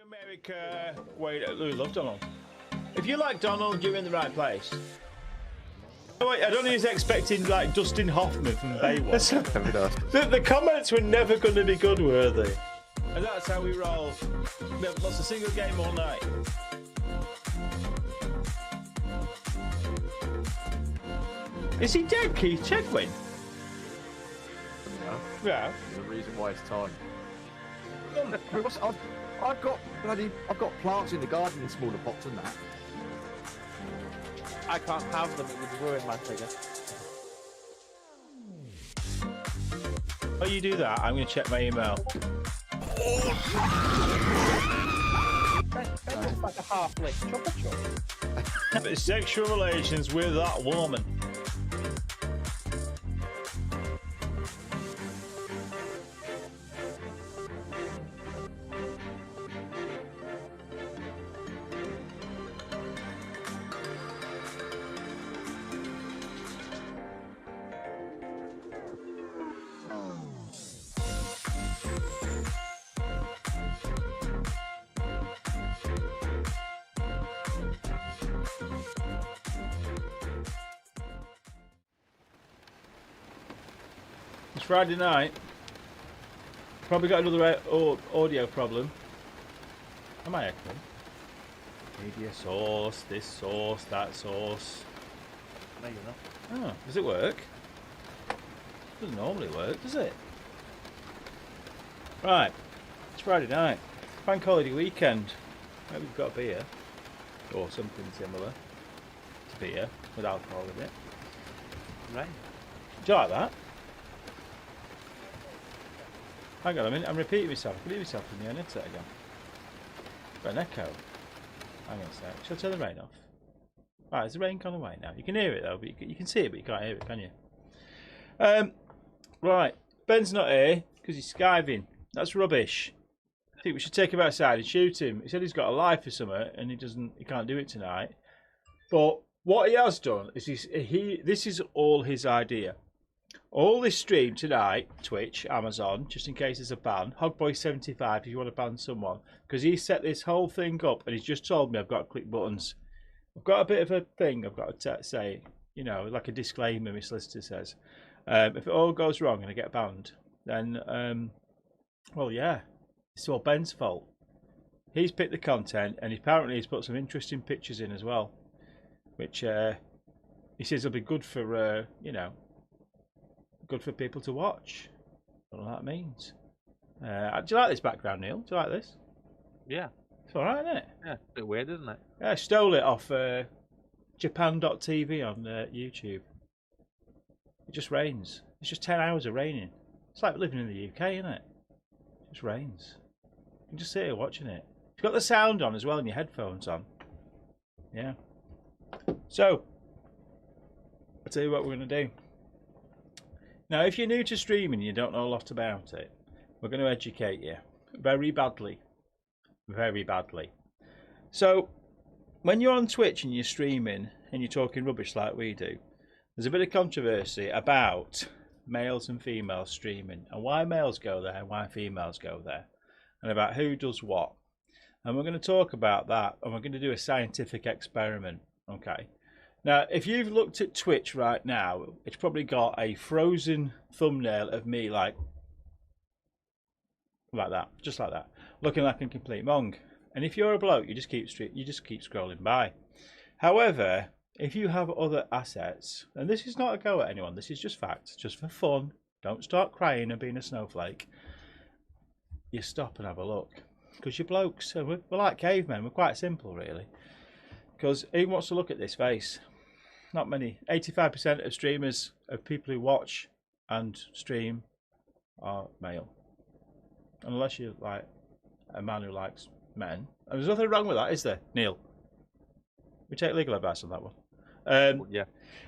America. Wait, Louis love Donald. If you like Donald, you're in the right place. Oh, wait, I don't think he's expecting like Dustin Hoffman from Baywatch. The comments were never going to be good, were they? And that's how we roll. We haven't lost a single game all night. Is he dead, Keith Chegwin? No. Yeah. There's a reason why it's time. I've got plants in the garden in smaller pots than that. I can't have them, it would ruin my figure. While you do that, I'm going to check my email. That's like a half-lit chopper chop. Sexual relations with that woman. It's Friday night. Probably got another audio problem. Am I echoing? Media source, this source, that source. No, you're not. Oh, does it work? Doesn't normally work, does it? Right, it's Friday night. Bank holiday weekend. Maybe we've got a beer. Or something similar to beer, with alcohol in it. Right. Do you like that? Hang on a minute, I'm repeating myself. I can hear myself in the headset again. Got an echo. Hang on a sec. Shall I turn the rain off? Right, has the rain gone away now? You can hear it though, but you can see it, but you can't hear it, can you? Right, Ben's not here because he's skiving. That's rubbish. I think we should take him outside and shoot him. He said he's got a life or something and he can't do it tonight. But what he has done is this is all his idea. All this stream tonight, Twitch, Amazon, just in case there's a ban, Hogboy75 if you want to ban someone, because he set this whole thing up and he's just told me I've got to click buttons. I've got a bit of a thing I've got to say, you know, like a disclaimer, my solicitor says. If it all goes wrong and I get banned, then, well, yeah, it's all Ben's fault. He's picked the content and apparently he's put some interesting pictures in as well, which he says will be good for, you know, good for people to watch. I don't know what that means. Do you like this background, Neil? Do you like this? Yeah. It's alright, isn't it? Yeah, it's a bit weird, isn't it? Yeah, I stole it off Japan.tv on YouTube. It just rains. It's just 10 hours of raining. It's like living in the UK, isn't it? It just rains. You can just sit here watching it. You've got the sound on as well and your headphones on. Yeah. So, I'll tell you what we're going to do. Now, if you're new to streaming and you don't know a lot about it, we're going to educate you very badly. Very badly. So, when you're on Twitch and you're streaming and you're talking rubbish like we do, there's a bit of controversy about males and females streaming and why males go there and why females go there and about who does what. And we're going to talk about that and we're going to do a scientific experiment. Okay. Now, if you've looked at Twitch right now, it's probably got a frozen thumbnail of me like that, just like that, looking like a complete mong. And if you're a bloke, you just keep scrolling by. However, if you have other assets, and this is not a go at anyone, this is just facts, just for fun. Don't start crying and being a snowflake. You stop and have a look, because you're blokes. So we're like cavemen. We're quite simple, really. Because who wants to look at this face? Not many. 85% of streamers, of people who watch and stream, are male. Unless you're like a man who likes men. And there's nothing wrong with that, is there, Neil? We take legal advice on that one. Yeah.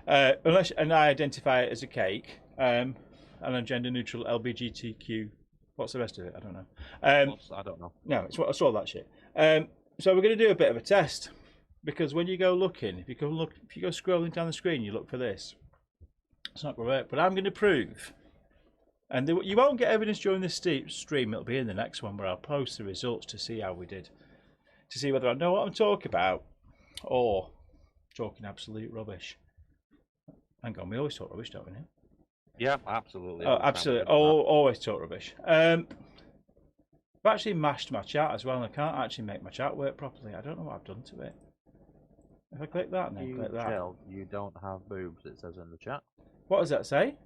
And I identify it as a cake. And I'm gender neutral, LBGTQ. What's the rest of it? I don't know. I don't know. No, it's all that shit. So we're going to do a bit of a test. Because when you go looking, if you go scrolling down the screen, you look for this. It's not going to work. But I'm going to prove, and you won't get evidence during this stream. It'll be in the next one where I'll post the results to see how we did. to see whether I know what I'm talking about or talking absolute rubbish. Hang on, we always talk rubbish, don't we? Now? Yeah, absolutely. Oh, absolutely. Always talk rubbish. I've actually mashed my chat as well, and I can't actually make my chat work properly. I don't know what I've done to it. If I click that and then click that. Gel, you don't have boobs, it says in the chat. What does that say?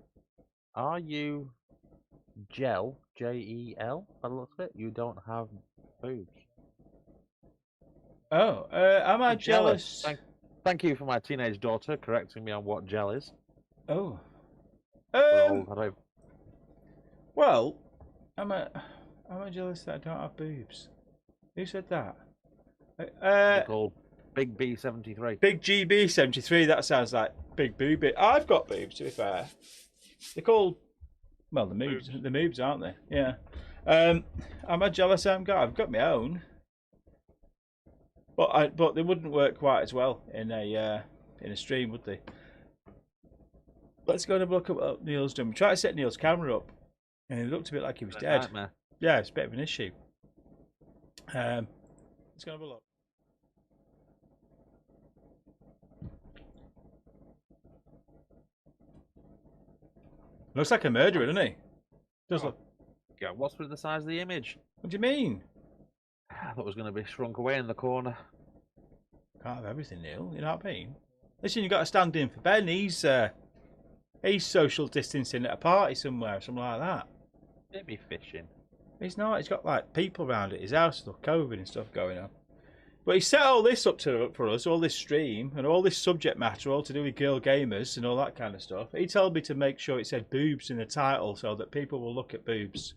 Are you gel, J-E-L, by the looks of it? You don't have boobs. Oh, am I jealous? Thank you for my teenage daughter correcting me on what gel is. Oh. Well, am I jealous that I don't have boobs? Who said that? They're called Big B73. Big GB73, that sounds like big booby. I've got boobs, to be fair. They're called, well, the moobs, aren't they? Yeah. Am I jealous I haven't got? I've got my own. But they wouldn't work quite as well in a stream, would they? Let's go and have a look at what Neil's done. We tried to set Neil's camera up, and it looked a bit like he was dead. Nightmare. Yeah, it's a bit of an issue. Let's go and have a look. Looks like a murderer, doesn't he? Does look. Yeah, what's with the size of the image? What do you mean? I thought it was going to be shrunk away in the corner. Can't have everything, Neil. You know what I mean? Listen, you got to stand in for Ben. He's social distancing at a party somewhere, something like that. Maybe fishing. He's not. He's got like people around at his house, stuff, COVID and stuff going on. But he set all this up for us, all this stream and all this subject matter, all to do with girl gamers and all that kind of stuff. He told me to make sure it said boobs in the title so that people will look at boobs.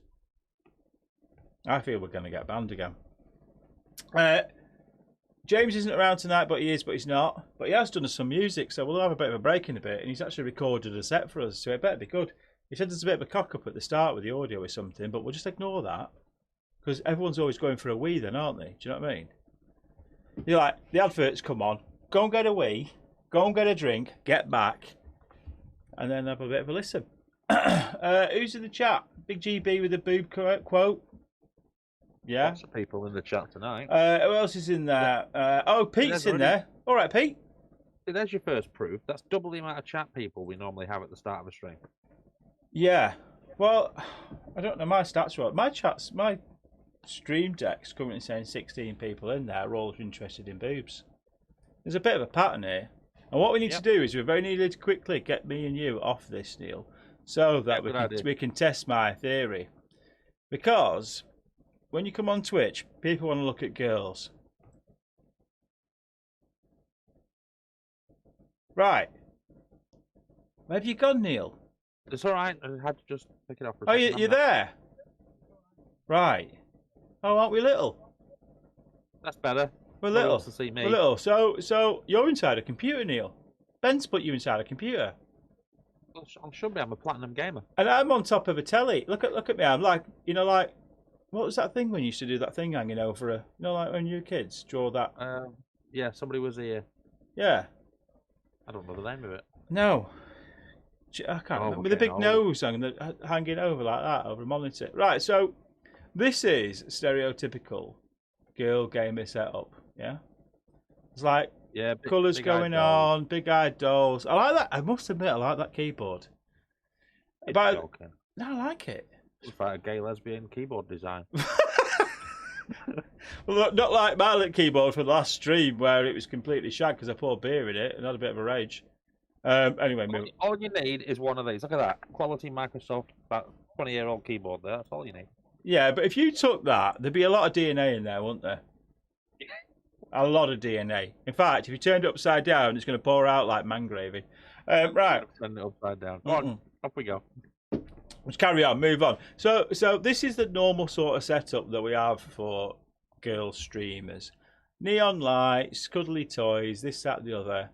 I feel we're going to get banned again. James isn't around tonight, but he is, but he's not. But he has done some music, so we'll have a bit of a break in a bit. And he's actually recorded a set for us, so it better be good. He said there's a bit of a cock-up at the start with the audio or something, but we'll just ignore that. Because everyone's always going for a wee then, aren't they? Do you know what I mean? You're like, the adverts come on, go and get a wee, go and get a drink, get back, and then have a bit of a listen. Who's in the chat? Big GB with a boob quote. Yeah. Lots of people in the chat tonight. Who else is in there? Oh, Pete's in there. All right, Pete. See, there's your first proof. That's double the amount of chat people we normally have at the start of a stream. Yeah. Well, I don't know my stats right. My stream deck's currently saying 16 people in there are all interested in boobs. There's a bit of a pattern here. And what we need to do is we very need to quickly get me and you off this, Neil, so that we can test my theory. Because when you come on Twitch, people want to look at girls. Right. Where have you gone, Neil? It's all right. I had to just pick it up. Oh, you're there? Right. Oh, aren't we little? That's better. We're little. Wants to see me. We're little. So you're inside a computer, Neil. Ben's put you inside a computer. I should be. I'm a platinum gamer. And I'm on top of a telly. Look at me. I'm like, like, what was that thing when you used to do that thing hanging over a, like when you were kids, draw that? Yeah, somebody was here. Yeah. I don't know the name of it. No. I can't remember. With a big nose hanging over like that over a monitor. Right, so this is stereotypical girl gamer setup. Yeah. It's like colours going on, big-eyed dolls. I like that. I must admit, I like that keyboard. No, I like it. It's like a gay lesbian keyboard design. Well, not like my little keyboard for the last stream where it was completely shag because I poured beer in it and had a bit of a rage. Anyway, all you need is one of these. Look at that. Quality Microsoft, about 20-year-old keyboard there. That's all you need. Yeah, but if you took that, there'd be a lot of DNA in there, wouldn't there? A lot of DNA. In fact, if you turned it upside down, it's going to pour out like man gravy. Right. Turn it upside down. Go on, up we go. Let's carry on, move on. So this is the normal sort of setup that we have for girl streamers. Neon lights, cuddly toys, this, that, the other.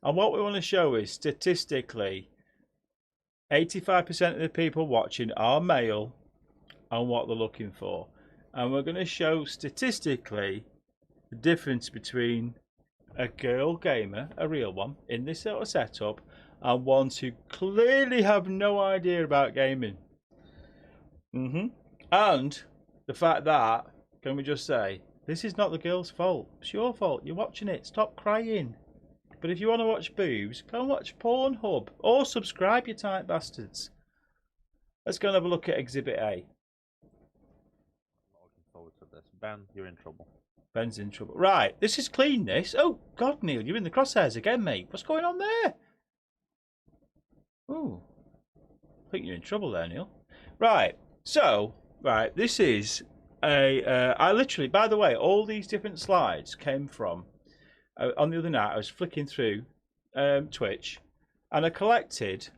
And what we want to show is, statistically, 85% of the people watching are male and what they're looking for. And we're going to show statistically the difference between a girl gamer, a real one, in this sort of setup, and ones who clearly have no idea about gaming. And the fact that, can we just say, This is not the girl's fault. It's your fault. You're watching it. Stop crying. But if you want to watch boobs, go and watch Pornhub. Or subscribe, you tight bastards. Let's go and have a look at Exhibit A. I'm looking forward to this. Ben, you're in trouble. Ben's in trouble. Right, this is clean, this. Oh, God, Neil, you're in the crosshairs again, mate. What's going on there? Ooh. I think you're in trouble there, Neil. Right, so, right, this is I literally, by the way, all these different slides came from, on the other night, I was flicking through Twitch, and I collected,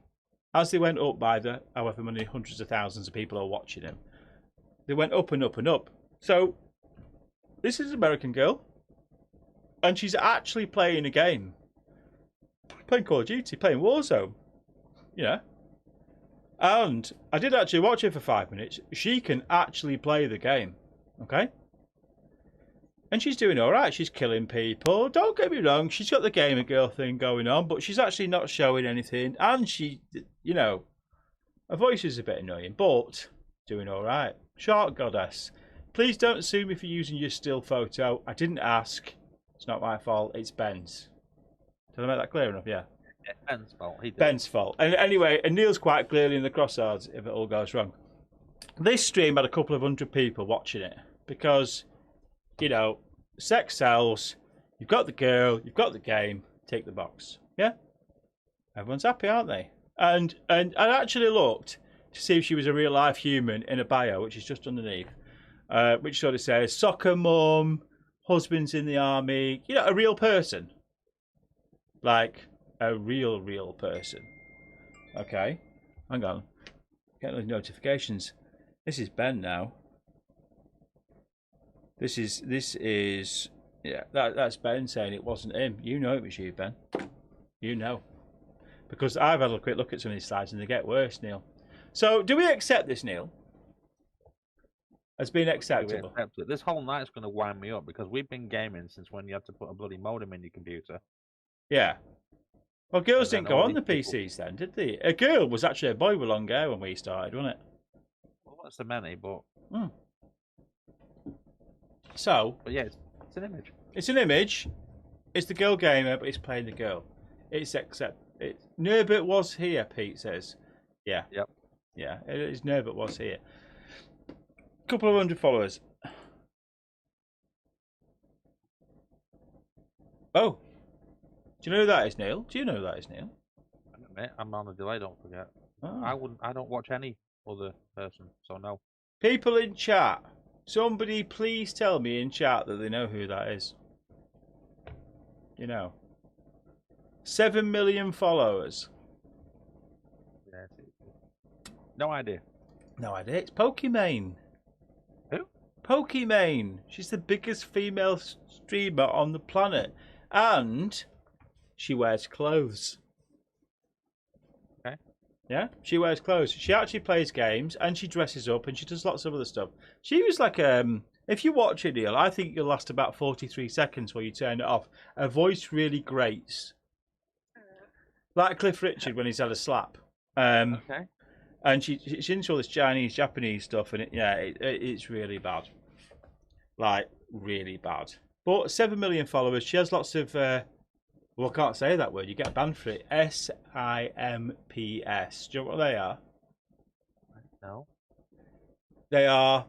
as they went up by the, however many hundreds of thousands of people are watching them, they went up and up and up. So, this is an American girl, and she's actually playing a game. Playing Call of Duty, playing Warzone. Yeah. And I did actually watch her for 5 minutes. She can actually play the game. Okay? And she's doing alright. She's killing people. Don't get me wrong, she's got the gamer girl thing going on, but she's actually not showing anything. And she, you know, her voice is a bit annoying, but doing alright. Shark Goddess. Please don't sue me for using your still photo. I didn't ask. It's not my fault. It's Ben's. Did I make that clear enough? Yeah. Yeah, Ben's fault. He did. Ben's fault. And anyway, and Neil's quite clearly in the crosshards if it all goes wrong. This stream had a couple of hundred people watching it because, you know, sex sells. You've got the girl. You've got the game. Take the box. Yeah. Everyone's happy, aren't they? And I actually looked to see if she was a real life human in a bio, which is just underneath. Which sort of says soccer mum, husband's in the army, you know, a real person. Like a real person. Okay. Hang on. Getting those notifications. This is Ben now. This is yeah, that's Ben saying it wasn't him. You know it was you, Ben. You know. Because I've had a quick look at some of these slides and they get worse, Neil. So do we accept this, Neil? As being acceptable. This whole night's going to wind me up because we've been gaming since when you had to put a bloody modem in your computer. Yeah. Well, girls didn't go on the people... PCs then, did they? A girl was actually a boy with long hair when we started, wasn't it? Well, not so many, but... So... But yeah, it's an image. It's an image. It's the girl gamer, but it's playing the girl. It's accept... Nurbert was here, Pete says. Yeah. Yep. Yeah, it is Nurbert was here. Couple of hundred followers. Oh. Do you know who that is, Neil? Do you know who that is, Neil? I'm on a delay, don't forget. Oh. I don't watch any other person, so no. People in chat. Somebody please tell me in chat that they know who that is. You know. 7 million followers. Yeah, no idea. No idea. It's Pokimane. Who? Pokimane. She's the biggest female streamer on the planet. And she wears clothes. Okay. Yeah, she wears clothes. She actually plays games and she dresses up and she does lots of other stuff. She was like, if you watch it, Neil, I think you'll last about 43 seconds while you turn it off. Her voice really grates. Like Cliff Richard when he's had a slap. Okay. And she's into all this Chinese, Japanese stuff, and it's really bad. Like, really bad. But 7 million followers. She has lots of, well, I can't say that word. You get banned for it. SIMPS. Do you know what they are? No. They are,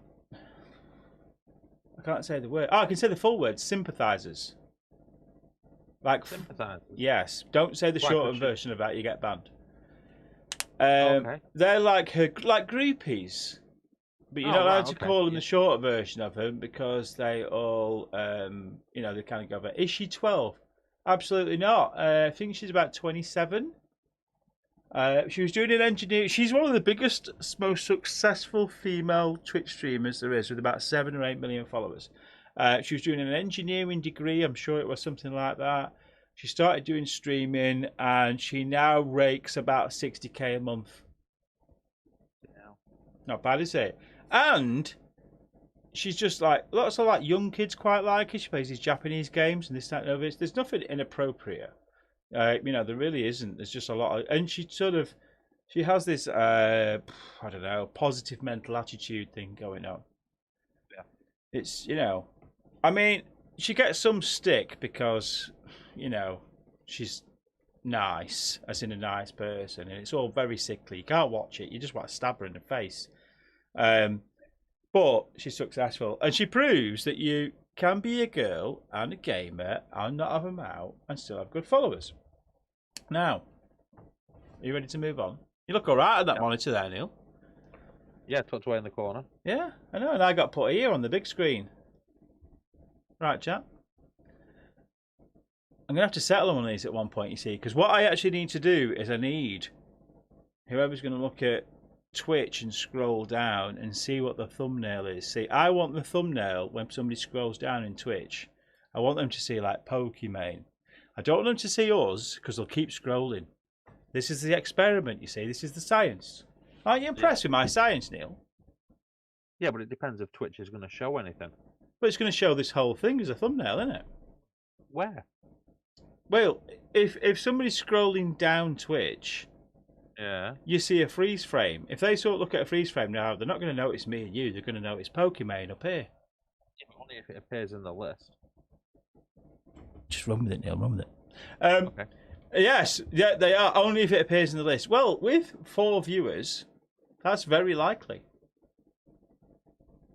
I can't say the word. Oh, I can say the full word. Sympathizers. Like, sympathizers? Yes. Don't say the shortened version of that. You get banned. Okay. They're like groupies, but you're not allowed to call them the shorter version of them because they all, you know, they kind of go. Is she 12? Absolutely not. I think she's about 27. She was doing an engineer. She's one of the biggest, most successful female Twitch streamers there is, with about 7 or 8 million followers. She was doing an engineering degree. I'm sure it was something like that. She started doing streaming, and she now rakes about 60k a month. Yeah. Not bad, is it? And she's just like, lots of like young kids quite like her. She plays these Japanese games and this, that, and over. There's nothing inappropriate. You know, there really isn't. There's just a lot of, and she has this, I don't know, positive mental attitude thing going on. Yeah. It's, you know, I mean, she gets some stick because, you know, she's nice, as in a nice person, and it's all very sickly. You can't watch it. You just want to stab her in the face. But she's successful, and she proves that you can be a girl and a gamer and not have them out and still have good followers. Now, are you ready to move on? You look all right on that monitor there, Neil. Yeah, tucked away in the corner. Yeah, I know, and I got put here on the big screen. Right, chap. I'm going to have to settle on these at one point, you see, because what I actually need to do is I need whoever's going to look at Twitch and scroll down and see what the thumbnail is. See, I want the thumbnail when somebody scrolls down in Twitch. I want them to see like Pokimane. I don't want them to see us because they'll keep scrolling. This is the experiment, you see. This is the science. Aren't you impressed with my science, Neil? Yeah, but it depends if Twitch is going to show anything. But it's going to show this whole thing as a thumbnail, isn't it? Where? Well, if somebody's scrolling down Twitch, yeah, you see a freeze frame. If they sort of look at a freeze frame now, they're not going to notice me and you. They're going to notice Pokimane up here. Yeah, but only if it appears in the list. Just run with it, Neil. Run with it. Okay. Yes, yeah, they are. Only if it appears in the list. Well, with 4 viewers, that's very likely.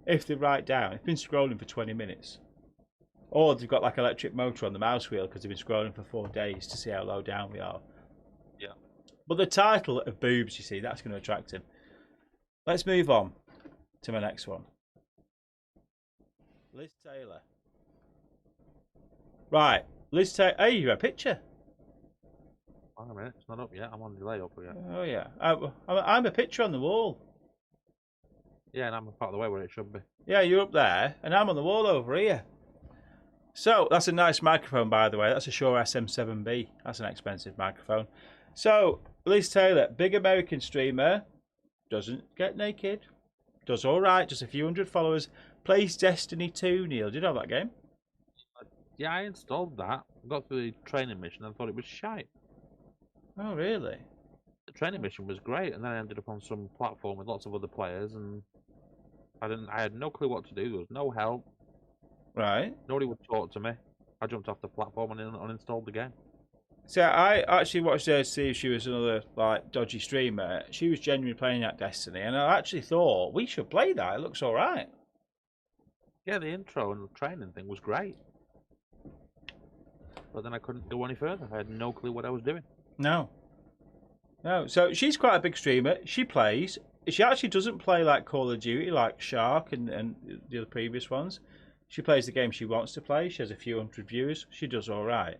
If they write down, they've been scrolling for 20 minutes. Or they've got like electric motor on the mouse wheel because they've been scrolling for 4 days to see how low down we are. Yeah. But the title of boobs, you see, that's going to attract him. Let's move on to my next one. Liz Taylor. Right, Liz Taylor. Hey, you're a picture. Hang a minute, it's not up yet. I'm on delay up here. Oh yeah, I'm a picture on the wall. Yeah, and I'm part of the way where it should be. Yeah, you're up there, and I'm on the wall over here. So that's a nice microphone, by the way. That's a Shure SM7B. That's an expensive microphone. So Liz Taylor, big American streamer, doesn't get naked, does all right, just a few hundred followers. Plays Destiny 2. Neil, did you know that game? Yeah, I installed that. Got through the training mission and thought it was shite. Oh really? The training mission was great, and then I ended up on some platform with lots of other players, and I had no clue what to do. There was no help. Right. Nobody would talk to me. I jumped off the platform and uninstalled the game. So I actually watched her to see if she was another like dodgy streamer. She was genuinely playing that Destiny, and I actually thought we should play that. It looks all right. Yeah, the intro and the training thing was great. But then I couldn't go any further. I had no clue what I was doing. No. So she's quite a big streamer. She plays. She actually doesn't play like Call of Duty, like Shark and the other previous ones. She plays the game she wants to play. She has a few hundred viewers. She does all right.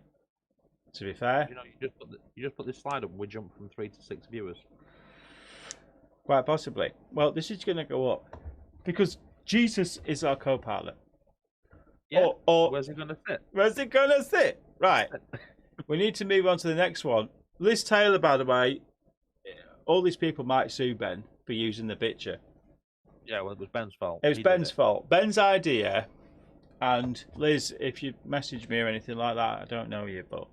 To be fair. You know, you just put this slide up and we jump from 3 to 6 viewers. Quite possibly. Well, this is going to go up because Jesus is our co-pilot. Yeah. Or where's it going to sit? Where's it going to sit? Right. We need to move on to the next one. Liz Taylor, by the way, all these people might sue Ben for using the picture. Yeah, well, it was Ben's fault. It was Ben's fault. Ben's idea. And Liz, if you message me or anything like that, I don't know you, but,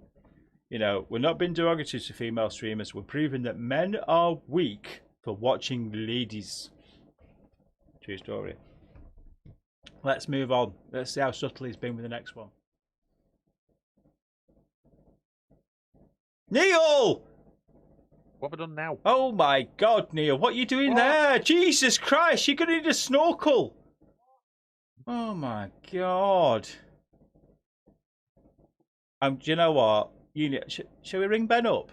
you know, we're not being derogatory to female streamers. We're proving that men are weak for watching ladies. True story. Let's move on. Let's see how subtle he's been with the next one. Neil! What have I done now? Oh my God, Neil, what are you doing there? Jesus Christ, you're going to need a snorkel. Oh my God. Do you know what? Shall we ring Ben up?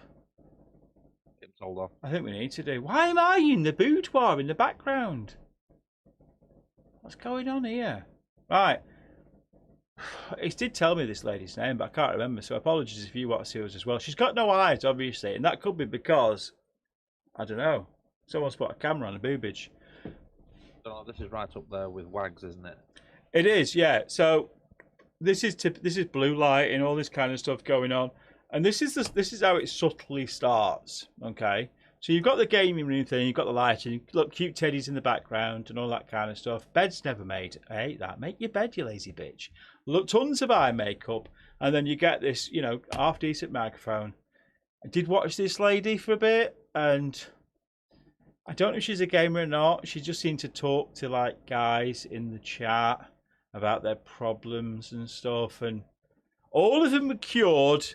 Hold on. I think we need to do. Why am I in the boudoir in the background? What's going on here? Right. He did tell me this lady's name, but I can't remember, so apologies if you want to see us as well. She's got no eyes, obviously, and that could be because, I don't know, someone's put a camera on a boobage. So this is right up there with Wags, isn't it? It is, yeah. So this is blue light and all this kind of stuff going on, and this is how it subtly starts. Okay, so you've got the gaming room thing, you've got the lighting, look, cute teddies in the background and all that kind of stuff. Bed's never made. I hate that. Make your bed, you lazy bitch. Look, tons of eye makeup, and then you get this, you know, half decent microphone. I did watch this lady for a bit, and I don't know if she's a gamer or not. She just seemed to talk to like guys in the chat about their problems and stuff, and all of them were cured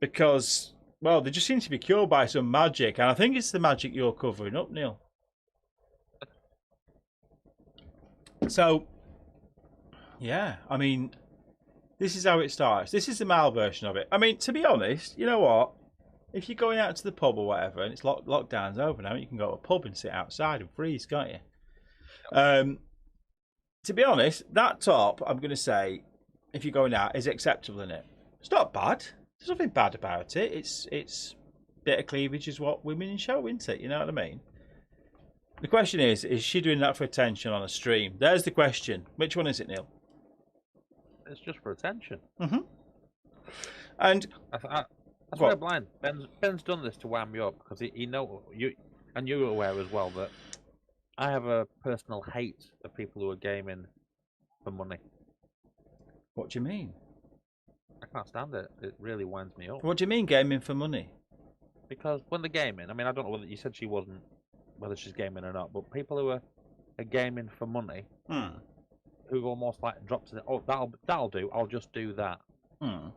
because, well, they just seem to be cured by some magic, and I think it's the magic you're covering up, Neil. So, yeah, I mean, this is how it starts. This is the Mal version of it. I mean, to be honest, you know what? If you're going out to the pub or whatever, and it's lockdown's over now, you can go to a pub and sit outside and freeze, can't you? To be honest, that top, I'm going to say, if you're going out, is acceptable in it. It's not bad. There's nothing bad about it. It's bit of cleavage is what women show, isn't it? You know what I mean? The question is she doing that for attention on a stream? There's the question. Which one is it, Neil? It's just for attention. Mm-hmm. And that's why I'm blind. Ben's done this to wind me up because he know you, and you're aware as well that I have a personal hate of people who are gaming for money. What do you mean? I can't stand it. It really winds me up. What do you mean gaming for money? Because when they're gaming, I mean, I don't know whether you said she wasn't, whether she's gaming or not, but people who are gaming for money, who almost like drop to the, oh, that'll do. I'll just do that. You're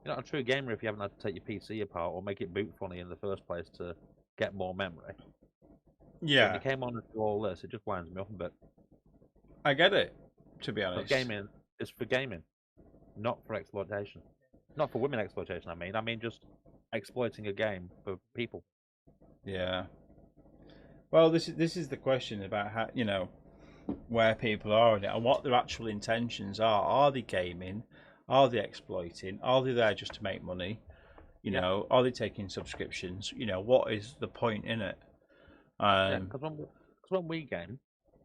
not a true gamer if you haven't had to take your PC apart or make it boot funny in the first place to get more memory. Yeah. When you came on and do all this, it just winds me up a bit. I get it, to be honest. But gaming is for gaming, not for exploitation. Not for women exploitation, I mean just exploiting a game for people. Yeah. Well, this is the question about how, you know, where people are in it and what their actual intentions are. Are they gaming? Are they exploiting? Are they there just to make money? You know, are they taking subscriptions? You know, what is the point in it? Because when we game,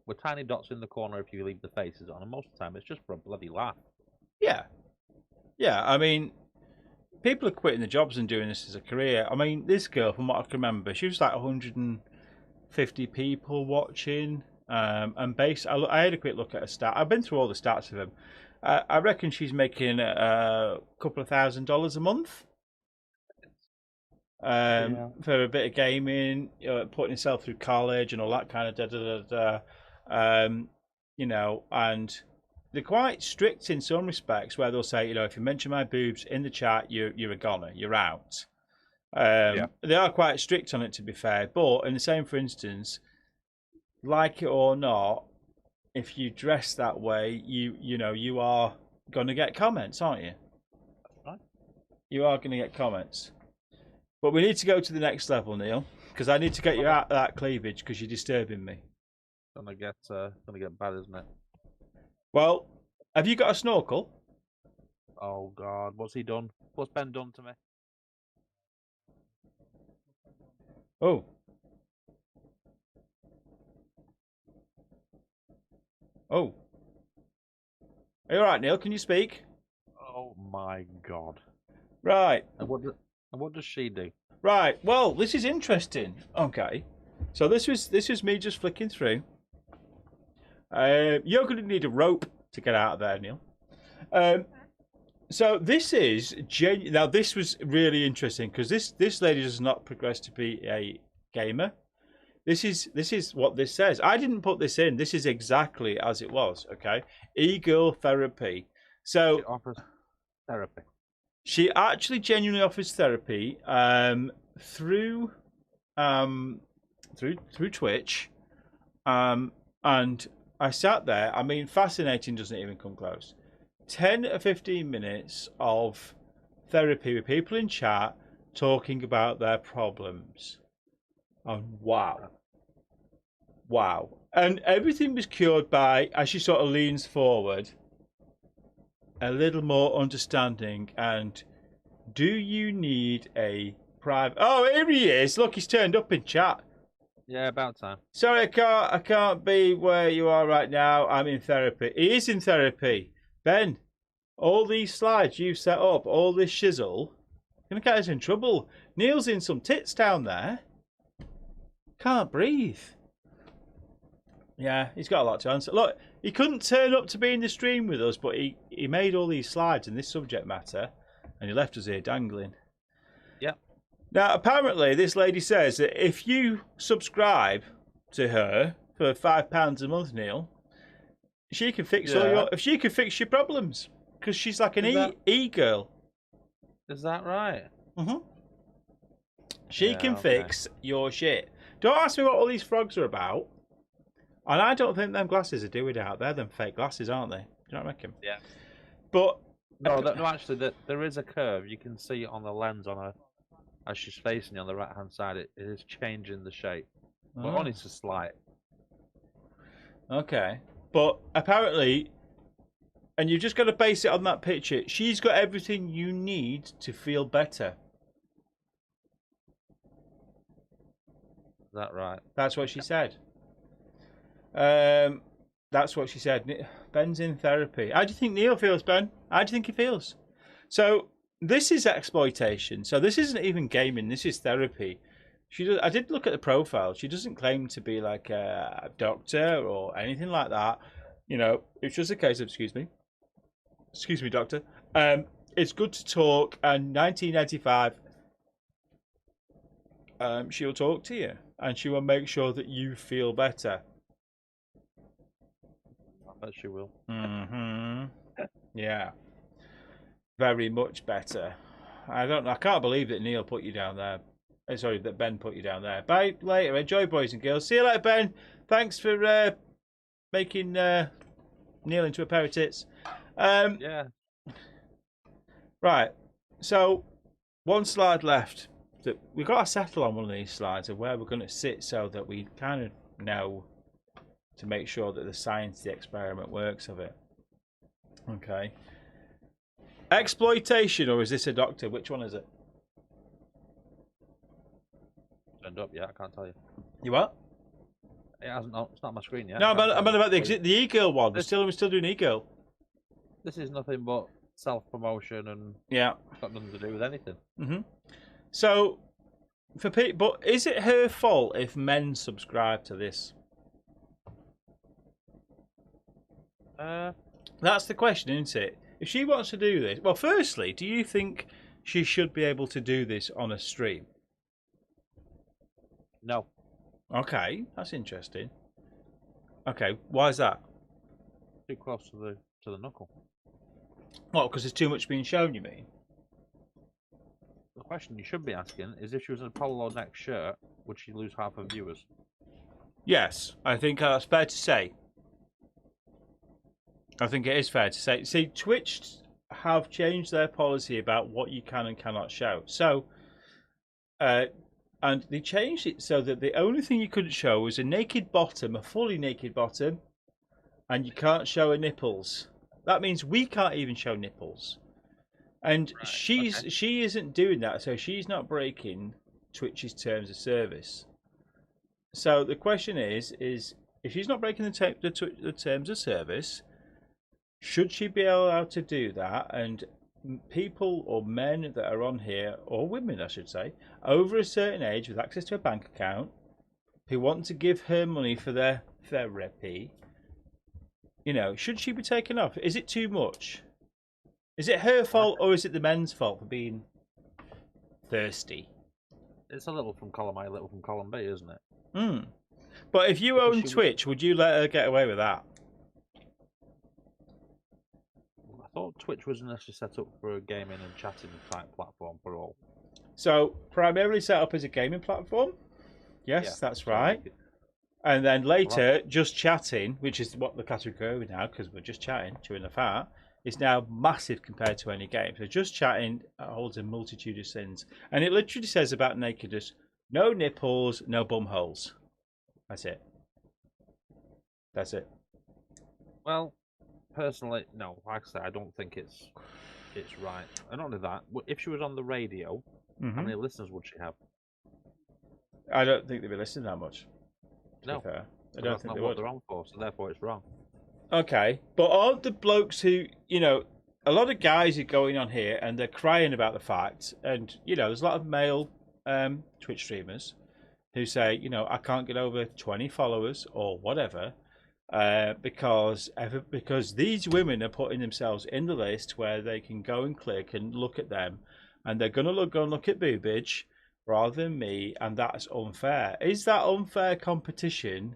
we're tiny dots in the corner if you leave the faces on, and most of the time it's just for a bloody laugh. Yeah. Yeah, I mean, people are quitting the jobs and doing this as a career. I mean, this girl, from what I can remember, she was like 150 people watching. And I had a quick look at her stat. I've been through all the stats of them. I reckon she's making a couple of $1,000s a month. For a bit of gaming, putting herself through college and all that kind of you know, and they're quite strict in some respects where they'll say, you know, if you mention my boobs in the chat, you're a goner, you're out. They are quite strict on it, to be fair, but in the same, for instance, like it or not, if you dress that way, you know you are going to get comments, aren't you? Right. You are going to get comments. But we need to go to the next level, Neil, because I need to get you out of that cleavage because you're disturbing me. Gonna get bad, isn't it? Well, have you got a snorkel? Oh God, what's he done? What's Ben done to me? Oh. Oh. Are you alright, Neil? Can you speak? Oh my God. Right. And what does she do? Right. Well, this is interesting. Okay. So this was me just flicking through. You're going to need a rope to get out of there, Neil. So this is now this was really interesting because this lady does not progress to be a gamer. This is what this says. I didn't put this in. This is exactly as it was. Okay, e-girl therapy. So she offers therapy. She actually genuinely offers therapy through Twitch, and I sat there. I mean, fascinating doesn't even come close. 10 or 15 minutes of therapy with people in chat talking about their problems. And wow. And everything was cured by, as she sort of leans forward, a little more understanding. And do you need a private... Oh, here he is. Look, he's turned up in chat. Yeah, about time. Sorry, I can't be where you are right now. I'm in therapy. He is in therapy. Ben, all these slides you've set up, all this shizzle, going to get us in trouble. Neil's in some tits down there. Can't breathe. Yeah, he's got a lot to answer. Look, he couldn't turn up to be in the stream with us, but he made all these slides in this subject matter, and he left us here dangling. Yep. Now, apparently, this lady says that if you subscribe to her for £5 a month, Neil, She can fix all your. If she can fix your problems, because she's like an e girl. Is that right? She can fix your shit. Don't ask me what all these frogs are about. And I don't think them glasses are doing out there. Them fake glasses, aren't they? Do you know what I reckon? Yeah. But no, actually, there is a curve. You can see it on the lens on her as she's facing you on the right hand side. It is changing the shape, but only to slight. Okay, but apparently, and you've just got to base it on that picture. She's got everything you need to feel better. Is that right? That's what she said. That's what she said. Ben's in therapy. How do you think Neil feels, Ben? How do you think he feels? So this is exploitation. So this isn't even gaming. This is therapy. I did look at the profile. She doesn't claim to be like a doctor or anything like that. You know, it's just a case of excuse me, doctor. It's good to talk. And 1995, she'll talk to you and she will make sure that you feel better. I bet she will. Yeah. Very much better. I don't know. I can't believe that Neil put you down there. Sorry, that Ben put you down there. Bye later. Enjoy, boys and girls. See you later, Ben. Thanks for making Neil into a pair of tits. Yeah. Right. So, one slide left. We've got to settle on one of these slides of where we're going to sit so that we kind of know to make sure that the science, the experiment works of it. Okay. Exploitation, or is this a doctor? Which one is it? Turned up yet? I can't tell you. You what? It hasn't. It's not on my screen yet. No, I'm on about the e-girl one. We're still doing e-girl. This is nothing but self-promotion and it's got nothing to do with anything. So, for people, but is it her fault if men subscribe to this? That's the question, isn't it? If she wants to do this, well, firstly, do you think she should be able to do this on a stream? No. Okay, that's interesting. Okay, why is that? Too close to the knuckle. What? Because there's too much being shown, you mean? The question you should be asking is if she was in a polo neck shirt, would she lose half her viewers? Yes, I think that's fair to say. I think it is fair to say. See, Twitch have changed their policy about what you can and cannot show. So, and they changed it so that the only thing you couldn't show was a naked bottom, a fully naked bottom, and you can't show her nipples. That means we can't even show nipples. And she isn't doing that, so she's not breaking Twitch's terms of service. So the question is if she's not breaking the terms of service, should she be allowed to do that? And people or men that are on here, or women I should say, over a certain age with access to a bank account, who want to give her money for their therapy, you know, should she be taken off? Is it too much? Is it her fault or is it the men's fault for being thirsty? It's a little from column A, a little from column B, isn't it? But if you own Twitch, would you let her get away with that? I thought Twitch was initially set up for a gaming and chatting type platform for all. So, primarily set up as a gaming platform? Yes, that's right. And then later, just chatting, which is what the category now, because we're just chatting, chewing the fat, is now massive compared to any game. So just chatting holds a multitude of sins. And it literally says about nakedness, no nipples, no bum holes. That's it. That's it. Well, personally, no. Like I say, I don't think it's right. And not only that, if she was on the radio, how many listeners would she have? I don't think they'd be listening that much. No. I don't think they would. They're on for, so therefore it's wrong. Okay, but aren't the blokes who, you know, a lot of guys are going on here and they're crying about the fact, and, you know, there's a lot of male Twitch streamers who say, you know, I can't get over 20 followers or whatever because these women are putting themselves in the list where they can go and click and look at them, and they're going to go and look at boobage rather than me, and that's unfair. Is that unfair competition,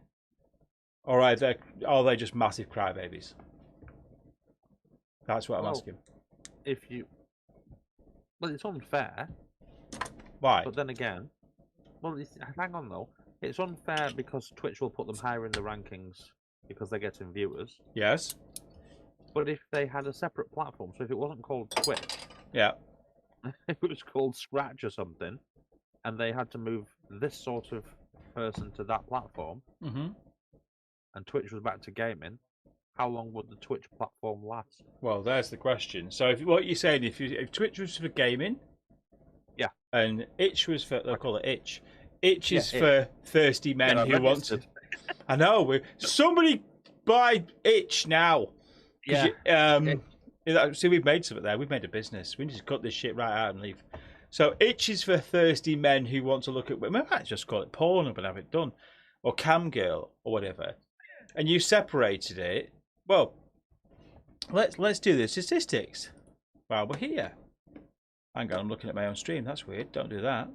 Or are they just massive crybabies? That's what I'm asking. If you, well, it's unfair. Why? But then again, hang on though. It's unfair because Twitch will put them higher in the rankings because they're getting viewers. Yes. But if they had a separate platform, so if it wasn't called Twitch, Yeah. if it was called Scratch or something, and they had to move this sort of person to that platform, and Twitch was back to gaming, how long would the Twitch platform last? Well, there's the question. So, what you're saying, if Twitch was for gaming, yeah, and Itch was for, they'll call it Itch. Itch is for thirsty men who want to. I know. Somebody buy Itch now. Yeah. See, we've made something there. We've made a business. We need to cut this shit right out and leave. So, Itch is for thirsty men who want to look at. We might just call it porn and have it done, or cam girl or whatever. And you separated it. Well, let's do the statistics while we're here. Hang on, I'm looking at my own stream. That's weird. Don't do that.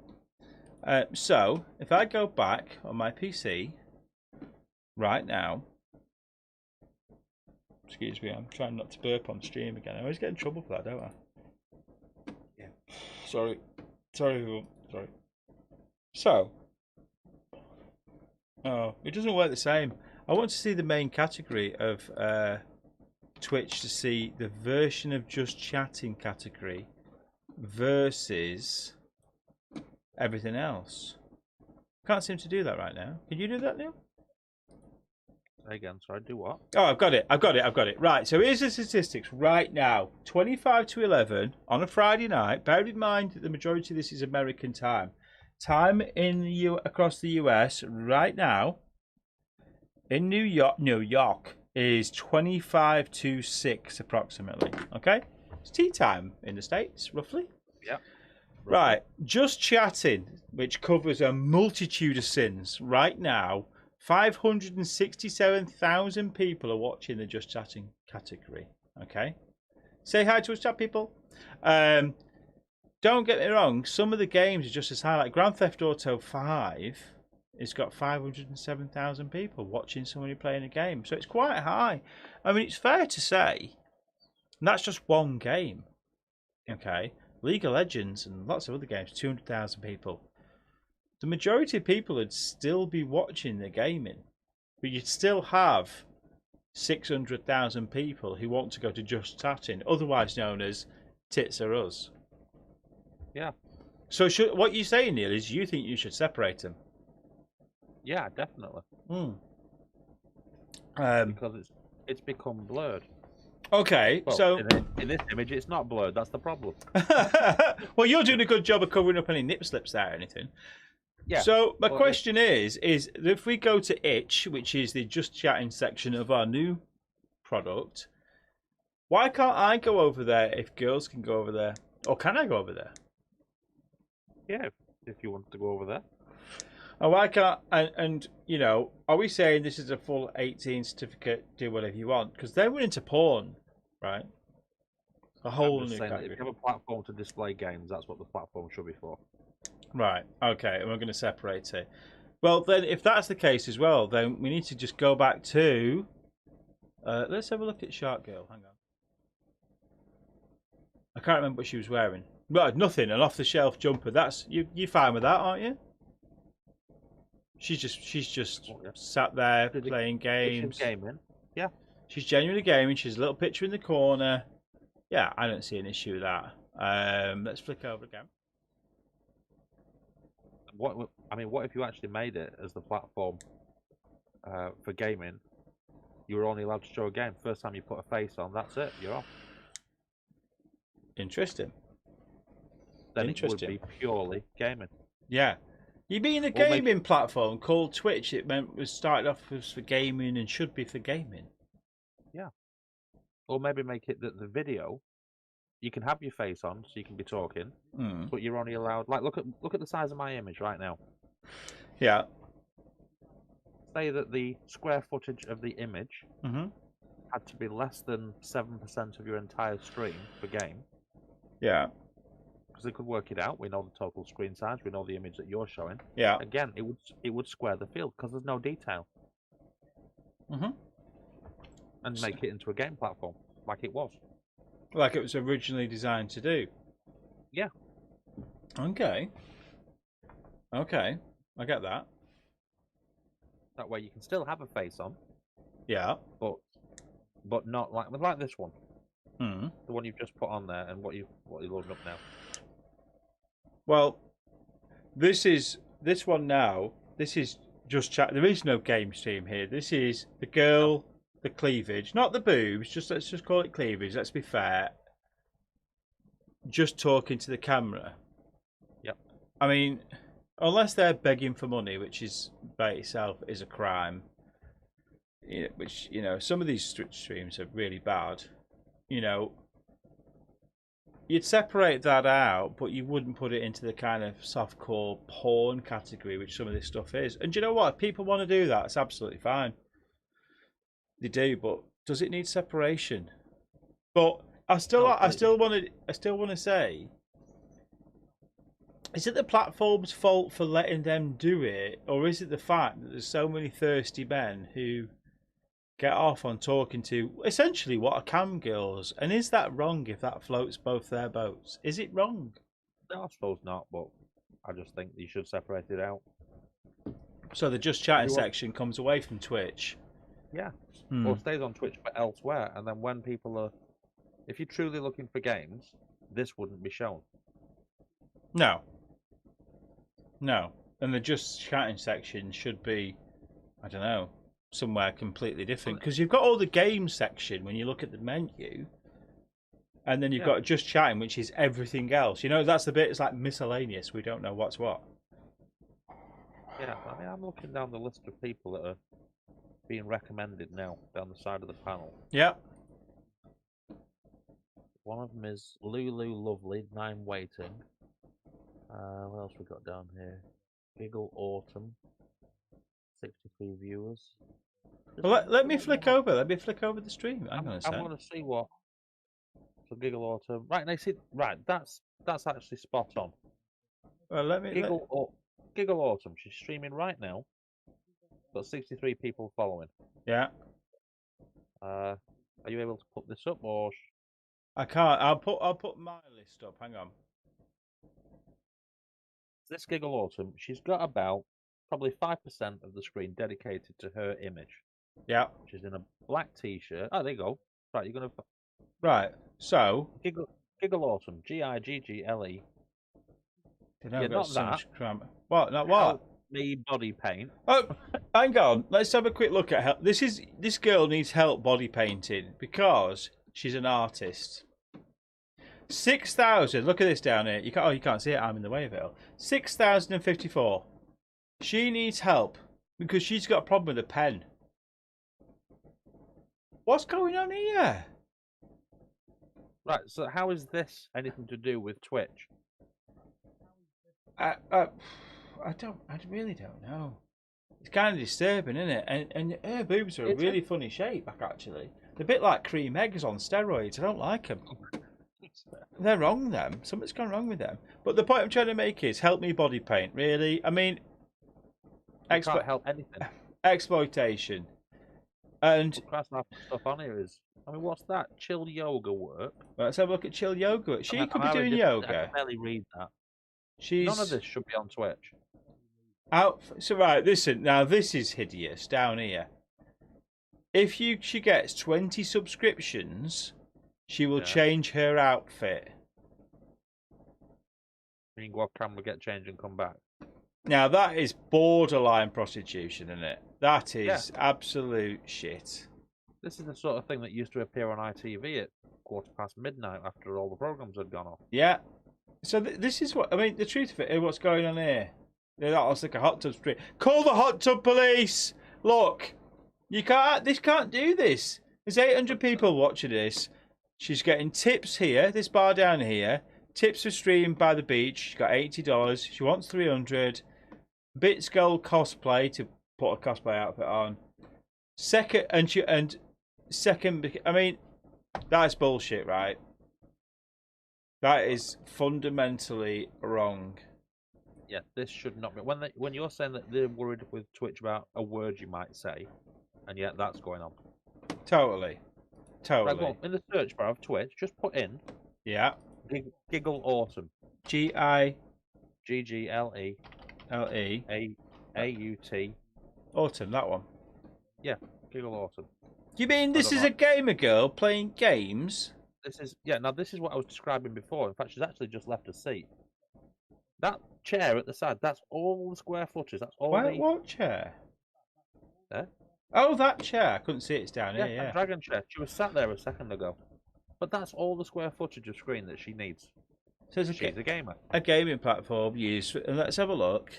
So, if I go back on my PC right now, excuse me, I'm trying not to burp on stream again. I always get in trouble for that, don't I? Yeah. Sorry, everyone. Sorry. So, oh, it doesn't work the same. I want to see the main category of Twitch to see the version of just chatting category versus everything else. Can't seem to do that right now. Can you do that, Neil? Again, sorry, do what? Oh, I've got it. Right, so here's the statistics right now. 25 to 11 on a Friday night. Bear in mind that the majority of this is American time. Time in across the US right now in New York is 25 to 6 approximately. Okay? It's tea time in the States, roughly. Yeah. Right, just chatting, which covers a multitude of sins. Right now, 567,000 people are watching the just chatting category. Okay? Say hi to us, chat people. Don't get me wrong, some of the games are just as high. Like Grand Theft Auto 5, it's got 507,000 people watching somebody playing a game. So it's quite high. I mean, it's fair to say, and that's just one game. Okay? League of Legends and lots of other games, 200,000 people. The majority of people would still be watching the gaming. But you'd still have 600,000 people who want to go to just chatting, otherwise known as Tits Are Us. Yeah. So what you're saying, Neil, is you think you should separate them? Yeah, definitely. Because it's become blurred. Okay, well, so in this image, it's not blurred. That's the problem. Well, you're doing a good job of covering up any nip slips there or anything. Yeah. So my question is if we go to Itch, which is the just chatting section of our new product, why can't I go over there if girls can go over there? Or can I go over there? Yeah, if you want to go over there. Oh, why can't? And you know, are we saying this is a full 18 certificate? Do whatever you want because they went into porn, right? A whole new category. If you have a platform to display games, that's what the platform should be for. Right. Okay. And we're going to separate it. Well, then, if that's the case as well, then we need to just go back to. Let's have a look at Shark Girl. Hang on. I can't remember what she was wearing. Well, nothing. An off-the-shelf jumper. That's you're fine with that, aren't you? She's just sat there playing games. She's gaming. Yeah. She's genuinely gaming. She's a little picture in the corner. Yeah, I don't see an issue with that. Let's flick over again. What if you actually made it as the platform for gaming? You were only allowed to show a game. First time you put a face on, that's it. You're off. Interesting. Then it would be purely gaming. Yeah. You mean a gaming platform called Twitch? It was started off as for gaming and should be for gaming. Yeah. Or maybe make it that the video, you can have your face on, so you can be talking, but you're only allowed. Like, look at the size of my image right now. Yeah. Say that the square footage of the image had to be less than 7% of your entire screen per game. Yeah. Because they could work it out. We know the total screen size. We know the image that you're showing. Yeah. Again, it would square the field because there's no detail. and make it into a game platform like it was. Like it was originally designed to do. Yeah. Okay. Okay. I get that. That way you can still have a face on. Yeah. But not like this one. Hmm. The one you've just put on there and what you're loading up now. Well, this one now. This is just chat. There is no game stream here. This is the girl, the cleavage, not the boobs. Let's just call it cleavage. Let's be fair. Just talking to the camera. Yep. I mean, unless they're begging for money, which is by itself is a crime. Which some of these streams are really bad. You'd separate that out, but you wouldn't put it into the kind of softcore porn category, which some of this stuff is. And do you know what? If people want to do that, it's absolutely fine. They do, but does it need separation? But I still want to say, is it the platform's fault for letting them do it, or is it the fact that there's so many thirsty men who get off on talking to essentially what are cam girls? And is that wrong if that floats both their boats? Is it wrong? No, I suppose not, but I just think you should separate it out. So the just chatting section comes away from Twitch. Yeah. Or stays on Twitch but elsewhere, and then when people are, if you're truly looking for games, this wouldn't be shown. No. And the just chatting section should be, I don't know, somewhere completely different, because you've got all the games section when you look at the menu, and then you've got just chatting, which is everything else. That's the bit. It's like miscellaneous. We don't know what's what. Yeah, I mean, I'm looking down the list of people that are being recommended now down the side of the panel. Yeah. One of them is Lulu Lovely, 9 waiting. What else we got down here? Giggle Autumn, 63 viewers. Well, let me flick over. Let me flick over the stream. Hang on a sec. I want to see what. So Giggle Autumn. Right, now see. Right, that's actually spot on. Well, Giggle Autumn. She's streaming right now. Got 63 people following. Yeah. Are you able to put this up, or? I can't. I'll put my list up. Hang on. This Giggle Autumn. She's got about probably 5% of the screen dedicated to her image. Yeah. She's in a black t-shirt. Oh, there you go. Right, you're gonna. Right. So. Giggle Autumn. Giggle. Yeah, not so that. What? Not what? Help me body paint. Oh, hang on. Let's have a quick look at her. This girl needs help body painting because she's an artist. 6,000. Look at this down here. You can't see it. I'm in the way of it. 6,054. She needs help because she's got a problem with a pen. What's going on here? Right. So how is this anything to do with Twitch? I really don't know. It's kind of disturbing, isn't it? And her boobs are a really funny shape, actually. They're a bit like cream eggs on steroids. I don't like them. They're wrong, them. Something's gone wrong with them. But the point I'm trying to make is, help me body paint, really. I mean, can't help anything. Exploitation. And stuff on here is. I mean, what's that? Chill yoga work. Let's have a look at chill yoga. She could be doing yoga. I can barely read that. None of this should be on Twitch. So right, listen. Now this is hideous down here. If she gets 20 subscriptions, she will change her outfit. You can go off camera, get changed, and come back. Now that is borderline prostitution, isn't it? That is absolute shit. This is the sort of thing that used to appear on ITV at midnight after all the programs had gone off. Yeah. So this is what I mean. The truth of it, what's going on here? That looks like a hot tub street. Call the hot tub police! Look, you can't. This can't do this. There's 800 people watching this. She's getting tips here. This bar down here. Tips for stream by the beach. She's got $80. She wants 300. Bits gold cosplay to put a cosplay outfit on. Second, I mean, that's bullshit, right? That is fundamentally wrong. Yeah, this should not be. When you're saying that they're worried with Twitch about a word you might say, and yet that's going on. Totally. Right, go on. In the search bar of Twitch, just put in Yeah. Giggle Autumn. G-I-L-E. GGLE AUT. Autumn, that one. Yeah, Giggle Autumn. You mean this is a gamer girl playing games? This is now this is what I was describing before. In fact, she's actually just left a seat. That chair at the side, that's all the square footage. That's all What chair? There? Oh, that chair. I couldn't see it's down here, that dragon chair. She was sat there a second ago. But that's all the square footage of screen that she needs. So she's a gamer. A gaming platform used. And let's have a look.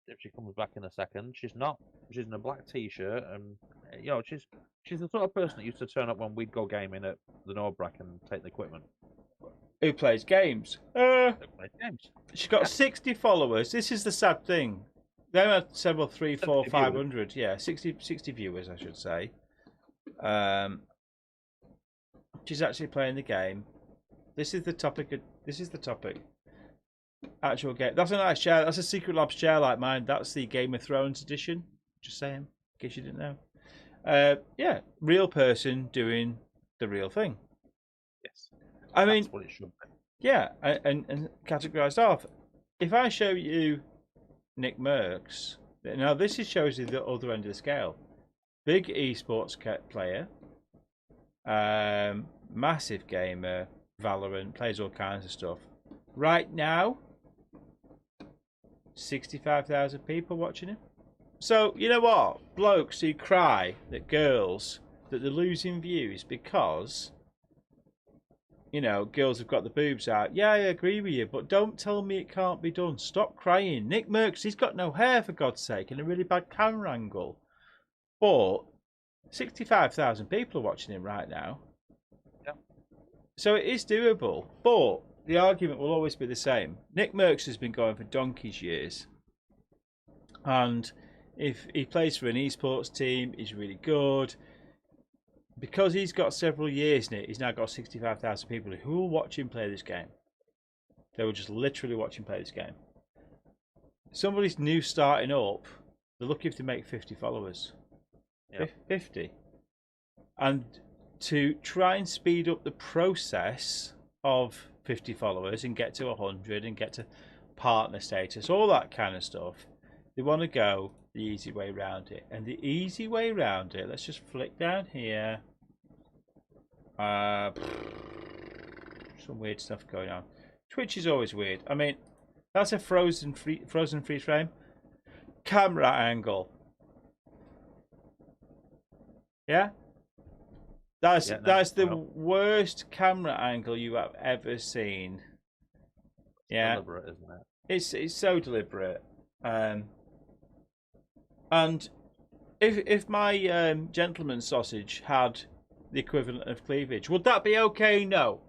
If she comes back in a second, she's not. She's in a black t-shirt, and she's the sort of person that used to turn up when we'd go gaming at the Norbrack and take the equipment. Who plays games? Who plays games? She's got 60 followers. This is the sad thing. They had several 300, 400, 500. Yeah, 60 viewers, I should say. She's actually playing the game. This is the topic. Actual game. That's a nice chair. That's a Secret Labs chair like mine. That's the Game of Thrones edition. Just saying, in case you didn't know. Yeah, real person doing the real thing. Yes. That's what it should be. Yeah, and categorized off. If I show you Nick Merckx, now this shows you the other end of the scale. Big esports player, massive gamer, Valorant, plays all kinds of stuff. Right now, 65,000 people watching him. So, you know what? Blokes who cry that girls, that they're losing views because, girls have got the boobs out. Yeah, I agree with you, but don't tell me it can't be done. Stop crying. Nick Merckx, he's got no hair, for God's sake, and a really bad camera angle. But 65,000 people are watching him right now. Yeah. So it is doable, but the argument will always be the same. Nick Merckx has been going for donkey's years. And if he plays for an esports team, he's really good. Because he's got several years in it, he's now got 65,000 people who will watch him play this game. They will just literally watch him play this game. Somebody's new starting up, they're looking to make 50 followers. Yep. 50. And to try and speed up the process of 50 followers and get to 100 and get to partner status, all that kind of stuff, they want to go the easy way around it. And the easy way around it, let's just flick down here. Some weird stuff going on. Twitch is always weird. I mean, that's a frozen freeze frame. Camera angle. Yeah? That's the worst camera angle you have ever seen. Yeah. Deliberate, isn't it? It's so deliberate. And if my gentleman sausage had the equivalent of cleavage, would that be okay? No.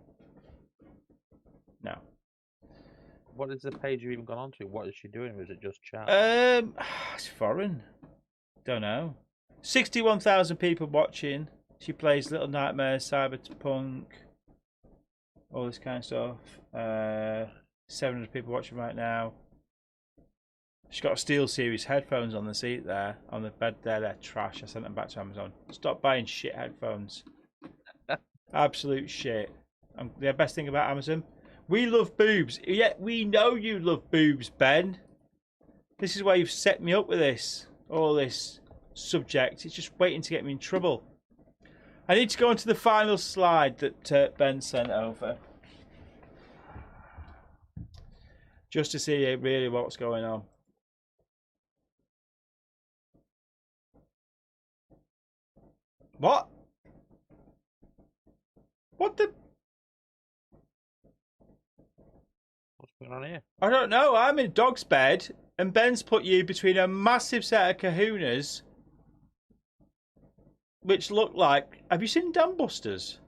No. What is the page you've even gone onto? What is she doing? Or is it just chat? It's foreign. Don't know. 61,000 people watching. She plays Little Nightmares, Cyberpunk, all this kind of stuff. 700 people watching right now. She's got SteelSeries headphones on the seat there, on the bed there. They're trash. I sent them back to Amazon. Stop buying shit headphones. Absolute shit. The best thing about Amazon, we love boobs. Yet we know you love boobs, Ben. This is why you've set me up with this. All this subject. It's just waiting to get me in trouble. I need to go on to the final slide that Ben sent over. Just to see really what's going on. What? What the? What's going on here? I don't know. I'm in a dog's bed, and Ben's put you between a massive set of kahunas, which look like. Have you seen Dam Busters?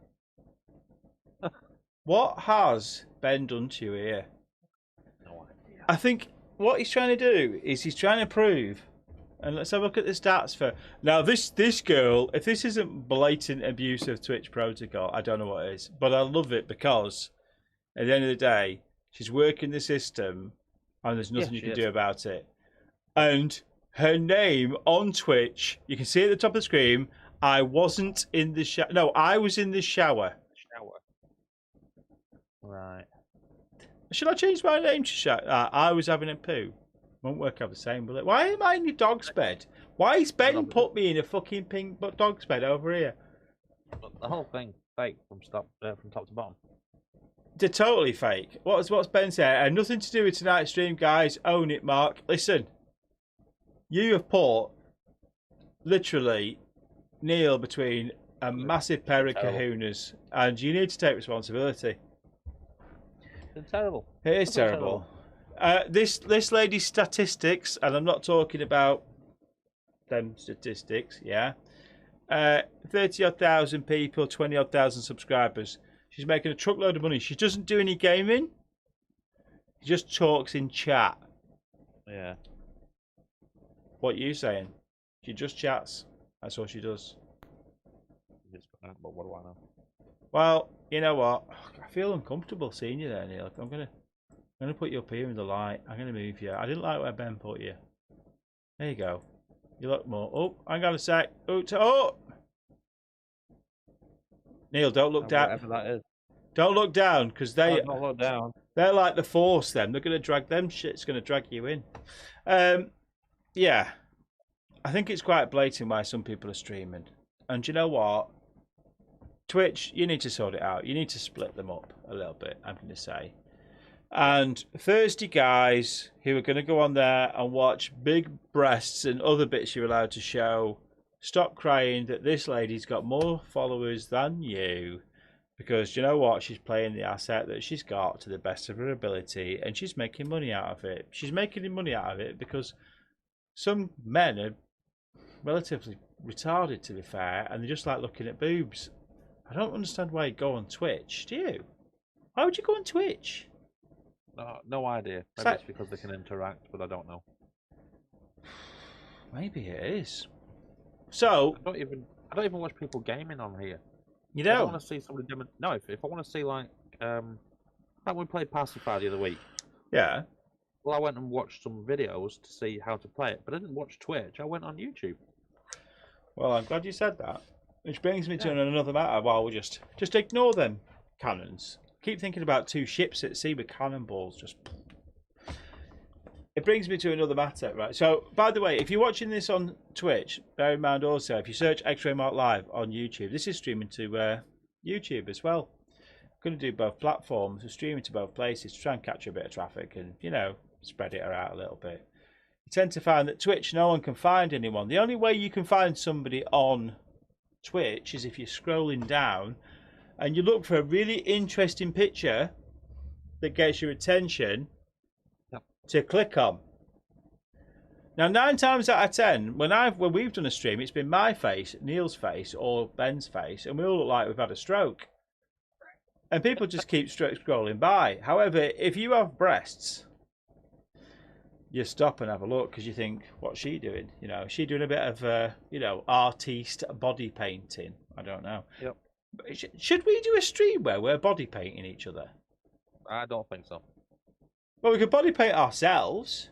What has Ben done to you here? No idea. I think what he's trying to do is he's trying to prove. And let's have a look at the stats for now. This girl, if this isn't blatant abuse of Twitch protocol, I don't know what is. But I love it because at the end of the day, she's working the system, and there's nothing you can do about it. And her name on Twitch. You can see it at the top of the screen. I wasn't in the shower. No, I was in the shower. Right. Should I change my name to shower? I was having a poo. Won't work out the same, will it? Why am I in the dog's bed? Why has Ben put me in a fucking pink dog's bed over here? But the whole thing fake from top to bottom. They're totally fake. What's Ben said? And nothing to do with tonight's stream, guys. Own it, Mark. Listen, you have put literally Neil between a massive pair of kahunas, and you need to take responsibility. It's terrible. It is terrible. This lady's statistics, and I'm not talking about them statistics, yeah. 30-odd thousand people, 20-odd thousand subscribers. She's making a truckload of money. She doesn't do any gaming. She just talks in chat. Yeah. What are you saying? She just chats. That's all she does. But what do I know? Well, you know what? I feel uncomfortable seeing you there, Neil. I'm gonna put you up here in the light. I'm gonna move you. I didn't like where Ben put you. There you go. You look more. Oh, hang on a sec. Oh! Neil, don't look down. Whatever that is. Don't look down, because Don't look down. They're like the Force. They're gonna drag them. Shit's gonna drag you in. Yeah. I think it's quite blatant why some people are streaming. And you know what? Twitch, you need to sort it out. You need to split them up a little bit, I'm going to say. And thirsty guys who are going to go on there and watch big breasts and other bits you're allowed to show, stop crying that this lady's got more followers than you. Because you know what? She's playing the asset that she's got to the best of her ability, and she's making money out of it. She's making money out of it because some men are relatively retarded, to be fair, and they just like looking at boobs. I don't understand why you go on Twitch, do you? Why would you go on Twitch? No idea. Maybe it's because they can interact, but I don't know. Maybe it is. So I don't even watch people gaming on here. You don't? I don't? want to see somebody doing. No, if I want to see like we played Pacify the other week. Yeah. Well, I went and watched some videos to see how to play it, but I didn't watch Twitch. I went on YouTube. Well, I'm glad you said that. Which brings me to another matter. Well, we'll just ignore them cannons. Keep thinking about two ships at sea with cannonballs. Just. It brings me to another matter, right? So, by the way, if you're watching this on Twitch, bear in mind also, if you search X-Ray Mark Live on YouTube, this is streaming to YouTube as well. I'm going to do both platforms. We're streaming to both places to try and capture a bit of traffic and, you know, spread it out a little bit. You tend to find that Twitch, no one can find anyone. The only way you can find somebody on Twitch is if you're scrolling down and you look for a really interesting picture that gets your attention to click on. Now 9 times out of 10 when we've done a stream, it's been my face, Neil's face or Ben's face, and we all look like we've had a stroke, and people just keep scrolling by. However, if you have breasts, you stop and have a look because you think, what's she doing? You know, is she doing a bit of, you know, artiste body painting? I don't know. Yep. Should we do a stream where we're body painting each other? I don't think so. Well, we could body paint ourselves.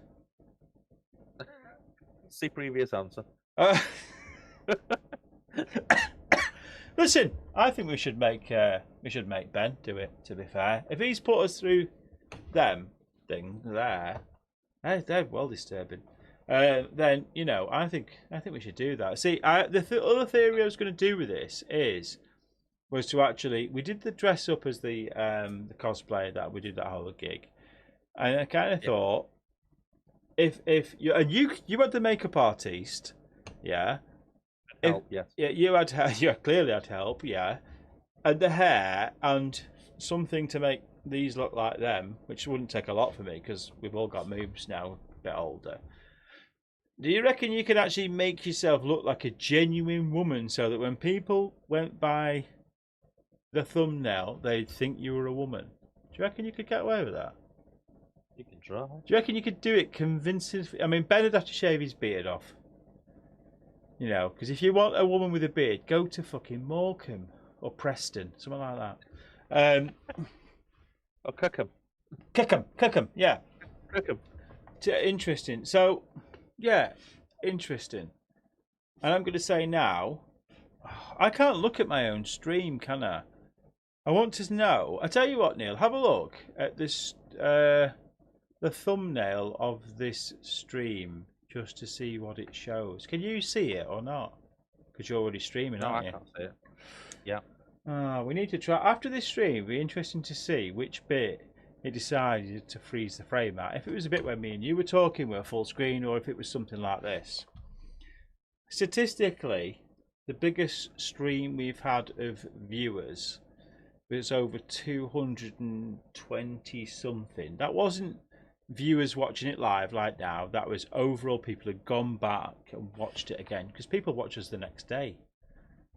See previous answer. Listen, I think we should make Ben do it. To be fair, if he's put us through them things there. They're well disturbing. Then you know, I think we should do that. See, the other theory I was going to do with this was to actually we did the dress up as the cosplay that we did that whole gig, and I kind of thought if you had the makeup artist, yeah, yes, yeah, you clearly had help, yeah, and the hair and something to make these look like them, which wouldn't take a lot for me because we've all got moves now, a bit older. Do you reckon you could actually make yourself look like a genuine woman so that when people went by the thumbnail, they'd think you were a woman? Do you reckon you could get away with that? You can try. Do you reckon you could do it convincingly? I mean, Ben would have to shave his beard off. You know, because if you want a woman with a beard, go to fucking Morecambe or Preston, something like that. Or Cookham. Cookham, yeah. Cookham. Interesting. So, yeah, interesting. And I'm going to say now, I can't look at my own stream, can I? I want to know. I tell you what, Neil, have a look at this, the thumbnail of this stream, just to see what it shows. Can you see it or not? Because you're already streaming, No, aren't you? I can't see it. Yeah. We need to try after this stream. It'd be interesting to see which bit it decided to freeze the frame at. If it was a bit where me and you were talking with a full screen, or if it was something like this. Statistically, the biggest stream we've had of viewers was over 220 something. That wasn't viewers watching it live like now. That was overall people had gone back and watched it again, because people watch us the next day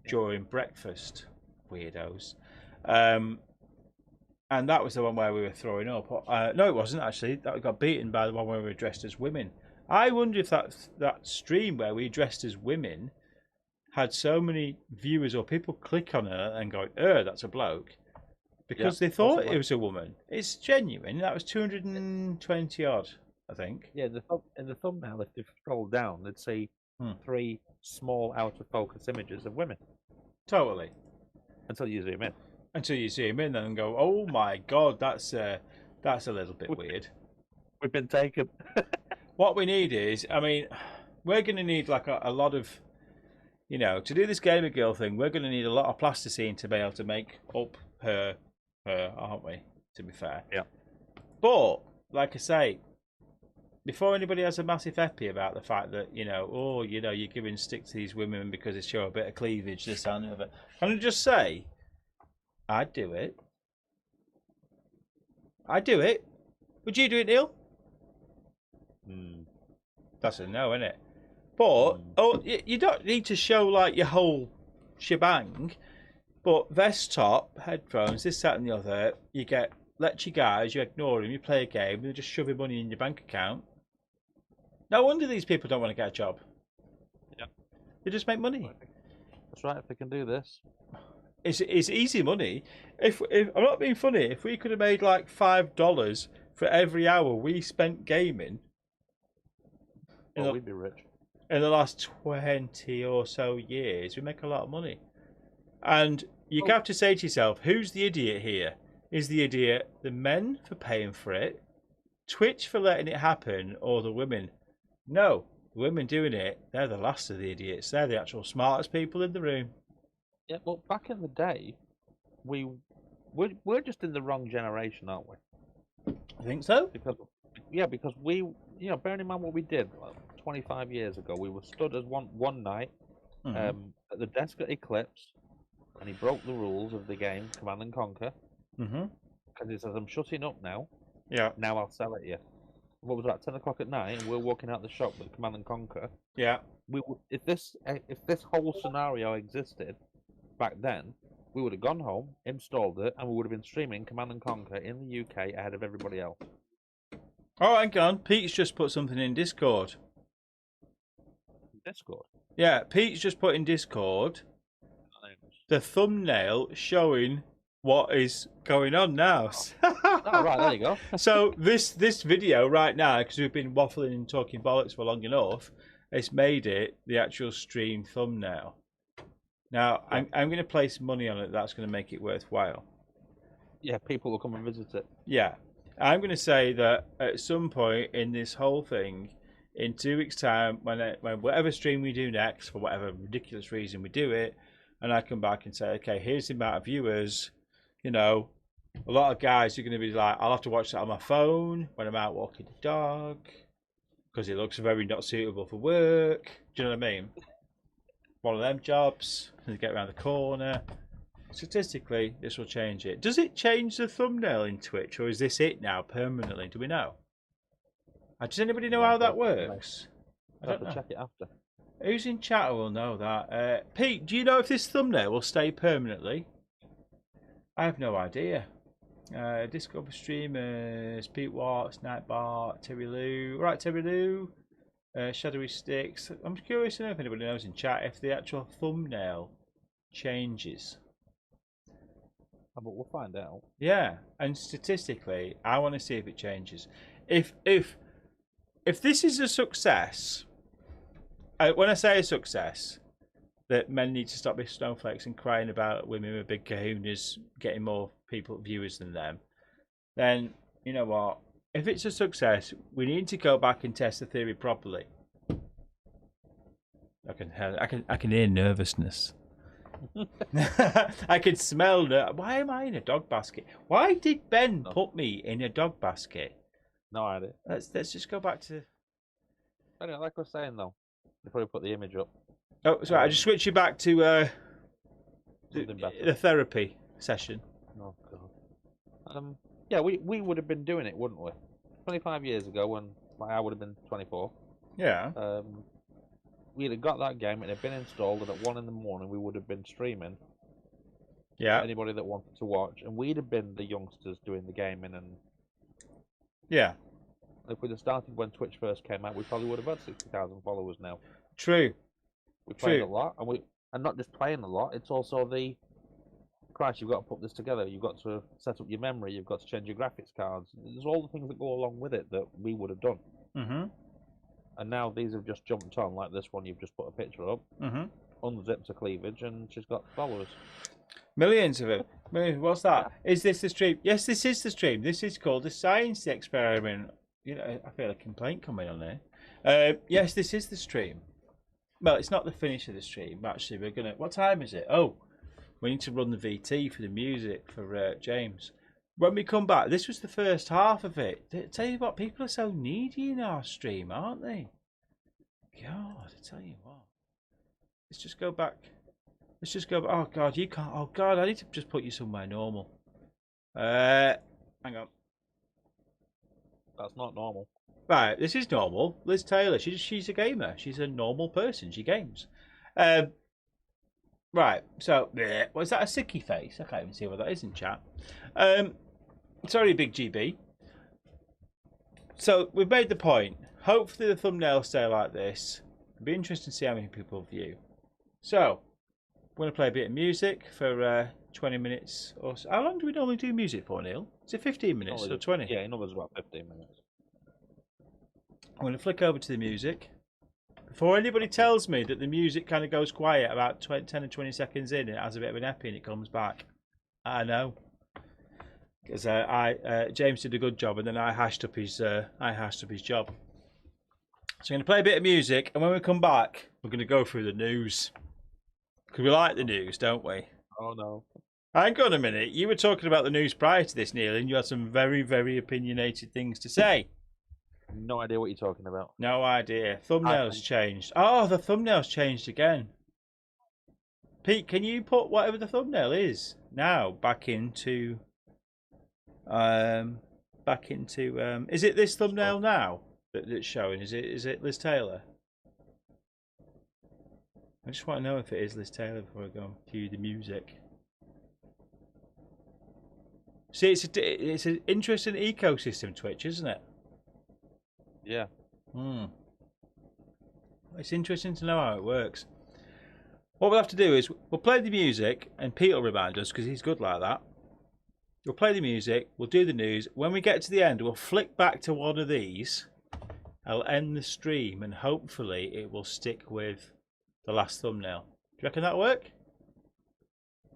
during breakfast. Weirdos. And that was the one where we were throwing up. No, it wasn't actually. That got beaten by the one where we were dressed as women. I wonder if that stream where we dressed as women had so many viewers or people click on her and go, that's a bloke, because they thought possibly. It was a woman. It's genuine. That was 220 odd, I think. Yeah, in the thumbnail, if you scroll down, they'd see 3 small out of focus images of women. Totally. Until you zoom in. Until you zoom in and go, oh my god, that's a little bit weird. We've been taken. What we need is, I mean, we're going to need like a lot of, to do this gamer girl thing, we're going to need a lot of plasticine to be able to make up her, aren't we? To be fair. Yeah. But, like I say, before anybody has a massive epi about the fact that, you're giving stick to these women because they show a bit of cleavage, this and the other, can I just say, I'd do it. I'd do it. Would you do it, Neil? That's a no, isn't it? But you don't need to show like your whole shebang. But vest top, headphones, this, that, and the other. You let your guys, you ignore them, you play a game, they're just shoving money in your bank account. No wonder these people don't want to get a job. Yeah, they just make money. That's right. If they can do this, it's easy money. If I'm not being funny, if we could have made like $5 for every hour we spent gaming. We'd be rich. In the last 20 or so years, we make a lot of money. And you have to say to yourself, who's the idiot here? Is the idiot the men for paying for it, Twitch for letting it happen, or the women? No, the women doing it, they're the last of the idiots. They're the actual smartest people in the room. Yeah, well, back in the day, we're just in the wrong generation, aren't we? I think so. Because we, bearing in mind what we did 25 years ago, we were stood as one night at the desk at Eclipse, and he broke the rules of the game Command and Conquer. Because he says, "I'm shutting up now. Yeah. Now I'll sell it to you." What was that? 10 o'clock at night, and we're walking out the shop with Command and Conquer. Yeah. If this whole scenario existed back then, we would have gone home, installed it, and we would have been streaming Command and Conquer in the UK ahead of everybody else. Oh, hang on. Pete's just put something in Discord. Discord? Yeah, Pete's just put in Discord the thumbnail showing what is going on now. Oh, right, there you go. So this video right now, because we've been waffling and talking bollocks for long enough, it's made it the actual stream thumbnail. Now, I'm going to place money on it. That's going to make it worthwhile. Yeah, people will come and visit it. Yeah. I'm going to say that at some point in this whole thing, in 2 weeks' time, when whatever stream we do next, for whatever ridiculous reason we do it, and I come back and say, okay, here's the amount of viewers, a lot of guys are going to be like, I'll have to watch that on my phone when I'm out walking the dog, because it looks very not suitable for work. Do you know what I mean? One of them jobs, and get around the corner. Statistically, this will change it. Does it change the thumbnail in Twitch, or is this it now permanently? Do we know? Does anybody know how that works? I don't know. Check it after. Who's in chat will know that? Pete, do you know if this thumbnail will stay permanently? I have no idea. Discover streamers, Pete Watts, Nightbart, Terry Lou. Right, Terry Lou. Shadowy Sticks. I'm curious to know if anybody knows in chat if the actual thumbnail changes. But we'll find out. Yeah, and statistically, I want to see if it changes. If this is a success, when I say a success, that men need to stop being snowflakes and crying about women with big kahunas getting more viewers than them, then you know what? If it's a success, we need to go back and test the theory properly. I can hear nervousness. I can smell. Why am I in a dog basket? Why did Ben put me in a dog basket? No idea. Let's just go back to. Anyway, like I was saying though, before we put the image up. Oh, sorry. I just switched you back to the therapy session. Oh god. Yeah, we would have been doing it, wouldn't we? 25 years ago, when I would have been 24. Yeah. We'd have got that game, it had been installed, and at 1 in the morning we would have been streaming. Yeah. Anybody that wanted to watch, and we'd have been the youngsters doing the gaming. And yeah. If we'd have started when Twitch first came out, we probably would have had 60,000 followers now. True. We played a lot, and not just playing a lot. It's also the Christ. You've got to put this together. You've got to set up your memory. You've got to change your graphics cards. There's all the things that go along with it that we would have done. Mm-hmm. And now these have just jumped on, like this one. You've just put a picture up, unzipped a cleavage, and she's got followers. Millions of them. What's that? Yeah. Is this the stream? Yes, this is the stream. This is called the science experiment. You know, I feel a complaint coming on there. Yes, this is the stream. Well, it's not the finish of the stream. Actually, we're gonna. What time is it? Oh, we need to run the VT for the music for James. When we come back, this was the first half of it. Tell you what, people are so needy in our stream, aren't they? God, I tell you what. Let's just go back. Let's just go back. Oh God, you can't. Oh God, I need to just put you somewhere normal. Hang on. That's not normal. Right, this is normal. Liz Taylor, she's a gamer. She's a normal person. She games. Right, so was that a sicky face? I can't even see what that is in chat. Sorry, Big GB. So we've made the point. Hopefully the thumbnails stay like this. It'll be interesting to see how many people view. So we're going to play a bit of music for 20 minutes or so. How long do we normally do music for, Neil? Is it 15 minutes or 20? Yeah, in others about 15 minutes. I'm going to flick over to the music. Before anybody tells me that the music kind of goes quiet about 10 or 20 seconds in, it has a bit of an epi and it comes back. I know. Because James did a good job and then I hashed up his job. So I'm going to play a bit of music, and when we come back, we're going to go through the news. Because we like the news, don't we? Oh, no. Hang on a minute. You were talking about the news prior to this, Neil, and you had some very, very opinionated things to say. No idea what you're talking about. No idea. Thumbnails changed. Oh, the thumbnails changed again. Pete, can you put whatever the thumbnail is now back into... is it this thumbnail now that's showing? Is it Liz Taylor? I just want to know if it is Liz Taylor before I go and cue the music. See, it's an interesting ecosystem, Twitch, isn't it? Yeah. It's interesting to know how it works. What we'll have to do is we'll play the music, and Pete will remind us because he's good like that. We'll play the music, we'll do the news. When we get to the end, we'll flick back to one of these. I'll end the stream, and hopefully it will stick with the last thumbnail. Do you reckon that'll work?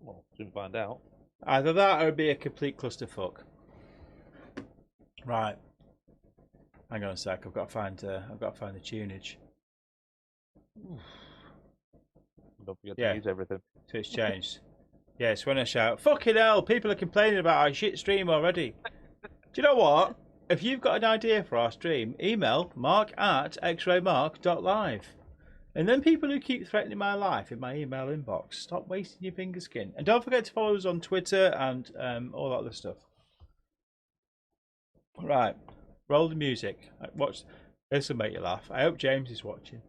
Well, soon find out. Either that or it'll be a complete clusterfuck. Right. Hang on a sec. I've got to find the tunage. Don't forget to use everything. So it's changed. Yes, when I shout, fucking hell, people are complaining about our shit stream already. Do you know what? If you've got an idea for our stream, email mark@xraymark.live. And then people who keep threatening my life in my email inbox, stop wasting your finger skin. And don't forget to follow us on Twitter and all that other stuff. Right, roll the music. Watch. This will make you laugh. I hope James is watching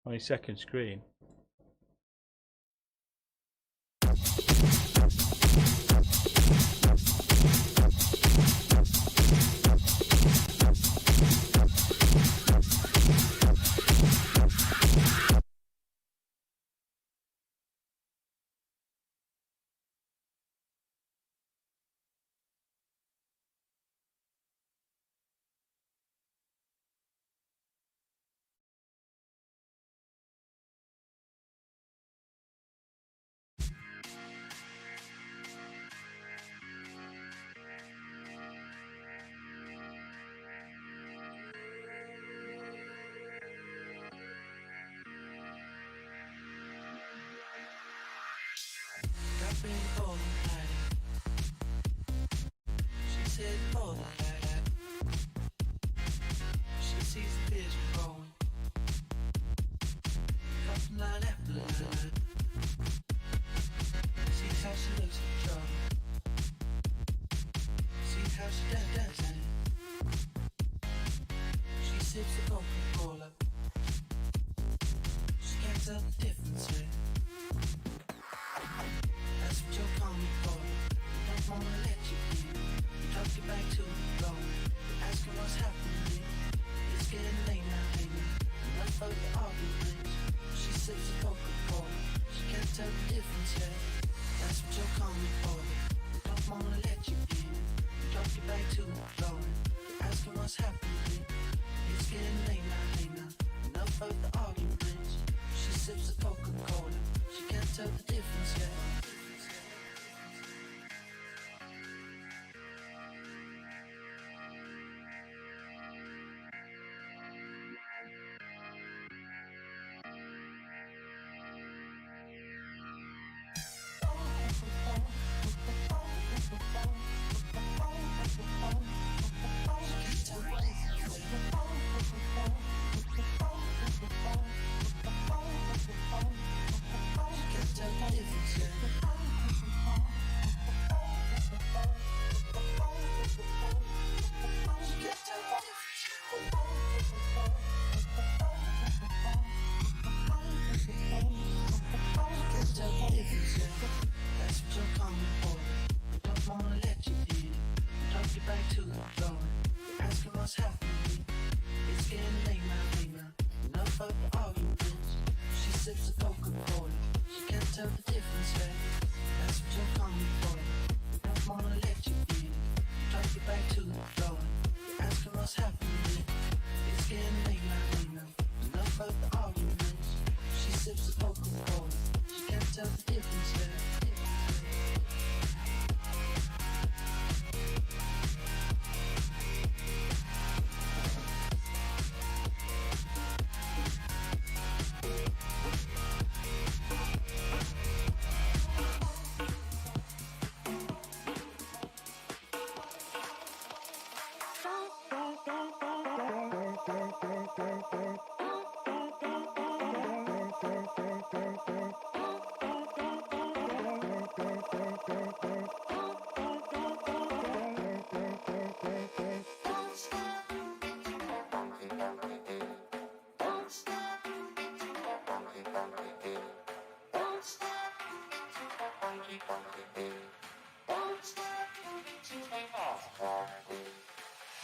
on his second screen.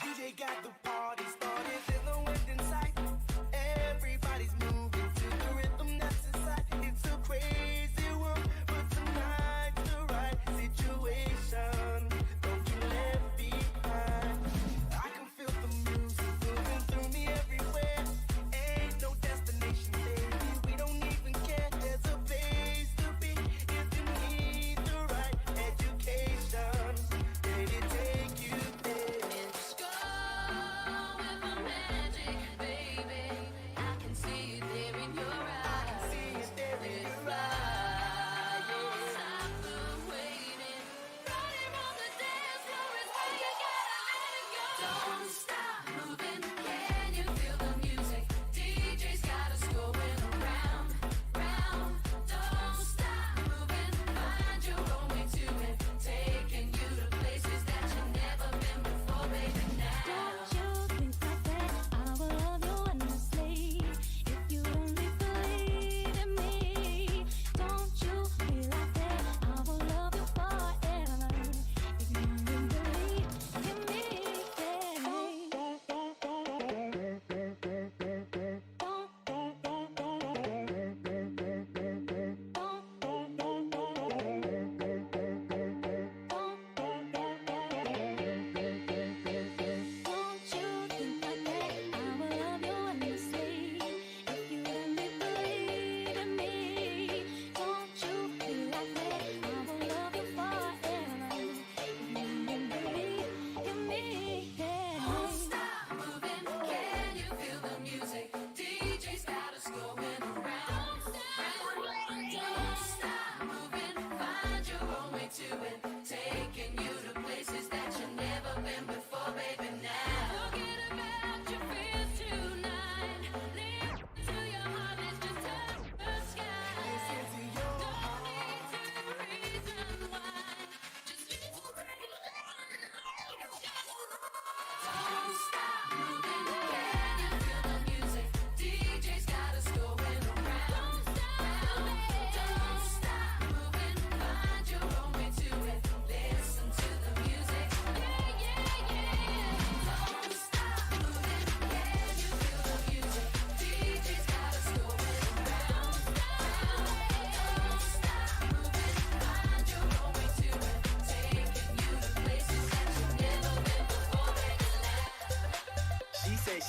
DJ got the party started, there's no end in sight. Everybody's moving to the rhythm that's inside. It's a crazy world, but tonight's the right situation. Don't you left behind. I can feel the music moving through me everywhere. Ain't no destination, baby. We don't even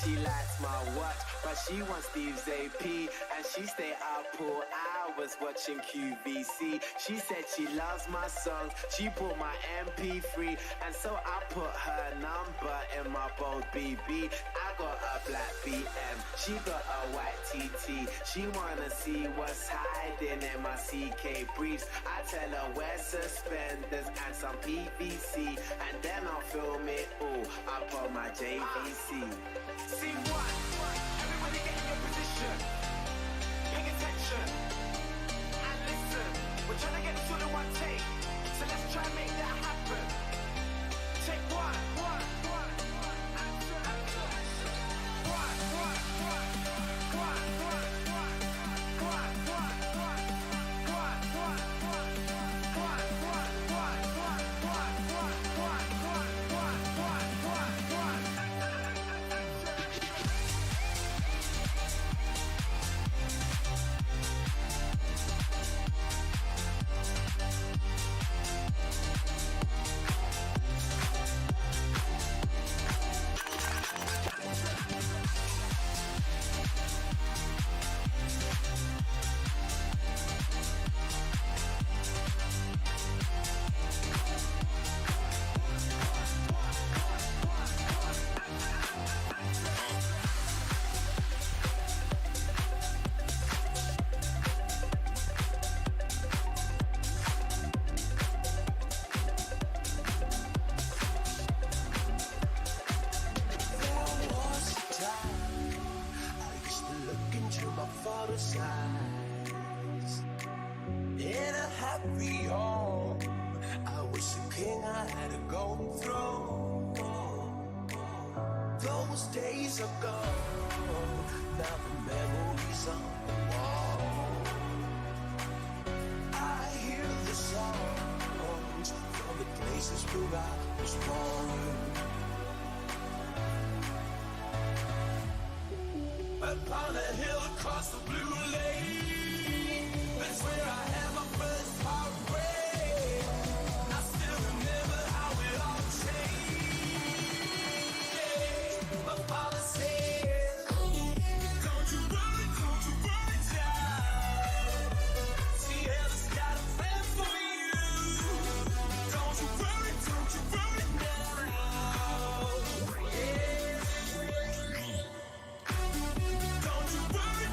she likes my watch, but she wants Steve's AP, and she stay up all hours watching QVC. She said she loves my songs, she bought my MP3, and so I put her number in my bold BB. I got a black BM, she got a white TT. She wanna see what's hiding in my CK briefs. I tell her wear suspenders and some PVC, and then I'll film it all up on my JVC. Scene one, everybody get in your position. Pay attention and listen. We're trying to get this all in one take, so let's try and make that happen. Take one. In a happy home, I was a king, I had a golden throne. Those days are gone, now the memories on the wall. I hear the songs from the places where I was born. Upon a hill across the blue lake, that's where I had my first heartbreak. I still remember how it all changed. My father said, don't you worry, child. See, heaven's got a plan for you. Don't you worry now. Yeah. Don't you worry.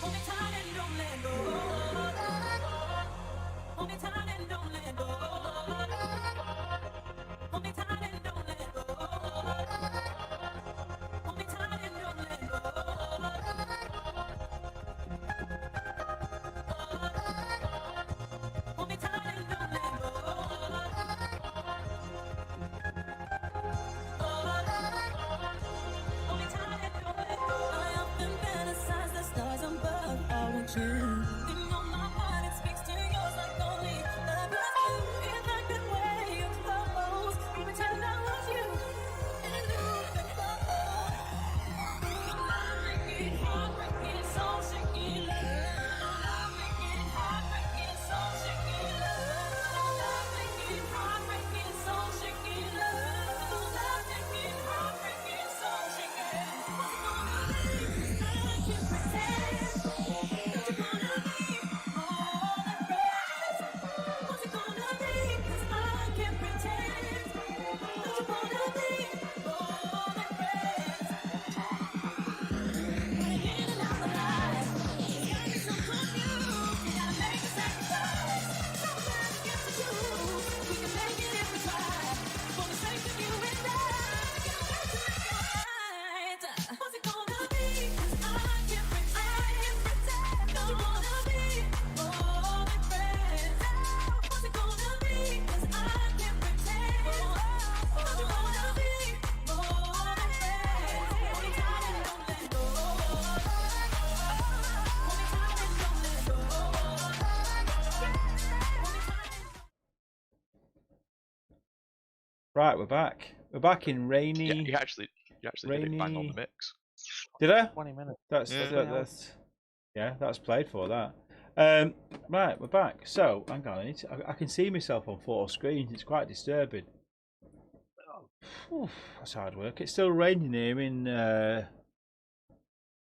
Hold me tight and don't let go. Hold me tight and don't let go. Hold me tight and don't let go. Hold me tight and don't let go. Hold me tight and don't let go. Hold me tight and don't let go. I often fantasize the stars above are watching. They know my heart, it speaks to yours like only love can do. If I could wear your clothes, pretend I was you, and lose the control. Heartbreaking, heartbreaking, soul shaking love. Heartbreaking, heartbreaking, soul shaking love. Heartbreaking, heartbreaking, soul shaking love. Heartbreaking, heartbreaking, soul shaking. What's it gonna be? I can't pretend that you're gonna be all that rest. What's it gonna be? 'Cause I can't pretend that you're gonna be all that rest. Running in and out of life, it's got me so confused. You gotta make a sacrifice. Sometimes you get to choose. We can make it if we try. For the sake of you and I, gotta work to make it right. What's it gonna be? 'Cause I can't pretend that you wanna be all that rest. What's it gonna be? 'Cause I can't pretend that you wanna be all that rest. Hold me tight and don't let go. Hold me tight and don't let go. Hold me tight and Right, we're back. We're back in Yeah, rainy. you actually did it bang on the rainy- mix. Did I? 20 minutes. That's Yeah. that's yeah, that's played for that. Right, we're back. So hang on, I can see myself on 4 screens. It's quite disturbing. Oof, that's hard work. It's still raining here in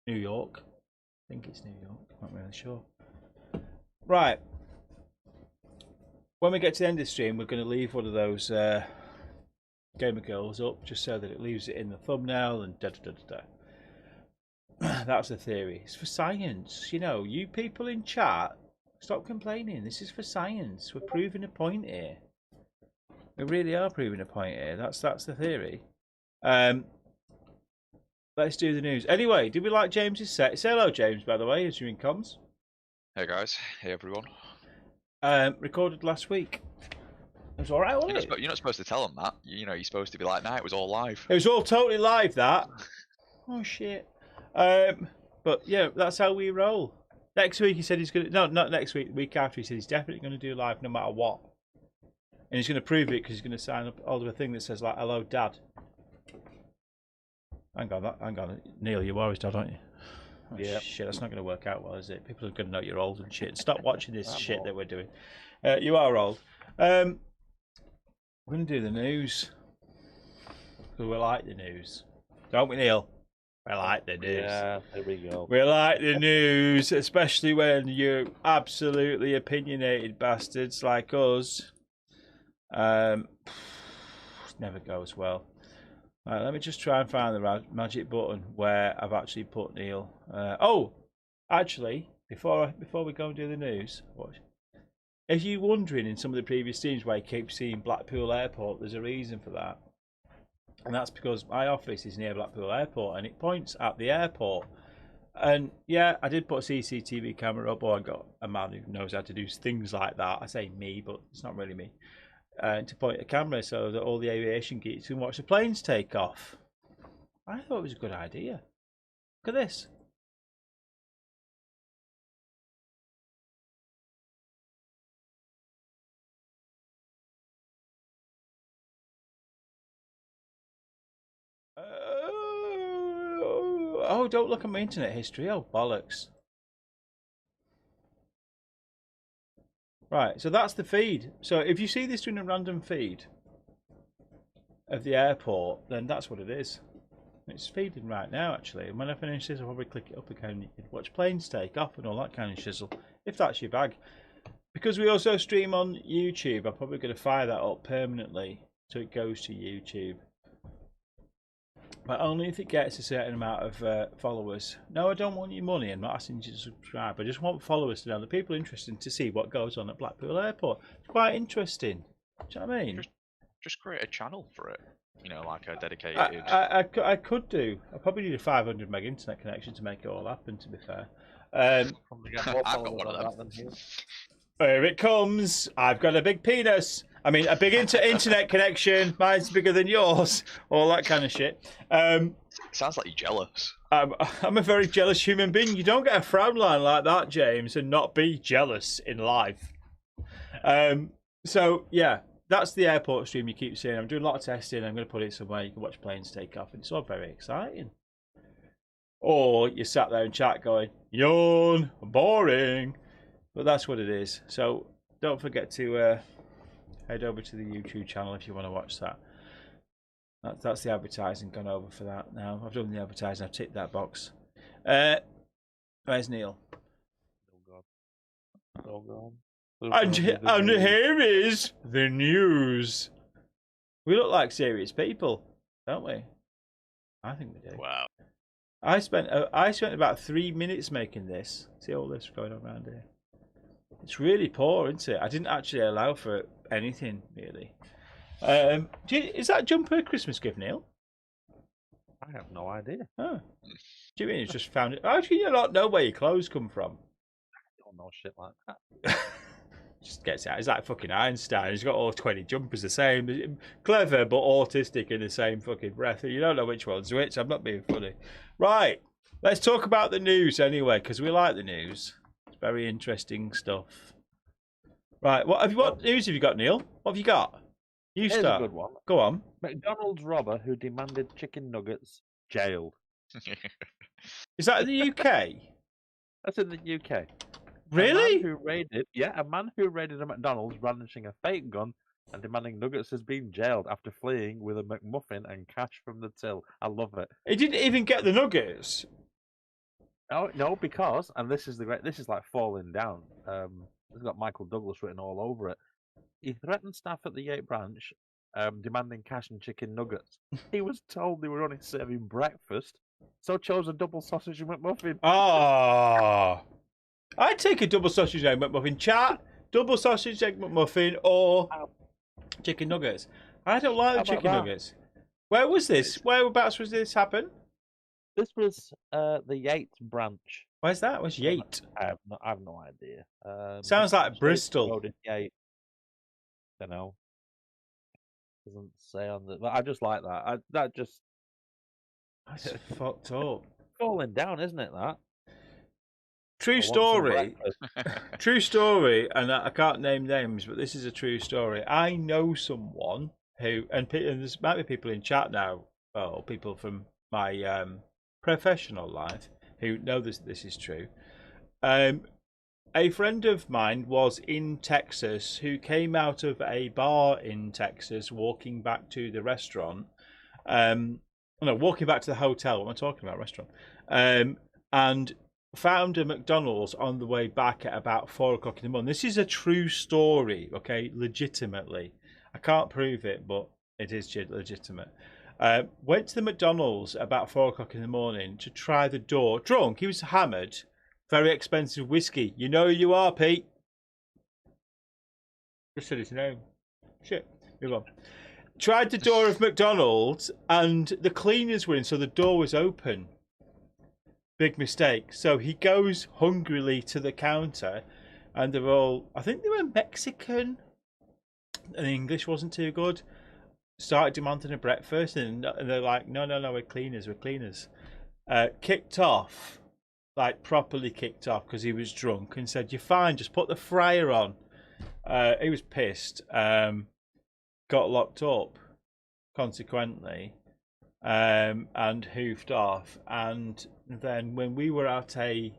New York. I think it's New York. I'm not really sure. Right. When we get to the end of the stream, we're going to leave one of those gamer girls up just so that it leaves it in the thumbnail and da da da da da. That's the theory. It's for science. You know, you people in chat, stop complaining. This is for science. We're proving a point here. We really are proving a point here. That's the theory. Let's do the news. Anyway, did we like James's set? Say hello, James, by the way, as you're in comms. Hey guys, hey everyone. Recorded last week. It was alright, wasn't it? You're not supposed to tell them that. You're supposed to be like, nah, it was all live. It was all totally live, that. Oh, shit. But, yeah, that's how we roll. Next week, he said he's going to... No, not next week. The week after, he said he's definitely going to do live no matter what. And he's going to prove it because he's going to sign up all of a thing that says, like, hello, Dad. Hang on. Neil, you are his dad, aren't you? Oh, Yep. Shit, that's not going to work out well, is it? People are going to know you're old and shit. Stop watching this shit that we're doing. You are old. We're going to do the news. Because we like the news. Don't we, Neil? We like the news. Yeah, there we go. We like the news, especially when you're absolutely opinionated bastards like us. Never goes well. Right, let me just try and find the magic button where I've actually put Neil. Actually, before we go and do the news, watch. If you're wondering in some of the previous streams why you keep seeing Blackpool Airport, there's a reason for that. And that's because my office is near Blackpool Airport and it points at the airport. And yeah, I did put a CCTV camera up, or I got a man who knows how to do things like that. I say me, but it's not really me. To point a camera so that all the aviation geeks can watch the planes take off. I thought it was a good idea. Look at this. Oh, don't look at my internet history. Oh, bollocks. Right, so that's the feed. So if you see this doing a random feed of the airport, then that's what it is. It's feeding right now, actually. And when I finish this, I'll probably click it up again. You can watch planes take off and all that kind of shizzle, if that's your bag. Because we also stream on YouTube, I'm probably going to fire that up permanently so it goes to YouTube. but only if it gets a certain amount of followers. No, I don't want your money. I'm not asking you to subscribe. I just want followers to know the people interested to see what goes on at Blackpool Airport. It's quite interesting. Do you know what I mean? Just create a channel for it. You know, like a dedicated. I could do. I probably need a 500 meg internet connection to make it all happen. To be fair. I've got one of them. Here it comes. I've got a big penis. I mean, a big internet connection. Mine's bigger than yours. All that kind of shit. Sounds like you're jealous. I'm a very jealous human being. You don't get a frown line like that, James, and not be jealous in life. So, yeah, that's the airport stream you keep seeing. I'm doing a lot of testing. I'm going to put it somewhere you can watch planes take off. And it's all very exciting. Or you sat there and chat going, yawn, boring. But that's what it is. So don't forget to head over to the YouTube channel if you want to watch that. That's the advertising gone over for that now. I've done the advertising. I've ticked that box. Where's Neil? Oh God. And here is the news. We look like serious people, don't we? I think we do. Wow. I spent about 3 minutes making this. See all this going on around here. It's really poor, isn't it? I didn't actually allow for anything, really. Is that jumper a Christmas gift, Neil? I have no idea. Oh. Do you mean it's just found it? How do you not know where your clothes come from? I don't know shit like that. Just gets out. He's like fucking Einstein. He's got all 20 jumpers the same. Clever, but autistic in the same fucking breath. You don't know which one's which. I'm not being funny. Right. Let's talk about the news anyway, because we like the news. It's very interesting stuff. Right. What news have you got, Neil? What have you got? You Here's start. a good one. Go on. McDonald's robber who demanded chicken nuggets jailed. Is that in the UK? That's in the UK. Really? A man who raided a McDonald's brandishing a fake gun and demanding nuggets has been jailed after fleeing with a McMuffin and cash from the till. I love it. He didn't even get the nuggets. Oh no, because this is like falling down. It's got Michael Douglas written all over it. He threatened staff at the Yate branch, demanding cash and chicken nuggets. He was told they were only serving breakfast, so chose a double sausage and McMuffin. Oh. I'd take a double sausage egg McMuffin. Chat, double sausage egg McMuffin or chicken nuggets. I don't like the chicken nuggets. Where was this? Whereabouts was this happen? This was the Yate branch. Where's that? Where's Yate? I have no idea. Sounds like Bristol. Road in Yate. Don't know. Doesn't say on the. But I just like that. That's fucked up. Falling down, isn't it? That. True story. True story, and I can't name names, but this is a true story. I know someone who, and there might be people in chat now, or people from my professional life who know this is true. A friend of mine was in Texas who came out of a bar in Texas walking back to the restaurant. Walking back to the hotel. What am I talking about? Restaurant. And found a McDonald's on the way back at about 4 o'clock in the morning. This is a true story, okay? Legitimately. I can't prove it, but it is legitimate. Went to the McDonald's about 4 o'clock in the morning to try the door. Drunk. He was hammered. Very expensive whiskey. You know who you are, Pete. Just said his name. Shit. Move on. Tried the door of McDonald's and the cleaners were in, so the door was open. Big mistake. So he goes hungrily to the counter and they're all, I think they were Mexican and the English wasn't too good. Started demanding a breakfast and they're like, no, we're cleaners. Kicked off, like properly kicked off because he was drunk and said, you're fine, just put the fryer on. He was pissed. Got locked up consequently. And hoofed off. And then when we were at a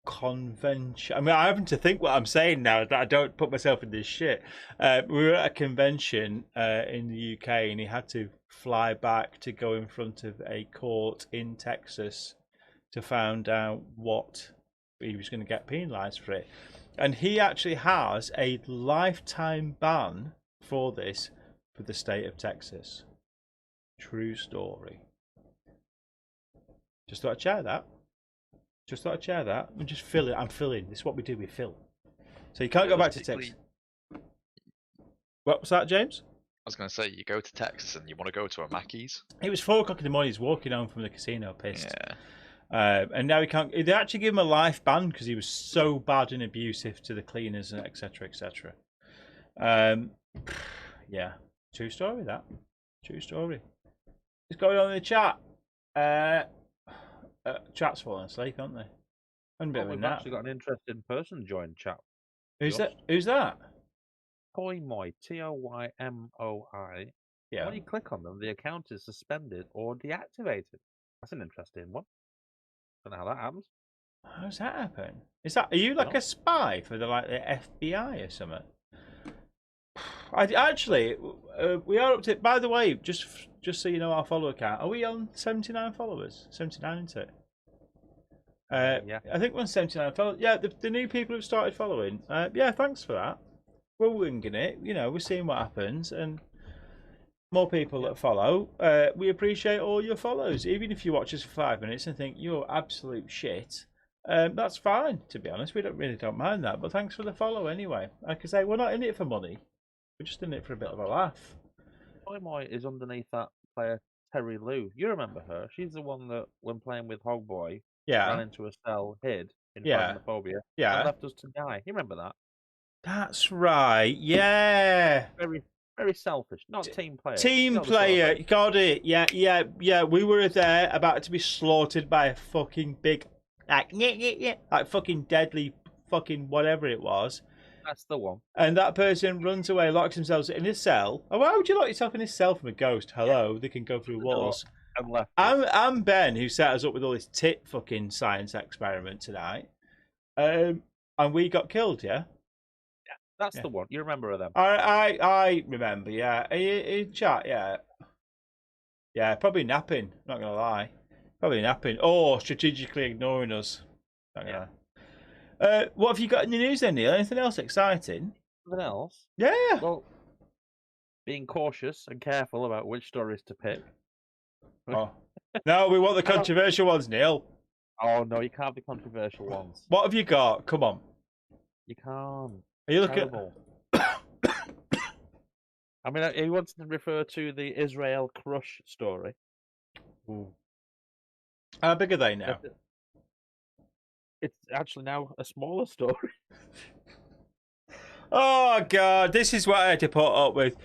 convention, I mean, I'm having to think what I'm saying now that I don't put myself in this shit. We were at a convention in the UK and he had to fly back to go in front of a court in Texas to find out what he was going to get penalised for it. And he actually has a lifetime ban for this for the state of Texas. True story. Just thought I'd share that. Just thought I'd share that. I'm just filling. I'm filling. This is what we do. We fill. So you can't go back to text. What was that, James? I was going to say, you go to Texas and you want to go to a Mackey's. It was 4 o'clock in the morning. He's walking home from the casino, pissed. Yeah. And now he can't. They actually gave him a life ban because he was so bad and abusive to the cleaners, and etc., etc. Yeah, true story. That true story. What's going on in the chat? Chat's falling asleep, aren't they? We've actually got an interesting person join chat. Who's that? Who's that? Toymoi, Toymoi. Yeah. When you click on them, the account is suspended or deactivated. That's an interesting one. Don't know how that happens. How's that happen? Is that? Are you like a spy for the FBI or something? We are up to. By the way, just so you know, our follower count. Are we on 79 followers? 79, isn't it? Yeah. I think we're on 79 followers. Yeah, the new people who've started following. Yeah, thanks for that. We're winging it. You know, we're seeing what happens, and more people that follow. We appreciate all your follows. Even if you watch us for 5 minutes and think you're absolute shit, that's fine. To be honest, we don't mind that. But thanks for the follow anyway. Like I say, we're not in it for money. We're just in it for a bit of a laugh. Toymoi is underneath that player Terry Lou. You remember her? She's the one that, when playing with Hogboy, ran into a cell, hid in Phasmophobia, and left us to die. You remember that? That's right. Yeah. Very, very selfish. Not team player. Team player. Got it. Yeah. We were there, about to be slaughtered by a fucking big, like fucking deadly, fucking whatever it was. That's the one. And that person runs away, locks themselves in his cell. Oh, why would you lock yourself in his cell from a ghost? Hello, they can go through walls. I'm Ben, who set us up with all this tit fucking science experiment tonight. And we got killed, yeah? That's the one. You remember them? I remember. Yeah. In chat. Yeah. Yeah. Probably napping. Not gonna lie. Probably napping or strategically ignoring us. Not gonna lie. What have you got in the news then, Neil? Anything else exciting? Something else? Yeah. Well, being cautious and careful about which stories to pick. Oh. No, we want the controversial ones, Neil. Oh no, you can't have the controversial ones. What have you got? Come on. You can't. Are you looking? I mean, he wants to refer to the Israel crush story. Ooh. How big are they now? It's actually now a smaller story. Oh God, this is what I had to put up with.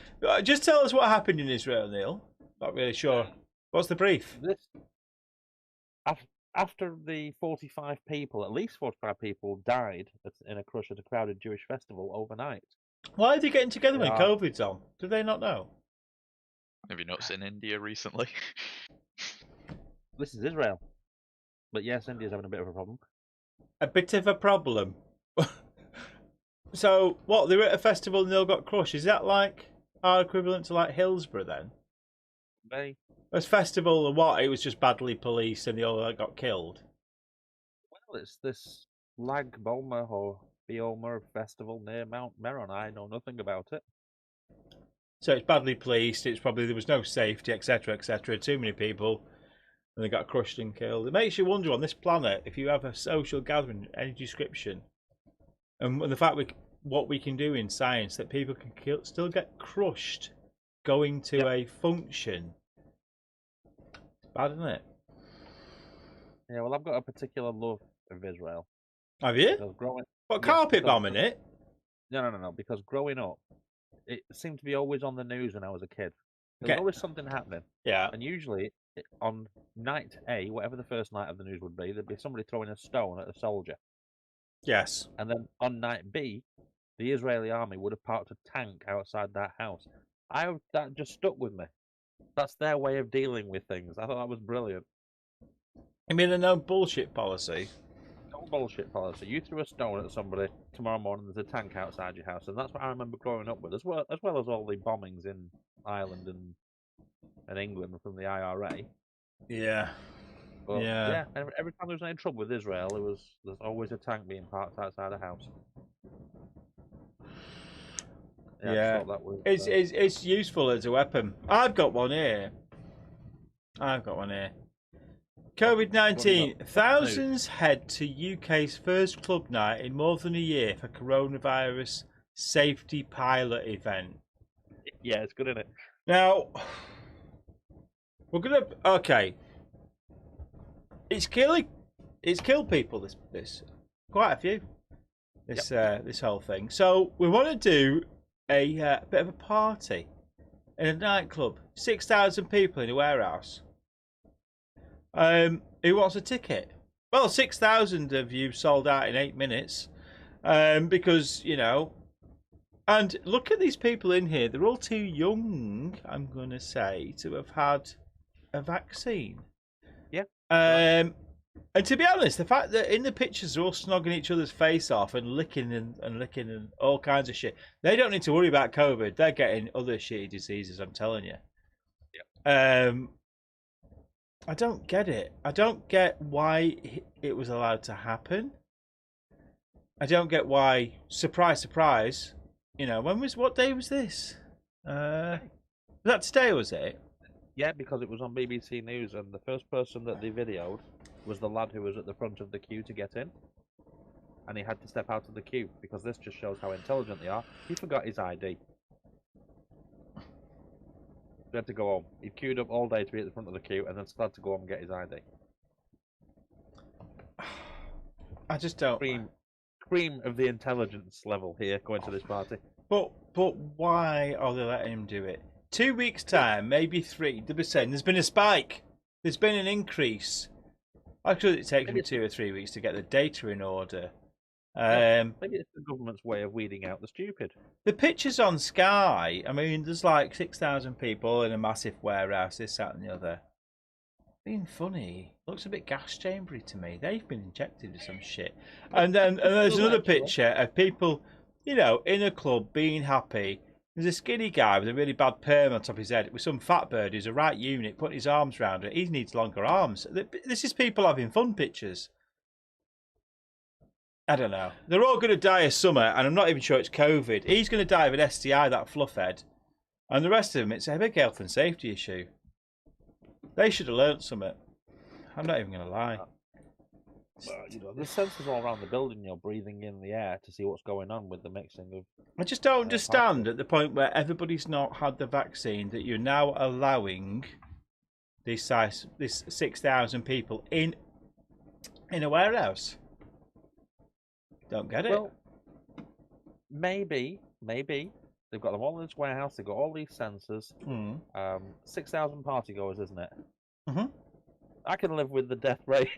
Just tell us what happened in Israel, Neil. Not really sure. What's the brief? After the 45 people, at least 45 people, died in a crush at a crowded Jewish festival overnight. Why are they getting together when COVID's on? Do they not know? Have you noticed in India recently? This is Israel. But yes, India's having a bit of a problem. A bit of a problem. So, what, they were at a festival and they all got crushed. Is that like our equivalent to like Hillsborough then? A festival and what? It was just badly policed and they all got killed? Well, it's this Lag Boma or Bioma festival near Mount Meron. I know nothing about it. So it's badly policed, it's probably there was no safety, etc., etc. Too many people, and they got crushed and killed. It makes you wonder on this planet if you have a social gathering, any description, and the fact what we can do in science, that people can still get crushed going to a function. It's bad, isn't it? Yeah, well, I've got a particular love of Israel. Have you? Carpet bombing it? No. Because growing up, it seemed to be always on the news when I was a kid. There was always something happening. Yeah. And usually, on night A, whatever the first night of the news would be, there'd be somebody throwing a stone at a soldier. Yes. And then on night B, the Israeli army would have parked a tank outside that house. That just stuck with me. That's their way of dealing with things. I thought that was brilliant. I mean, a no bullshit policy. No bullshit policy. You threw a stone at somebody, tomorrow morning there's a tank outside your house, and that's what I remember growing up with, as well as all the bombings in Ireland and England from the IRA. Yeah. But, yeah. Every time there was any trouble with Israel, there's always a tank being parked outside a house. Yeah, that was, it's useful as a weapon. I've got one here. COVID-19. Thousands head to UK's first club night in more than a year for coronavirus safety pilot event. Yeah, it's good, isn't it? Now, we're gonna. Okay. It's killed people. This quite a few. This whole thing. So we want to do a bit of a party in a nightclub. 6,000 people in a warehouse. Who wants a ticket? Well, 6,000 of you sold out in 8 minutes. Because you know. And look at these people in here. They're all too young, I'm going to say, to have had a vaccine. Yeah. And to be honest, the fact that in the pictures they're all snogging each other's face off and licking and licking and all kinds of shit. They don't need to worry about COVID. They're getting other shitty diseases, I'm telling you. Yeah. I don't get it. I don't get why it was allowed to happen. I don't get why, surprise, surprise, you know, what day was this? Was that today, was it? Yeah, because it was on BBC News, and the first person that they videoed was the lad who was at the front of the queue to get in. And he had to step out of the queue, because this just shows how intelligent they are. He forgot his ID. He had to go home. He queued up all day to be at the front of the queue, and then still had to go home and get his ID. I just don't... Cream of the intelligence level here going to this party. But why are they letting him do it? 2 weeks' time, maybe 3. They'll be saying there's been a spike. There's been an increase. Actually, it takes them 2 or 3 weeks to get the data in order. Maybe it's the government's way of weeding out the stupid. The pictures on Sky, I mean, there's like 6,000 people in a massive warehouse, this, that and the other. Being funny. Looks a bit gas chambery to me. They've been injected with some shit. And then there's another picture of people, you know, in a club being happy. There's a skinny guy with a really bad perm on top of his head with some fat bird who's a right unit putting his arms around it. He needs longer arms. This is people having fun pictures. I don't know. They're all going to die of summer, and I'm not even sure it's COVID. He's going to die of an STI, that fluffhead. And the rest of them, it's a big health and safety issue. They should have learnt something. I'm not even going to lie. Well, you know, there's sensors all around the building. You're breathing in the air to see what's going on with the mixing of. I just don't understand at the point where everybody's not had the vaccine that you're now allowing this 6,000 people in a warehouse. Don't get it. Well, maybe they've got them all in this warehouse. They've got all these sensors. 6,000 partygoers, isn't it? Mm-hmm. I can live with the death rate.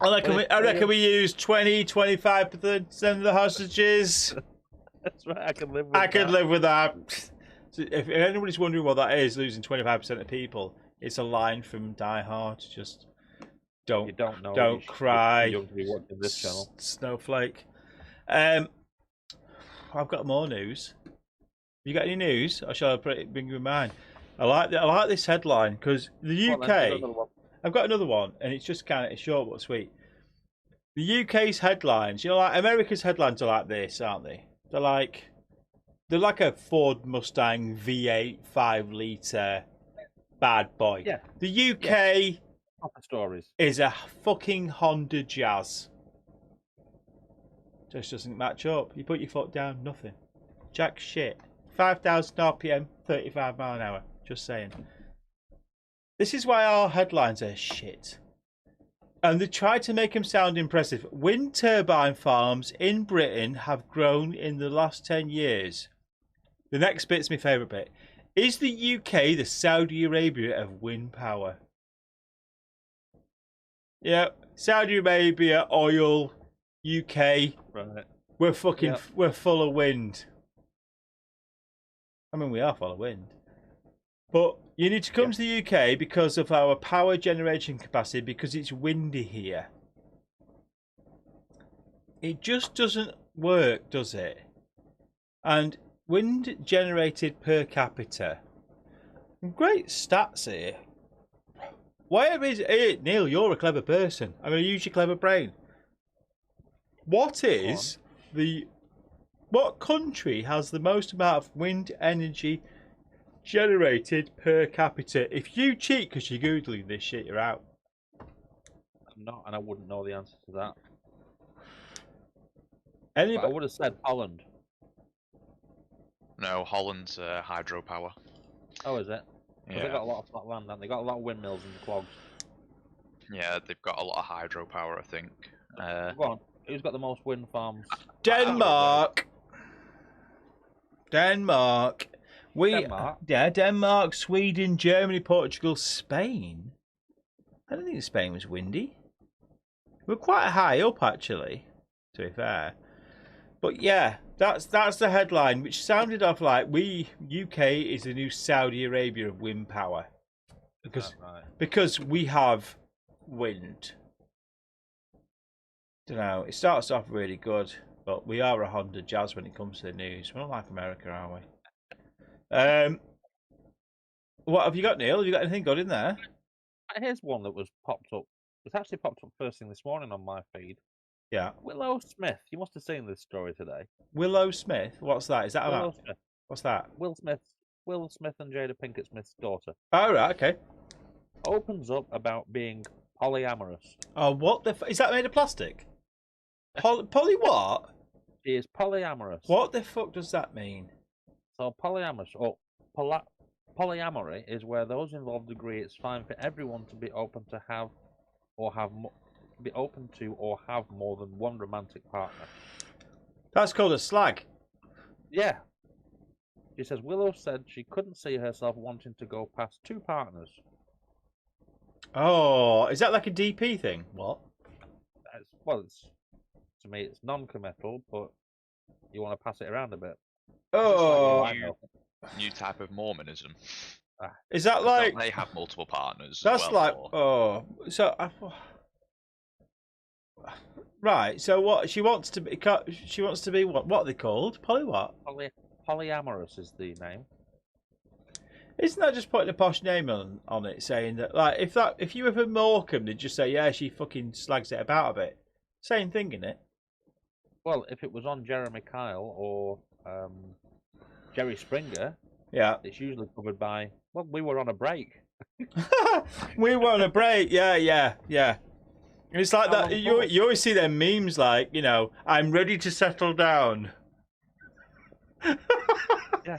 I reckon we use 20-25% of the hostages. That's right. I can live with that. I could live with that. So if anybody's wondering what that is, losing 25% of people, it's a line from Die Hard. Just don't know. Don't cry. You're young to be watching this channel. Snowflake. I've got more news. You got any news, or shall I bring you mine? I like this headline because the UK. I've got another one, and it's just kind of short but sweet. The UK's headlines, you know, like America's headlines are like this, aren't they? They're like a Ford Mustang V8 5-litre bad boy. Yeah. The UK stories is a fucking Honda Jazz. Just doesn't match up. You put your foot down, nothing. Jack shit. 5,000 RPM, 35 mile an hour. Just saying. This is why our headlines are shit. And they try to make them sound impressive. Wind turbine farms in Britain have grown in the last 10 years. The next bit's my favourite bit. Is the UK the Saudi Arabia of wind power? Yeah, Saudi Arabia, oil, UK. Right. We're full of wind. I mean, we are full of wind. But you need to come to the UK because of our power generation capacity, because it's windy here. It just doesn't work, does it? And wind generated per capita. Great stats here. Where is it? Neil, you're a clever person. I'm going to use your clever brain. What country has the most amount of wind energy generated per capita. If you cheat because you're Googling this shit, you're out. I'm not, and I wouldn't know the answer to that. Anybody? But I would have said Holland. No, Holland's hydropower. Oh, is it? 'Cause Yeah. They got a lot of flat land, and they got a lot of windmills and clogs. Yeah, they've got a lot of hydropower, I think. Go on. Who's got the most wind farms? Denmark. Denmark. Denmark? Yeah, Denmark, Sweden, Germany, Portugal, Spain. I don't think Spain was windy. We're quite high up, actually, to be fair. But yeah, that's the headline, which sounded off like UK is the new Saudi Arabia of wind power. Because we have wind. Don't know. It starts off really good, but we are a Honda Jazz when it comes to the news. We're not like America, are we? What have you got, Neil? Have you got anything good in there? Here's one that was popped up. It's actually popped up first thing this morning on my feed. Yeah. Willow Smith. You must have seen this story today. Willow Smith? What's that? Is that Willow about? Smith. What's that? Will Smith and Jada Pinkett Smith's daughter. Oh, right, okay. Opens up about being polyamorous. Oh, what the is that made of plastic? Poly what? She is polyamorous. What the fuck does that mean? So polyamorous, or polyamory, is where those involved agree it's fine for everyone to be open to have more than one romantic partner. That's called a slag. Yeah. She says Willow said she couldn't see herself wanting to go past 2 partners. Oh, is that like a DP thing? What? To me, it's non-committal, but you want to pass it around a bit. Oh, New type of Mormonism. is that like? They have multiple partners. That's as well, like or... so. Right. So what she wants to be? She wants to be what? What are they called? Poly what? Polyamorous is the name. Isn't that just putting a posh name on it, saying that like if you were from Morecambe, they'd just say yeah, she fucking slags it about a bit. Same thing, innit? Well, if it was on Jeremy Kyle or Jerry Springer, yeah, it's usually covered by, well, we were on a break. We were on a break, yeah. It's like that, you always see them memes like, you know, I'm ready to settle down. Yeah,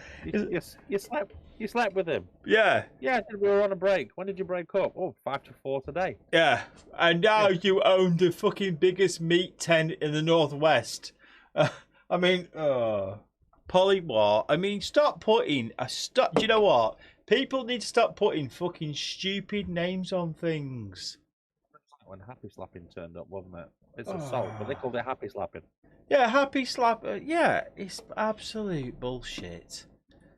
you slept with him. Yeah. Yeah, I said we were on a break. When did you break up? Oh, 5 to 4 today. Yeah, and now you own the fucking biggest meat tent in the Northwest. I mean, Polly what? I mean, stop putting do you know what? People need to stop putting fucking stupid names on things. When Happy Slapping turned up, wasn't it? It's assault, but they called it Happy Slapping. Yeah, Happy Slap. Yeah, it's absolute bullshit.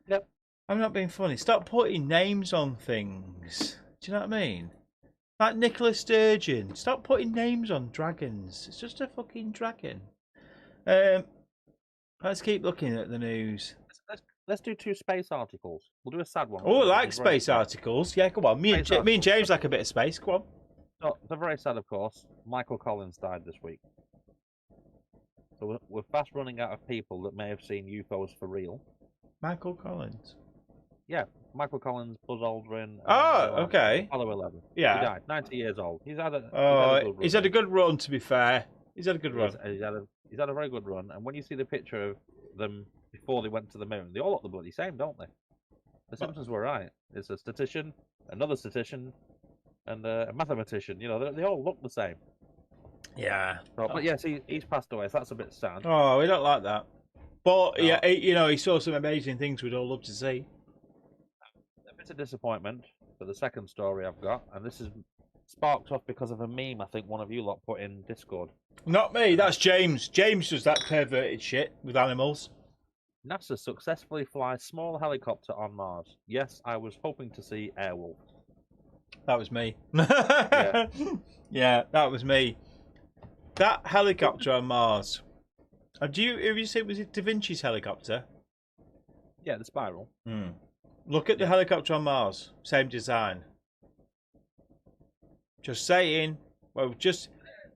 Yep. I'm not being funny. Stop putting names on things. Do you know what I mean? Like Nicola Sturgeon. Stop putting names on dragons. It's just a fucking dragon. Let's keep looking at the news. Let's do 2 space articles. We'll do a sad one. Oh, I like space articles. Yeah, come on. Me and James like a bit of space. Come on. So, they're very sad, of course. Michael Collins died this week. So we're fast running out of people that may have seen UFOs for real. Michael Collins. Yeah, Michael Collins, Buzz Aldrin. Okay. Apollo 11. Yeah. He died, 90 years old. He's had a good run, to be fair. He's had a good run. He's had a very good run. And when you see the picture of them before they went to the moon, they all look the bloody same, don't they? The Simpsons were right. It's a statistician, another statistician, and a mathematician. You know, they all look the same. Yeah. But yes, he's passed away, so that's a bit sad. Oh, we don't like that. But yeah, he saw some amazing things we'd all love to see. A bit of disappointment for the second story I've got, and this is sparked off because of a meme I think one of you lot put in Discord. Not me, that's James. James does that perverted shit with animals. NASA successfully flies small helicopter on Mars. Yes, I was hoping to see Airwolf. That was me. Yeah. Yeah, that was me. That helicopter on Mars. Have you seen, was it Da Vinci's helicopter? Yeah, the spiral. Look at the helicopter on Mars. Same design. Just saying. Well,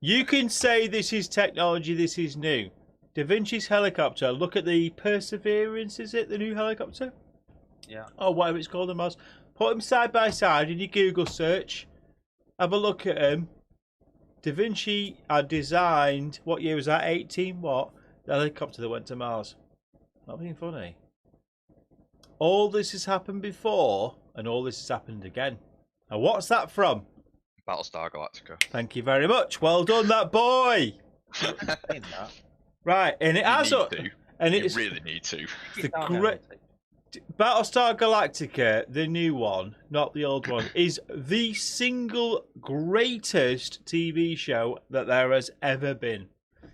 you can say this is technology, this is new. Da Vinci's helicopter, look at the Perseverance, is it? The new helicopter? Yeah. or whatever it's called, the Mars. Put them side by side in your Google search. Have a look at them. Da Vinci had designed, what year was that? 18 what? The helicopter that went to Mars. Not being funny. All this has happened before, and all this has happened again. And what's that from? Battlestar Galactica. Thank you very much. Well done, that boy. Right, and it has. And You it's really need to. the great Battlestar Galactica, the new one, not the old one, is the single greatest TV show that there has ever been.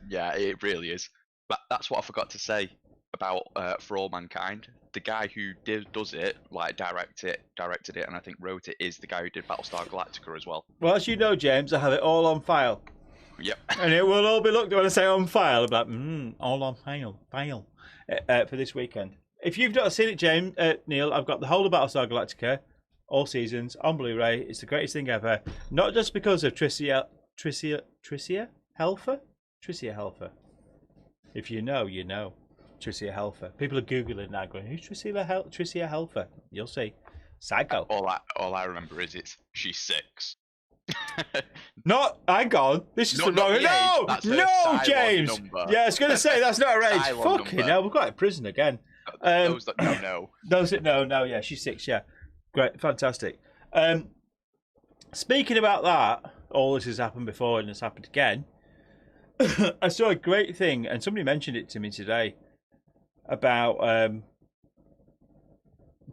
Yeah, it really is. But that's what I forgot to say about For All Mankind. The guy who does it, like directed it, and I think wrote it, is the guy who did Battlestar Galactica as well. Well, as you know, James, I have it all on file. Yep. And it will all be looked at when I say on file. I'm like, all on file for this weekend. If you've not seen it, James, Neil, I've got the whole of Battlestar Galactica, all seasons, on Blu-ray. It's the greatest thing ever. Not just because of Tricia Helfer? Tricia Helfer. If you know, you know. Tricia Helfer. People are Googling now going, who's Tricia Helfer? You'll see. Psycho. All I remember is she's 6. Not, hang on. This is the wrong. No, James. Number. Yeah, I was going to say that's not her age. Cylon Fucking number. hell, we've got a prison again. Those that don't know. Those that know, yeah, she's 6. Yeah, great, fantastic. Speaking about that, all this has happened before and it's happened again. I saw a great thing, and somebody mentioned it to me today about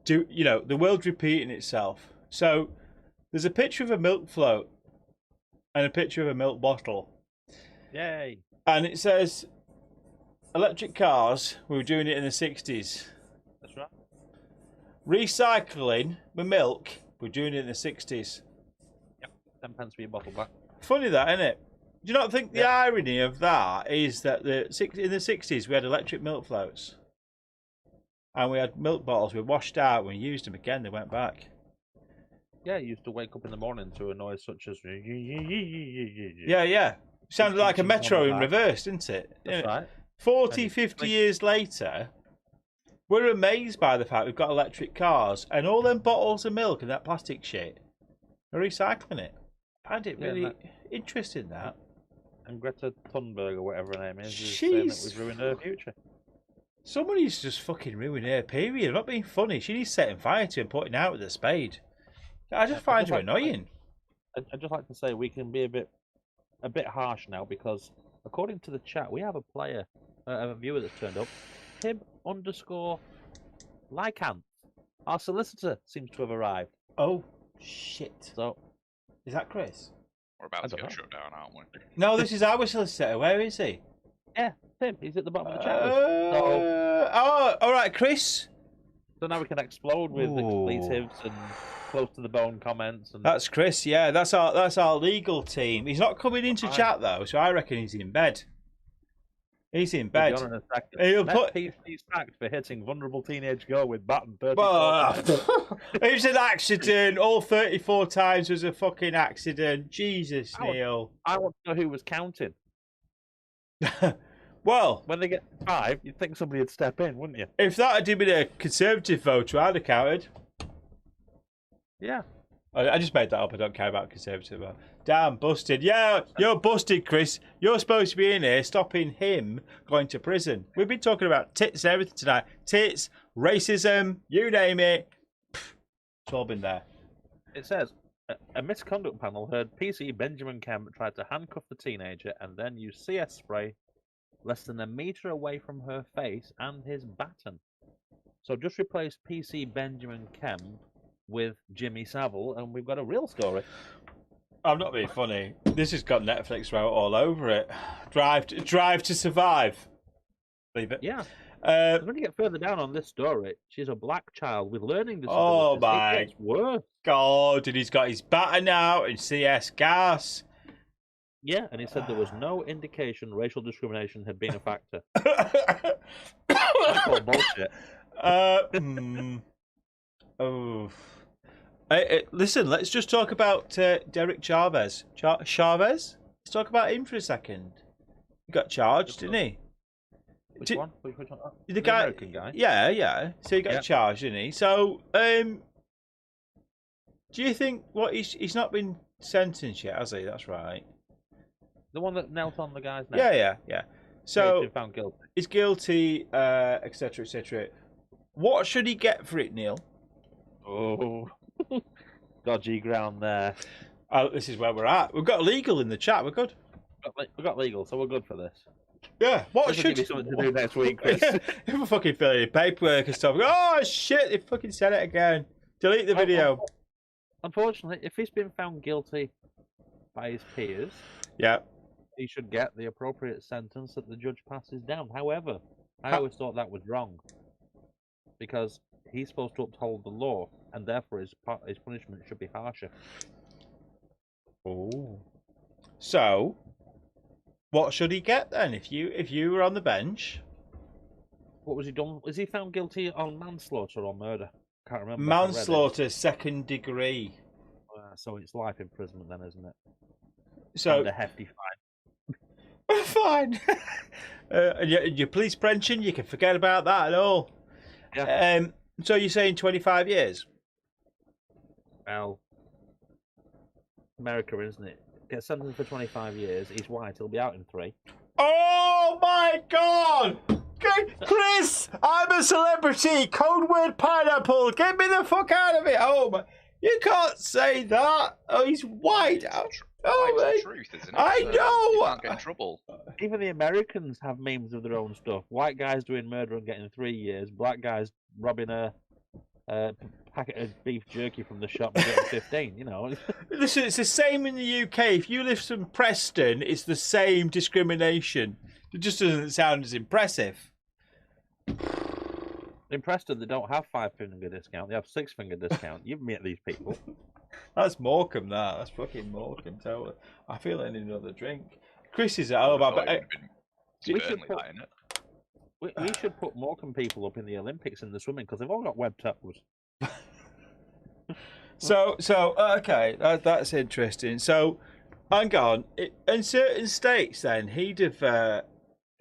the world repeating itself. So there's a picture of a milk float and a picture of a milk bottle. Yay! And it says electric cars. We were doing it in the 60s. That's right. Recycling with milk. We're doing it in the 60s. Yep. 10 pence for your bottle back. Funny that, isn't it? Do you not think the irony of that is that in the 60s we had electric milk floats, and we had milk bottles we washed out. When we used them again, they went back. Yeah, you used to wake up in the morning to a noise such as Yeah. Sounded like a metro in reverse, didn't it? That's right. 40, 50 years later, we're amazed by the fact we've got electric cars, and all them bottles of milk and that plastic shit are recycling it. I find it really interesting, that. And Greta Thunberg, or whatever her name is saying that we've ruined her future. Somebody's just fucking ruined her, period. I'm not being funny. She needs setting fire to and putting out with a spade. I just find her annoying. I'd just like to say we can be a bit harsh now, because according to the chat, we have a player, a viewer that's turned up, Tim_Lycant. Our solicitor seems to have arrived. Oh, shit. So, is that Chris? We're about to get shut down, aren't we? No, this is our solicitor. Where is he? Yeah, Tim. He's at the bottom of the chat list. Oh, all right, Chris. So now we can explode with expletives and close to the bone comments. And... That's Chris. Yeah, that's our legal team. He's not coming into chat though, so I reckon he's in bed. He's in bed. He'll put PC sacked for hitting vulnerable teenage girl with baton 30. It was an accident. All 34 times was a fucking accident. Jesus, Neil. I want to know who was counting. Well, when they get 5, you'd think somebody would step in, wouldn't you? If that had been a Conservative voter, I'd have counted. Yeah. I just made that up. I don't care about Conservative vote. Damn, busted. Yeah, you're busted, Chris. You're supposed to be in here stopping him going to prison. We've been talking about tits and everything tonight. Tits, racism, you name it. It's all been there. It says, a misconduct panel heard PC Benjamin Kemp tried to handcuff the teenager and then use CS spray less than a metre away from her face and his baton. So just replace PC Benjamin Kemp with Jimmy Savile, and we've got a real story. I'm not being funny. This has got Netflix wrote all over it. Drive to Survive. Leave it. Yeah. When you get further down on this story, she's a black child with learning disabilities. Oh my it gets worse. God! And he's got his baton out and CS gas. Yeah, and he said there was no indication racial discrimination had been a factor. That's all bullshit. Listen, let's just talk about Derek Chavez. Chavez? Let's talk about him for a second. He got charged, didn't he? Which one? Which one? Oh, The guy, American guy. Yeah. So he got Yeah. charged, didn't he? So, do you think he's not been sentenced yet, has he? That's right. The one that knelt on the guy's neck. Yeah. So he's been found guilty. he's guilty, etc., etc. What should he get for it, Neil? Oh, dodgy ground there. Oh, this is where we're at. We've got legal in the chat. We're good. We got legal, so we're good for this. Yeah. What This will should give you something to do next week, Chris? If we're fucking filling in paperwork and stuff. Oh shit! They fucking said it again. Delete the video. Unfortunately, if he's been found guilty by his peers, Yeah. he should get the appropriate sentence that the judge passes down. However, I always thought that was wrong because he's supposed to uphold the law, and therefore his punishment should be harsher. Oh. So, what should he get then? If you were on the bench, What was he done? Was he found guilty on manslaughter or murder? Can't remember. manslaughter, second degree. So it's life imprisonment then, isn't it? So And a hefty fine. fine. And your police pension, you can forget about that at all. Yeah. So you're saying 25 years? Well, America, isn't it? Get sentenced for 25 years. He's white. He'll be out in 3. Oh my god! Chris, I'm a celebrity. Code word pineapple. Get me the fuck out of it. Oh my! You can't say that. Oh, he's white. Oh, Life's my. the truth, isn't it? I So know. You can't get in trouble. Even the Americans have memes of their own stuff. White guys doing murder and getting 3 years. Black guys robbing a packet of beef jerky from the shop and getting 15. You know. Listen, it's the same in the UK. If you live from Preston, it's the same discrimination. It just doesn't sound as impressive. In Preston, they don't have 5-finger discount. They have 6-finger discount. You meet these people. That's Morecambe, that. That's fucking Morecambe, totally. I feel I need another drink. Chris is at home. We should put Morecambe people up in the Olympics in the swimming because they've all got web toes. So okay, that's interesting. So, hang on. In certain states, then he'd have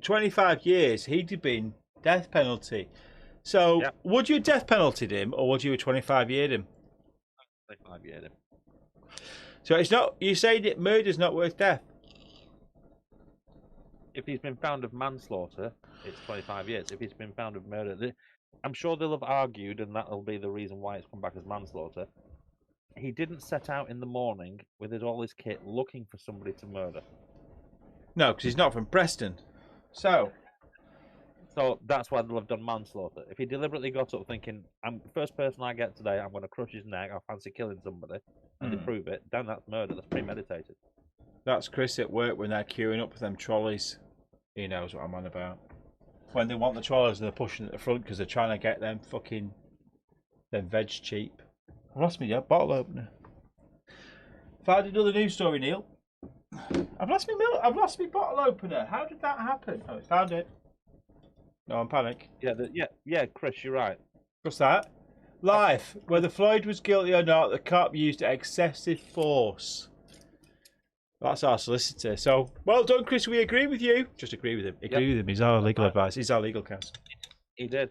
25 years. He'd have been death penalty. So, Yep. would you have death penaltied him, or would you have 25 yeared him? 25 years. So it's not. You say that murder's not worth death. If he's been found of manslaughter, it's 25 years. If he's been found of murder, I'm sure they'll have argued, and that'll be the reason why it's come back as manslaughter. He didn't set out in the morning with all his kit looking for somebody to murder. No, because he's not from Preston. So that's why they'll have done manslaughter. If he deliberately got up thinking, "I'm the first person I get today, I'm going to crush his neck. I fancy killing somebody," and they prove it, then that's murder. That's premeditated. that's Chris at work when they're queuing up for them trolleys. He knows what I'm on about. When they want the trolleys and they're pushing at the front because they're trying to get them veg cheap. I lost my bottle opener. Found another news story, Neil. I've lost my bottle opener. How did that happen? Oh, found it. No, I'm panic. Yeah, Chris, you're right. What's that? Life. Whether Floyd was guilty or not, the cop used excessive force. That's our solicitor. So, well done, Chris. We agree with you. Just agree with him. Agree with him. He's our legal advice. He's our legal counsel. He did.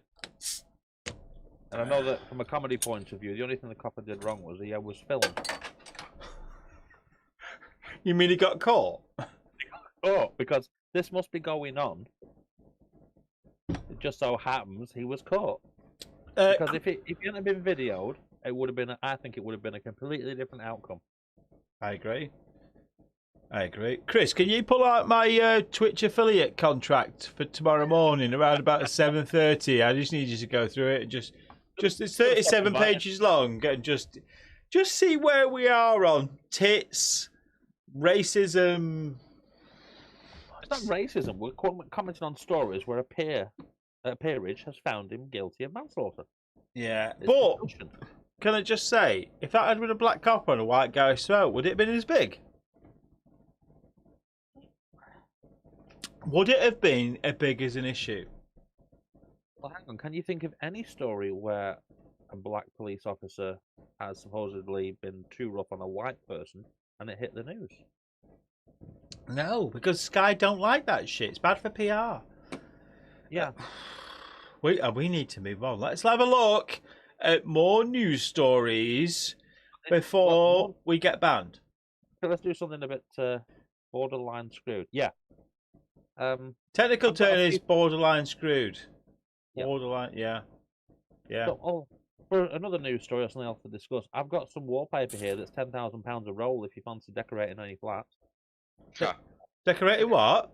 And I know that from a comedy point of view, the only thing the copper did wrong was he was filmed. You mean he got caught? Oh, because this must be going on. It just so happens he was caught. Because if it hadn't been videoed, it would have been. I think it would have been a completely different outcome. I agree. Chris, can you pull out my Twitch affiliate contract for tomorrow morning around about 7:30? I just need you to go through it and just it's 37 pages long and just see where we are on tits, racism. It's not racism. We're commenting on stories where a peerage has found him guilty of manslaughter. Yeah, It's but discussion. can I just say, if that had been a black cop on a white guy's throat, would it have been as big? Would it have been as big as an issue? Well, hang on. Can you think of any story where a black police officer has supposedly been too rough on a white person and it hit the news? No, because Sky don't like that shit. It's bad for PR. Yeah. We need to move on. Let's have a look at more news stories before we get banned. Let's do something a bit borderline screwed. Yeah. Technical I've got a term is few- borderline screwed. Yeah. Borderline, yeah. So, for another news story or something else to discuss, I've got some wallpaper here that's £10,000 a roll if you fancy decorating any flats. Decorated what?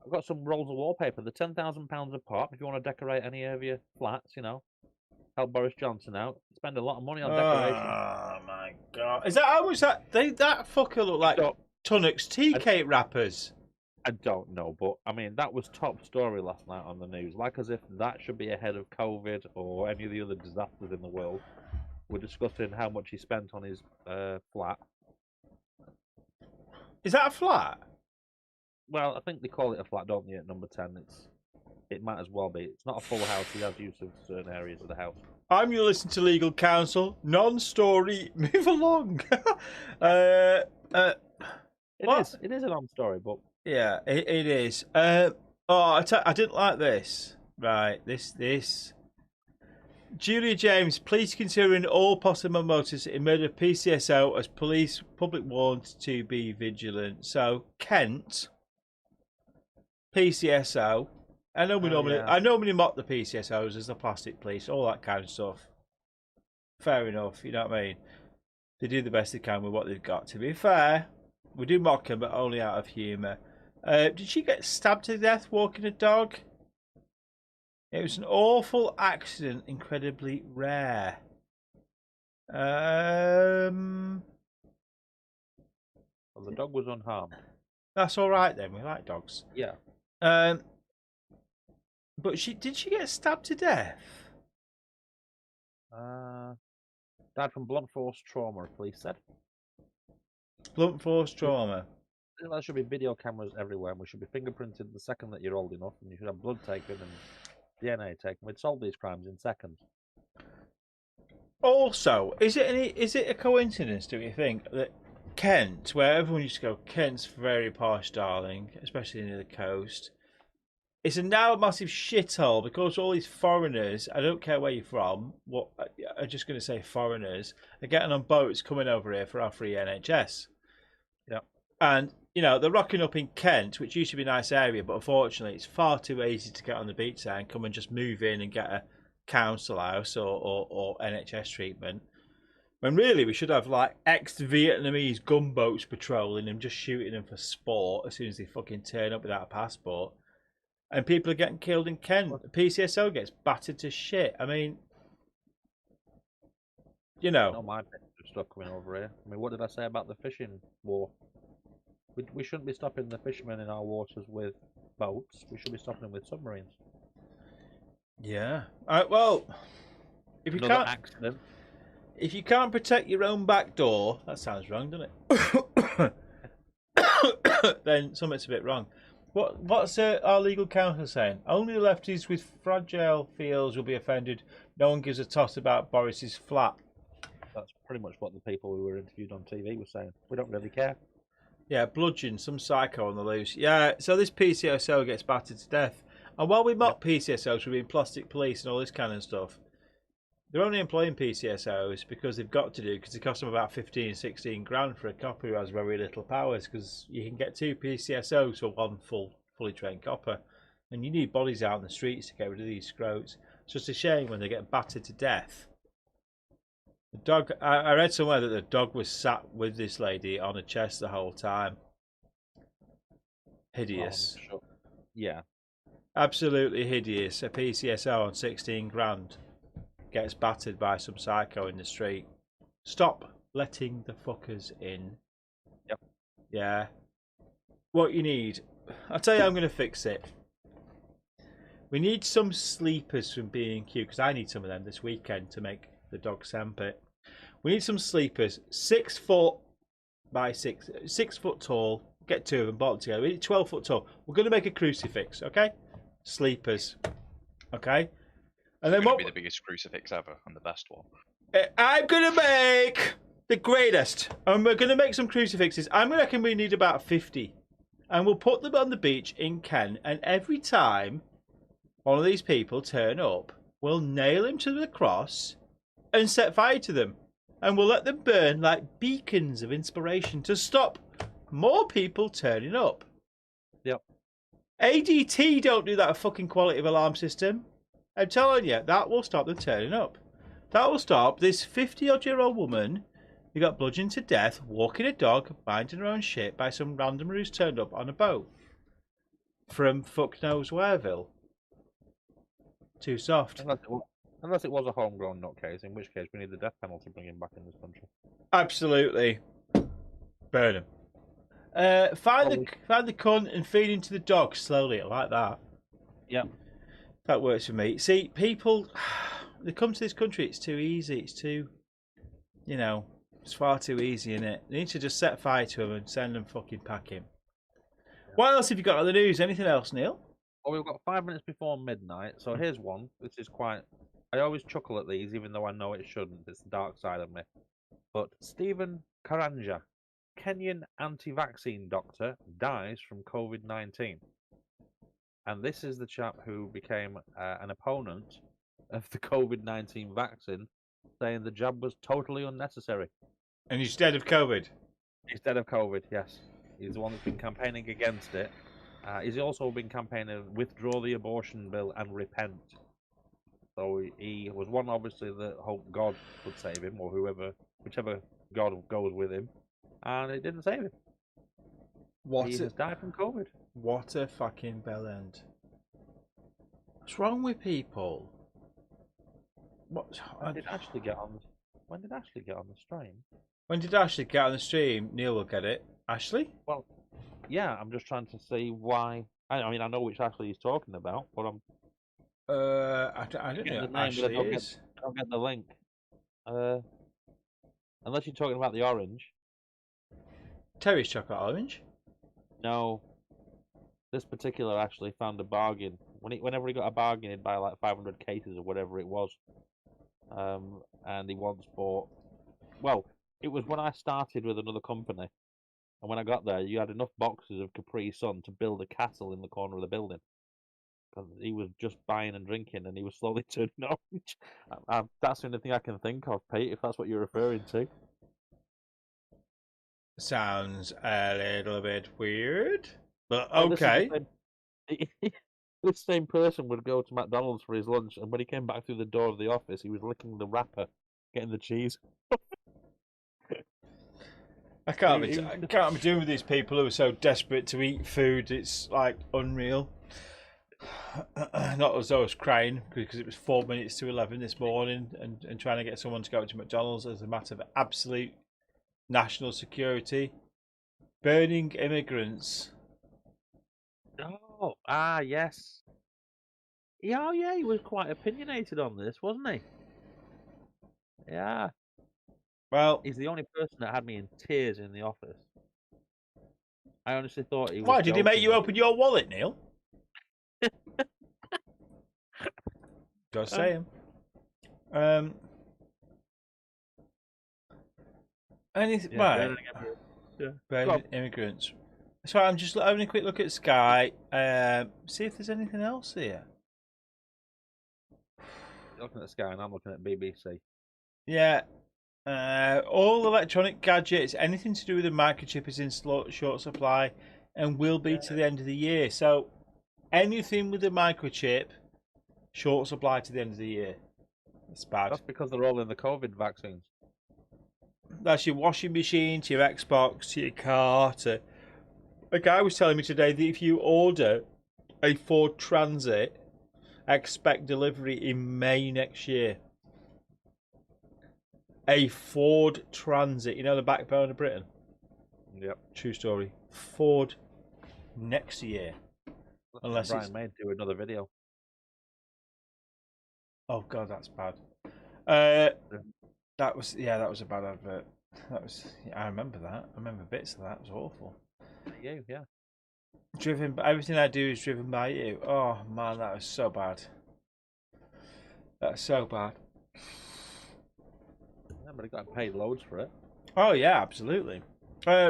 I've got some rolls of wallpaper. They're £10,000 a pop. If you want to decorate any of your flats, help Boris Johnson out. Spend a lot of money on decoration. Oh my god! Is that how much that that fucker look like? Tunnock's tea cake wrappers. I don't know, but I mean that was top story last night on the news. Like as if that should be ahead of COVID or any of the other disasters in the world. We're discussing how much he spent on his flat. Is that a flat? Well, I think they call it a flat, don't they? At number 10, it might as well be. It's not a full house. He has use of certain areas of the house. I'm your listening to legal counsel. Non-story. Move along. It is a non-story, but yeah, it is. I didn't like this. Right, this. Julia James, police considering all possible motives in murder of PCSO as police public warned to be vigilant. So Kent, PCSO. I normally mock the PCSOs as the plastic police, all that kind of stuff. Fair enough, you know what I mean? They do the best they can with what they've got. To be fair, we do mock them, but only out of humour. Did she get stabbed to death walking a dog? It was an awful accident, incredibly rare. Well, the dog was unharmed. That's all right then. We like dogs. Yeah. But did she get stabbed to death? Died from blunt force trauma, police said. Blunt force trauma. There should be video cameras everywhere, and we should be fingerprinted the second that you're old enough, and you should have blood taken and DNA taken. We'd solve these crimes in seconds. Also, is it a coincidence, do you think, that Kent, where everyone used to go, Kent's very posh, darling, especially near the coast, it's now a massive shithole because all these foreigners, I don't care where you're from, I'm just going to say foreigners, are getting on boats coming over here for our free NHS. Yeah. And, they're rocking up in Kent, which used to be a nice area, but unfortunately it's far too easy to get on the beach there and come and just move in and get a council house or NHS treatment. When really we should have like ex-Vietnamese gunboats patrolling them, just shooting them for sport as soon as they fucking turn up without a passport. And people are getting killed in Kent. The PCSO gets battered to shit. I mean, Not my stuff coming over here. I mean, what did I say about the fishing war? We shouldn't be stopping the fishermen in our waters with boats. We should be stopping them with submarines. Yeah. Well, if you can't protect your own back door, that sounds wrong, doesn't it? Then something's a bit wrong. What's our legal counsel saying? Only lefties with fragile feels will be offended. No one gives a toss about Boris's flat. That's pretty much what the people who were interviewed on TV were saying. We don't really care. Yeah, bludgeon, some psycho on the loose. Yeah, so this PCSO gets battered to death. And while we mock PCSOs for being plastic police and all this kind of stuff, they're only employing PCSOs because they've got to do, because it costs them about 15, 16 grand for a copper who has very little powers, because you can get 2 PCSOs for one fully trained copper. And you need bodies out in the streets to get rid of these scroats. It's just a shame when they get battered to death. The dog, I read somewhere that the dog was sat with this lady on a chest the whole time. Hideous. Oh, sure. Yeah. Absolutely hideous. A PCSO on 16 grand gets battered by some psycho in the street. Stop letting the fuckers in. Yep. Yeah. What you need, I'll tell you how I'm going to fix it. We need some sleepers from B&Q, because I need some of them this weekend to make the dog sandpit. We need some sleepers, 6 foot by 6 foot tall. Get 2 of them bottom together. We need 12 foot tall. We're going to make a crucifix, okay? Sleepers, okay? And then It's going to be the biggest crucifix ever and the best one. I'm going to make the greatest, and we're going to make some crucifixes. I reckon we need about 50. and we'll put them on the beach in Kent. And every time one of these people turn up, we'll nail him to the cross and set fire to them. And we'll let them burn like beacons of inspiration to stop more people turning up. Yep. ADT don't do that fucking quality of alarm system. I'm telling you, that will stop them turning up. That will stop this 50-odd-year-old woman who got bludgeoned to death walking a dog, minding her own shit by some randomer who's turned up on a boat from fuck knows whereville. Too soft. Unless it was a homegrown nutcase, in which case we need the death penalty to bring him back in this country. Absolutely. Burn him. Find the cunt and feed him to the dog slowly. I like that. Yeah. That works for me. See, people, they come to this country, it's too easy. It's too, it's far too easy, isn't it? They need to just set fire to them and send them fucking packing. Yeah. What else have you got on the news? Anything else, Neil? Well, we've got 5 minutes before midnight, so here's one. This is quite... I always chuckle at these, even though I know it shouldn't. It's the dark side of me. But Stephen Karanja, Kenyan anti-vaccine doctor, dies from COVID-19. And this is the chap who became an opponent of the COVID-19 vaccine, saying the jab was totally unnecessary. And he's dead of COVID? He's dead of COVID, yes. He's the one that's been campaigning against it. He's also been campaigning withdraw the abortion bill and repent. So he was one, obviously, that hoped God would save him, or whichever God goes with him. And it didn't save him. He has died from COVID. What a fucking bell end. What's wrong with people? When did Ashley get on the stream? When did Ashley get on the stream? Neil will get it. Ashley? Well, yeah, I'm just trying to see why. I mean, I know which Ashley he's talking about, but I'm... I don't know what Ashley is. I don't get the link. Unless you're talking about the orange. Terry's chocolate orange? No. This particular Ashley found a bargain. Whenever he got a bargain, he'd buy like 500 cases or whatever it was. And he once bought... Well, it was when I started with another company. And when I got there, you had enough boxes of Capri Sun to build a castle in the corner of the building. Because he was just buying and drinking, and he was slowly turning orange. That's the only thing I can think of, Pete, if that's what you're referring to. Sounds a little bit weird, but okay. This same person would go to McDonald's for his lunch, and when he came back through the door of the office, he was licking the wrapper, getting the cheese. I can't be doing with these people who are so desperate to eat food. It's like unreal. Not as though I was crying because it was 4 minutes to 11 this morning, and trying to get someone to go to McDonald's as a matter of absolute national security. Burning immigrants. Oh, yes. Yeah, he was quite opinionated on this, wasn't he? Yeah. Well, he's the only person that had me in tears in the office. I honestly thought he was... Why, did he make you open your wallet, Neil? Just saying. Anything, right. Burning immigrants. So I'm just having a quick look at Sky. See if there's anything else here. You're looking at Sky and I'm looking at BBC. Yeah. All electronic gadgets, anything to do with a microchip is in short supply and will be to the end of the year. So anything with a microchip, short supply to the end of the year. It's bad. That's because they're all in the COVID vaccines. That's your washing machine, to your Xbox, to your car, to... A guy was telling me today that if you order a Ford Transit, expect delivery in May next year. A Ford Transit, you know, the backbone of Britain? Yep. True story. Ford next year. Unless Brian May do another video. Oh god, that's bad. That was a bad advert. I remember that. I remember bits of that. It was awful. You, yeah. Everything I do is driven by you. Oh man, that was so bad. That's so bad. Yeah, but I got paid loads for it. Oh yeah, absolutely.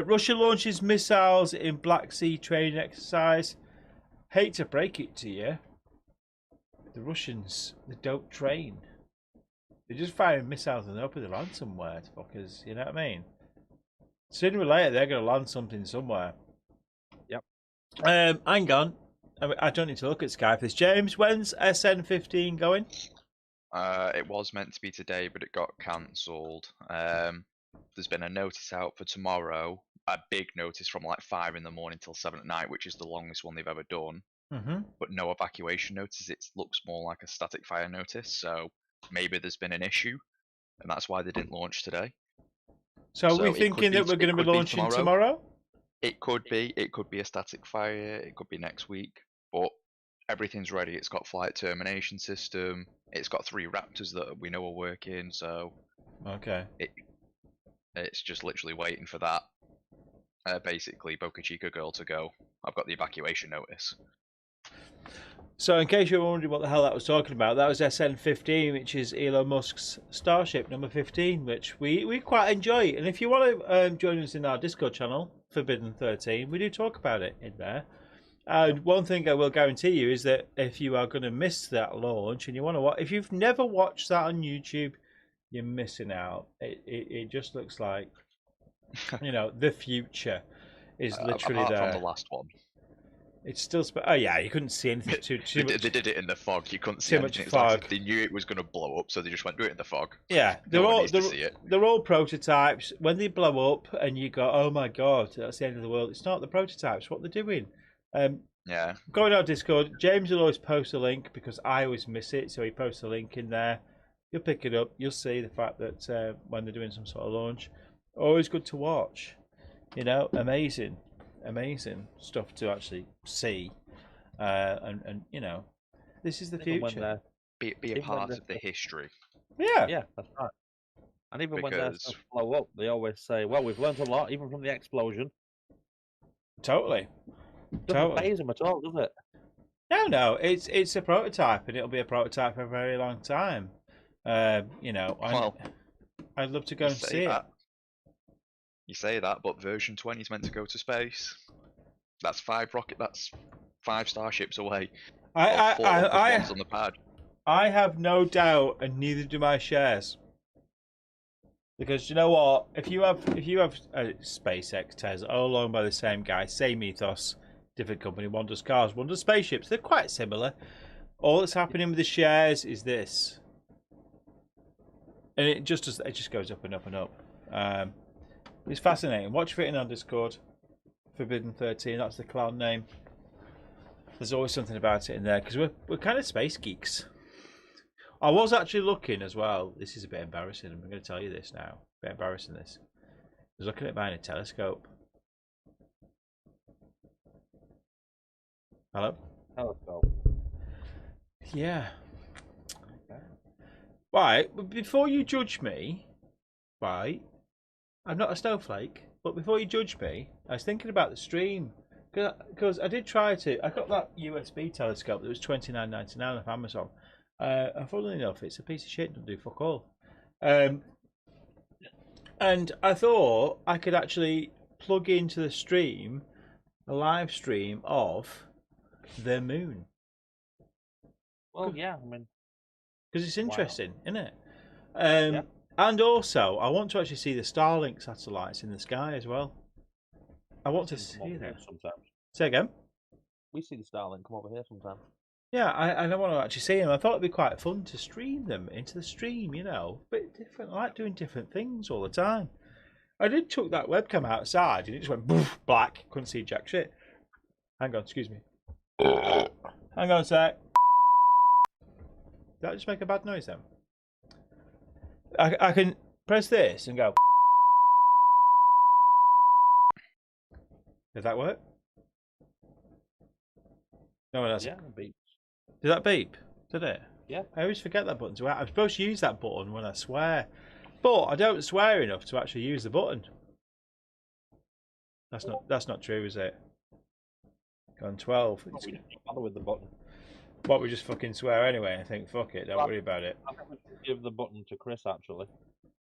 Russia launches missiles in Black Sea training exercise. Hate to break it to you, the Russians, they don't train. They're just firing missiles and hoping they land somewhere, fuckers. You know what I mean? Sooner or later, they're going to land something somewhere. Yep. Hang on. I don't need to look at Sky for this. James, when's SN15 going? It was meant to be today, but it got cancelled. There's been a notice out for tomorrow. A big notice from like 5 in the morning till 7 at night, which is the longest one they've ever done. But no evacuation notice. It looks more like a static fire notice. So maybe there's been an issue, and that's why they didn't launch today. So are we thinking that we're going to be launching tomorrow? It could be. It could be a static fire. It could be next week. But everything's ready. It's got flight termination system. It's got 3 Raptors that we know are working. So okay, it's just literally waiting for that. Basically, Boca Chica girl to go. I've got the evacuation notice. So in case you're wondering what the hell that was talking about, that was SN15, which is Elon Musk's Starship number 15, which we quite enjoy. And if you want to join us in our Discord channel, Forbidden 13, we do talk about it in there. And one thing I will guarantee you is that if you are going to miss that launch and you want to watch, if you've never watched that on YouTube, you're missing out. It just looks like, you know, the future is literally apart there. From the last one. It's still. Oh yeah, you couldn't see anything too much. They did it in the fog. You couldn't see too anything. much It's like fog. if they knew it was going to blow up, so they just went do it in the fog. Yeah, No one needs to see it. they're all prototypes. When they blow up and you go, oh my god, that's the end of the world. It's not the prototypes. What they're doing. Yeah. Go on our Discord. James will always post a link because I always miss it, so he posts a link in there. You'll pick it up. You'll see the fact that when they're doing some sort of launch, always good to watch. You know, amazing stuff to actually see. And you know, this is the future. Be a part of the history. Yeah, that's right. And even when they blow up, they always say, "Well, we've learned a lot, even from the explosion." Totally. Doesn't faze them at all, does it? No, it's a prototype, and it'll be a prototype for a very long time. You know, I'd love to go and see it. You say that, but version 20 is meant to go to space. That's 5 starships away. I on the pad. I have no doubt, and neither do my shares. Because you know what? If you have SpaceX, Tesla, all owned by the same guy, same ethos, different company, one does cars, one does spaceships. They're quite similar. All that's happening with the shares is this, and it just goes up and up and up. It's fascinating. Watch for it in our Discord. Forbidden 13. That's the clan name. There's always something about it in there because we're kind of space geeks. I was actually looking as well. This is a bit embarrassing. I'm going to tell you this now. A bit embarrassing this. I was looking at buying a telescope. Hello? Telescope. Yeah. Okay. Right, but before you judge me, right, I'm not a snowflake, but before you judge me, I was thinking about the stream. Because I did try to. I got that USB telescope that was $29.99 off Amazon. And funnily enough, it's a piece of shit. Doesn't do fuck all. And I thought I could actually plug into the stream a live stream of the moon. Well, yeah, I mean, because it's interesting, isn't it? Yeah. And also, I want to actually see the Starlink satellites in the sky as well. I want to see that sometimes. Say again. We see the Starlink come over here sometimes. Yeah, I want to actually see them. I thought it'd be quite fun to stream them into the stream, you know. Bit different. I like doing different things all the time. I did chuck that webcam outside and it just went boof, black. Couldn't see jack shit. Hang on, excuse me. Hang on a sec. Did that just make a bad noise then? I can press this and go. Does that work? No one else. Yeah, it beeps. Did that beep? Did it? Yeah. I always forget that button to I'm supposed to use that button when I swear. But I don't swear enough to actually use the button. That's not true, is it? Gone 12. We don't bother with the button. What, we just fucking swear anyway and think, fuck it, don't worry about it. I think we should give the button to Chris, actually.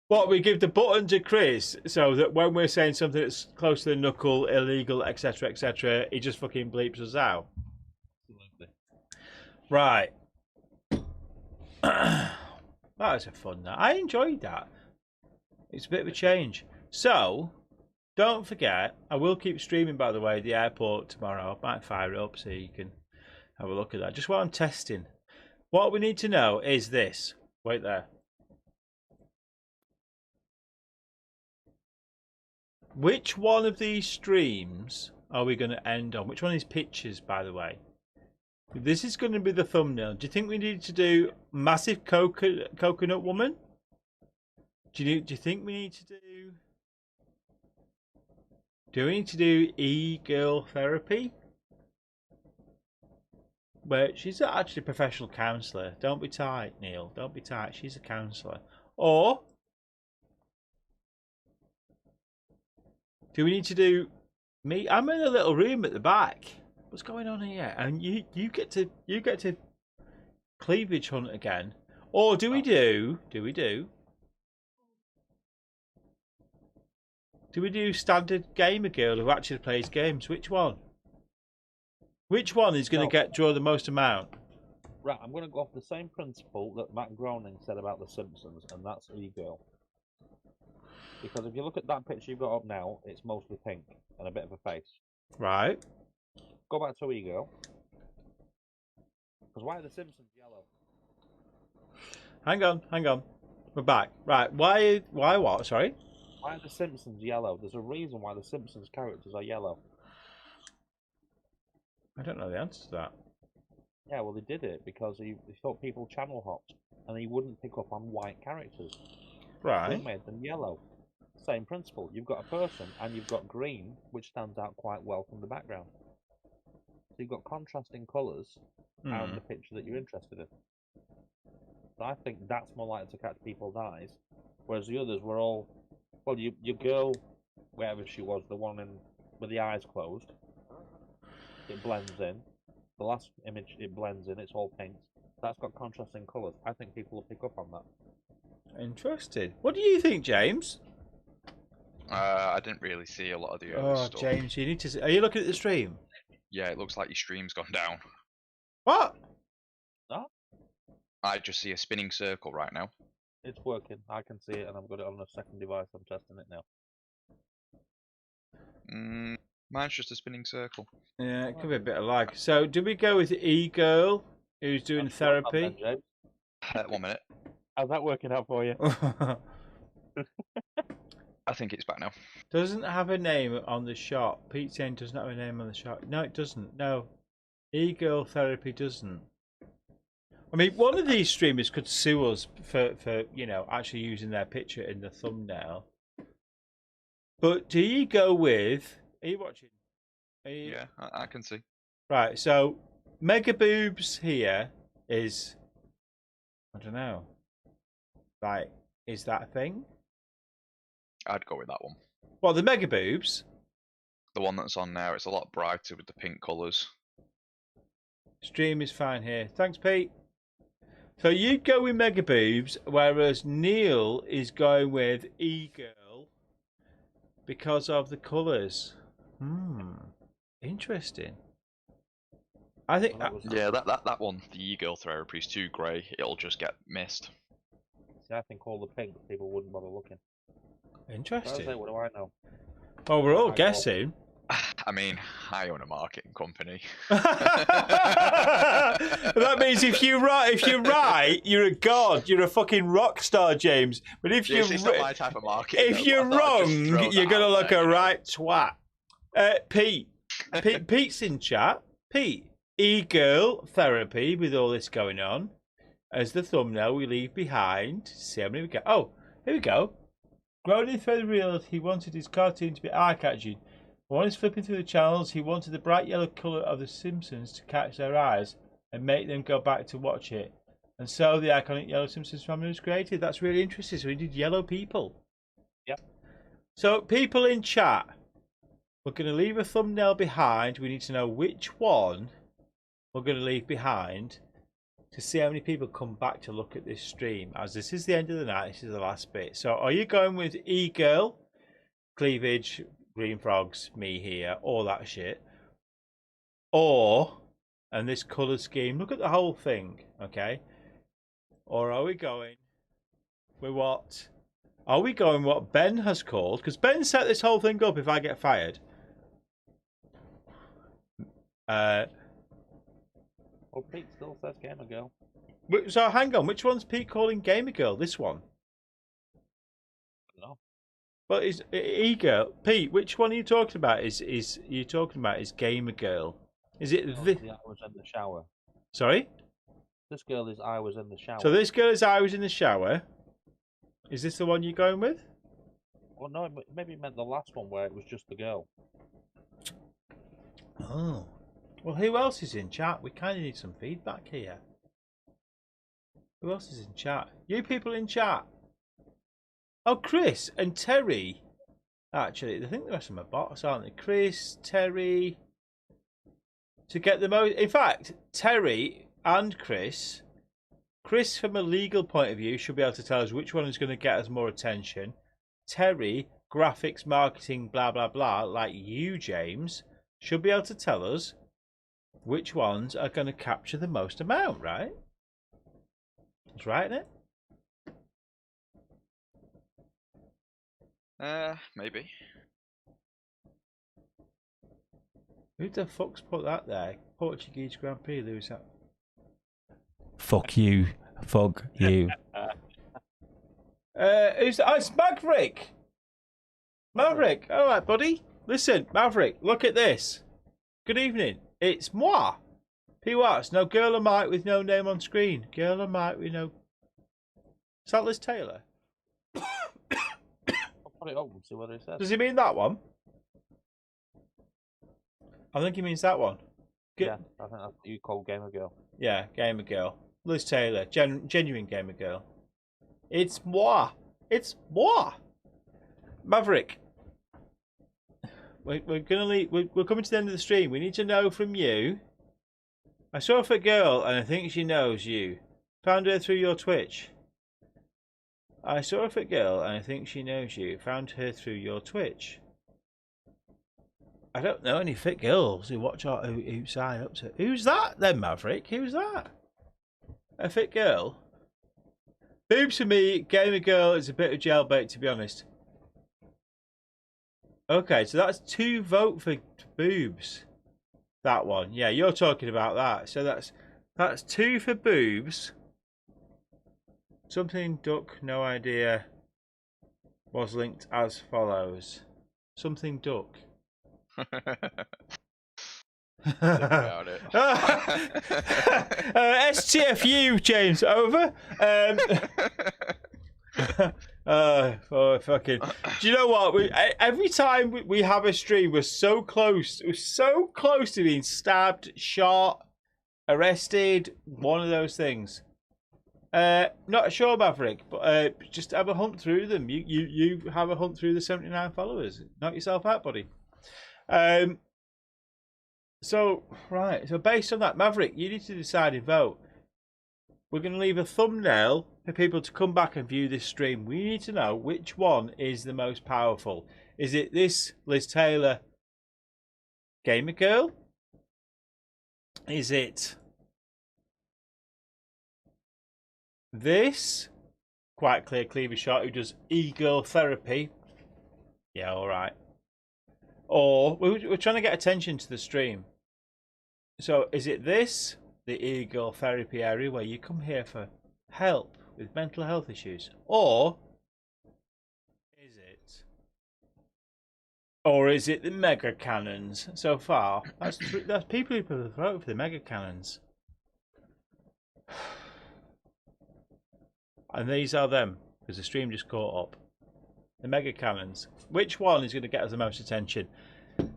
What, we give the button to Chris so that when we're saying something that's close to the knuckle, illegal, etc., he just fucking bleeps us out. Absolutely. Right. That was a fun night. I enjoyed that. It's a bit of a change. So, don't forget, I will keep streaming, by the way, the airport tomorrow. I might fire it up so you can have a look at that. Just while I'm testing. What we need to know is this. Wait there. Which one of these streams are we going to end on? Which one of these pictures, by the way? This is going to be the thumbnail. Do you think we need to do massive coconut woman? Do you think we need to do... Do we need to do e-girl therapy? Where she's actually a professional counsellor. Don't be tight, Neil. Don't be tight. She's a counsellor. Or... do we need to do me? I'm in a little room at the back. What's going on here? And you get to cleavage hunt again. Or do we do standard gamer girl who actually plays games? Which one? Which one is going to draw the most amount? Right, I'm going to go off the same principle that Matt Groening said about The Simpsons, and that's e-girl. Because if you look at that picture you've got up now, it's mostly pink and a bit of a face. Right. Go back to e-girl. Because why are The Simpsons yellow? Hang on. We're back. Right. Why what? Sorry? Why are The Simpsons yellow? There's a reason why The Simpsons characters are yellow. I don't know the answer to that. Yeah, well, they did it because he thought people channel hopped and he wouldn't pick up on white characters. Right. So he made them yellow. Same principle. You've got a person and you've got green, which stands out quite well from the background. So you've got contrasting colours out of the picture that you're interested in. So I think that's more likely to catch people's eyes, whereas the others were all, well, your girl, wherever she was, the one with the eyes closed, it blends in. The last image, it blends in. It's all pink. That's got contrasting colours. I think people will pick up on that. Interesting. What do you think, James? I didn't really see a lot of the early stuff. James, you need to. Are you looking at the stream? Yeah, it looks like your stream's gone down. What? No? I just see a spinning circle right now. It's working. I can see it, and I've got it on a second device. I'm testing it now. Mine's just a spinning circle. Yeah, it could be a bit of lag. So, do we go with e-girl who's doing therapy? 1 minute. How's that working out for you? I think it's back now. Doesn't have a name on the shop. Pete saying doesn't have a name on the shop. No, it doesn't. No. E-girl therapy doesn't. I mean, one of these streamers could sue us for actually using their picture in the thumbnail. But do you go with... Are you watching? Yeah, I can see. Right, so Mega Boobs here is... I don't know. Like, is that a thing? I'd go with that one. Well, the Mega Boobs. The one that's on there, it's a lot brighter with the pink colours. Stream is fine here. Thanks, Pete. So you'd go with Mega Boobs, whereas Neil is going with E-Girl because of the colours. Interesting. I think... yeah, that one, the e-girl therapy, is too grey. It'll just get missed. See, I think all the pink people wouldn't bother looking. Interesting. What do I know? Well, we're all guessing. I mean, I own a marketing company. That means if you're right, you're a god. You're a fucking rock star, James. But if it's not my type of marketing. If you're wrong, you're gonna look a right twat. Pete's in chat. Pete, e-girl therapy with all this going on. As the thumbnail we leave behind. See how many we get. Oh, here we go. Groaning through the reels, he wanted his cartoon to be eye-catching. While he's flipping through the channels, he wanted the bright yellow colour of the Simpsons to catch their eyes and make them go back to watch it. And so the iconic yellow Simpsons family was created. That's really interesting. So we did yellow people. Yep. So people in chat, we're going to leave a thumbnail behind. We need to know which one we're going to leave behind. to see how many people come back to look at this stream, as this is the end of the night. This is the last bit. So, are you going with e-girl, cleavage, green frogs, me here, all that shit, or and this colour scheme? Look at the whole thing, okay? Or are we going with what? Are we going what Ben has called? Because Ben set this whole thing up. If I get fired, well, Pete still says gamer girl. So hang on, which one's Pete calling gamer girl? This one. No. Well, is e-girl Pete? Which one are you talking about? Is you talking about is gamer girl? Is it this? I was in the shower. Sorry. This girl is I was in the shower. So this girl is I was in the shower. Is this the one you're going with? Well, no, maybe it meant the last one where it was just the girl. Oh. Well, who else is in chat? We kind of need some feedback here. Who else is in chat? You people in chat. Oh, Chris and Terry. Actually, I think the rest of them are bots, aren't they? Chris, Terry. To get the most. In fact, Terry and Chris. Chris, from a legal point of view, should be able to tell us which one is going to get us more attention. Terry, graphics, marketing, blah, blah, blah, like you, James, should be able to tell us which ones are going to capture the most amount, right? That's right, isn't it? Maybe. Who the fuck's put that there? Portuguese Grand Prix, lose that. Fuck you. Fuck you. Who's that? Oh, it's Maverick! Maverick! Alright, buddy. Listen, Maverick, look at this. Good evening. It's moi. P. Watts. No girl or Mike with no name on screen. Girl or Mike with no... Is that Liz Taylor? I'll put it up and see what it says. Does he mean that one? I think he means that one. Yeah, I think that's what you call gamer girl. Yeah, gamer girl. Liz Taylor, genuine gamer girl. It's moi. It's moi. Maverick. We're gonna leave. We're coming to the end of the stream. We need to know from you. I saw a girl, and I think she knows you. Found her through your Twitch. I saw a fit girl, and I think she knows you. Found her through your Twitch. I don't know any fit girls who watch our who sign up to. Who's that then, Maverick? Who's that? A fit girl? Boobs for me, gamer girl is a bit of jailbait, to be honest. Okay, so that's 2 vote for boobs. That one, yeah, you're talking about that. So that's 2 for boobs. Something duck, no idea. Was linked as follows. Something duck. About it. STFU, James, over. Oh, fucking. Do you know what? Every time we have a stream, we're so close. We're so close to being stabbed, shot, arrested. One of those things. Not sure, Maverick, but just have a hunt through them. You have a hunt through the 79 followers. Knock yourself out, buddy. So based on that, Maverick, you need to decide and vote. We're going to leave a thumbnail for people to come back and view this stream. We need to know which one is the most powerful. Is it this Liz Taylor gamer girl? Is it this quite clear cleaver shot who does e-girl therapy? Yeah, all right. Or we're trying to get attention to the stream. So is it this, the e-girl therapy area where you come here for help with mental health issues? Or is it the mega cannons? So far, that's people who vote for the mega cannons. And these are them, because the stream just caught up. The mega cannons. Which one is going to get us the most attention?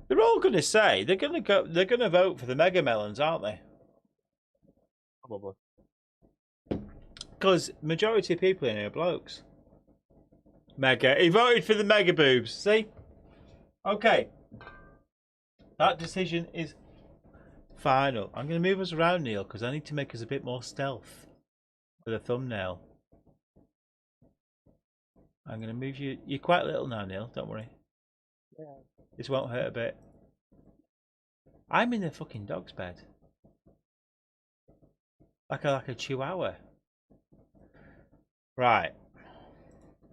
They're all going to say they're going to vote for the mega melons, aren't they? Probably. Because majority of people in here are blokes. Mega. He voted for the mega boobs. See? Okay. That decision is final. I'm going to move us around, Neil, because I need to make us a bit more stealth with a thumbnail. I'm going to move you. You're quite little now, Neil. Don't worry. Yeah. This won't hurt a bit. I'm in the fucking dog's bed. Like a chihuahua. Right.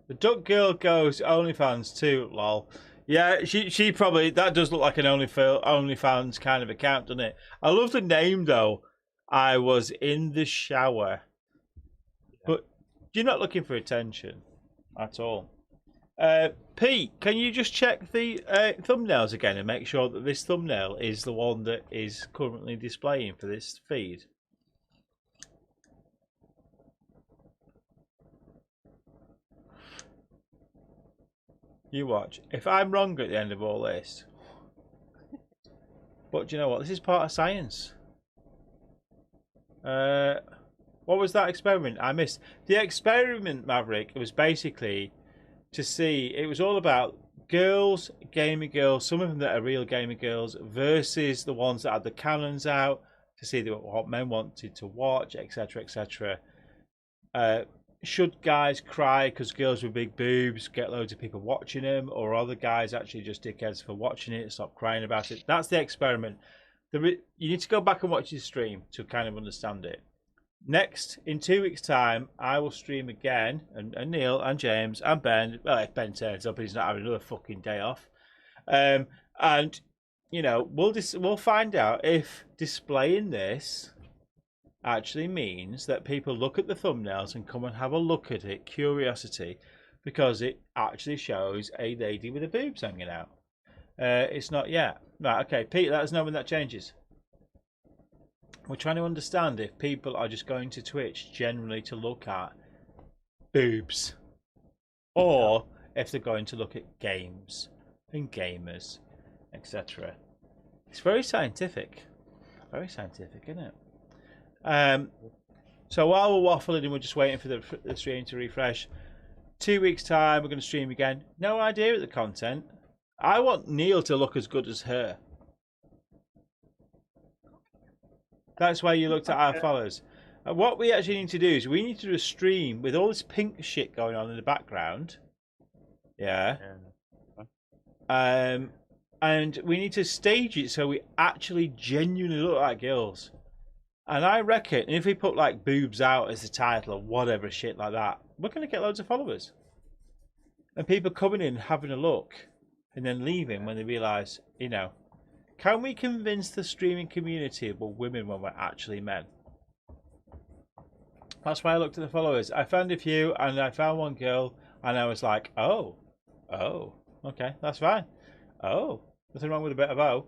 The Duck Girl goes OnlyFans too, lol. Yeah, she probably, that does look like an OnlyFans kind of account, doesn't it? I love the name though. I was in the shower. But you're not looking for attention at all. Pete, can you just check the thumbnails again and make sure that this thumbnail is the one that is currently displaying for this feed? You watch. If I'm wrong at the end of all this, but do you know what? This is part of science. What was that experiment? I missed. The experiment, Maverick, it was basically to see, it was all about girls, gamer girls, some of them that are real gamer girls, versus the ones that had the cannons out to see what men wanted to watch, etc., etc. Should guys cry because girls with big boobs get loads of people watching them, or are the guys actually just dickheads for watching it, stop crying about it? That's the experiment. You need to go back and watch the stream to kind of understand it. Next, in 2 weeks' time, I will stream again, and Neil and James and Ben. Well, if Ben turns up, he's not having another fucking day off. And you know, we'll find out if displaying this actually means that people look at the thumbnails and come and have a look at it, curiosity, because it actually shows a lady with her boobs hanging out. It's not yet. Right, okay, Pete, let us know when that changes. We're trying to understand if people are just going to Twitch generally to look at boobs, or if they're going to look at games and gamers, etc. It's very scientific. Very scientific, isn't it? So while we're waffling and we're just waiting for the stream to refresh, 2 weeks' time we're going to stream again. No idea of the content. I want Neil to look as good as her. That's why you looked at our followers. And what we actually need to do is we need to do a stream with all this pink shit going on in the background. Yeah. And we need to stage it so we actually genuinely look like girls. And I reckon if we put like boobs out as the title or whatever shit like that, we're going to get loads of followers. And people coming in, having a look, and then leaving when they realise, you know, can we convince the streaming community we're women when we're actually men? That's why I looked at the followers. I found a few and I found one girl and I was like, oh, okay, that's fine. Oh, nothing wrong with a bit of oh.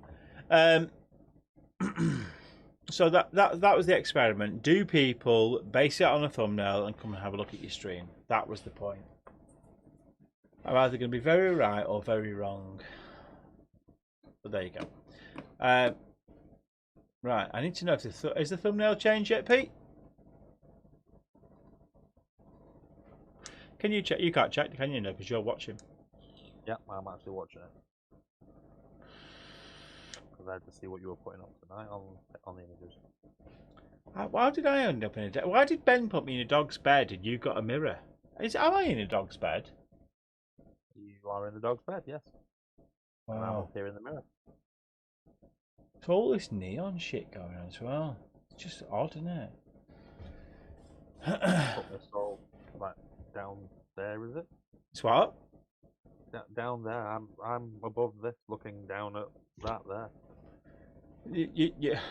So that was the experiment. Do people base it on a thumbnail and come and have a look at your stream? That was the point. I'm either going to be very right or very wrong. But there you go. Right, I need to know if is the thumbnail changed yet, Pete? Can you check? You can't check, can you? No, because you're watching. Yeah, I'm actually watching it. Because I had to see what you were putting up tonight on the images. Why did I end up in a? Why did Ben put me in a dog's bed and you got a mirror? Am I in a dog's bed? You are in the dog's bed, yes. Wow. And I'm up here in the mirror. It's all this neon shit going on as well. It's just odd, isn't it? Put this all like down there, is it? It's what? Down there. I'm above this, looking down at that there.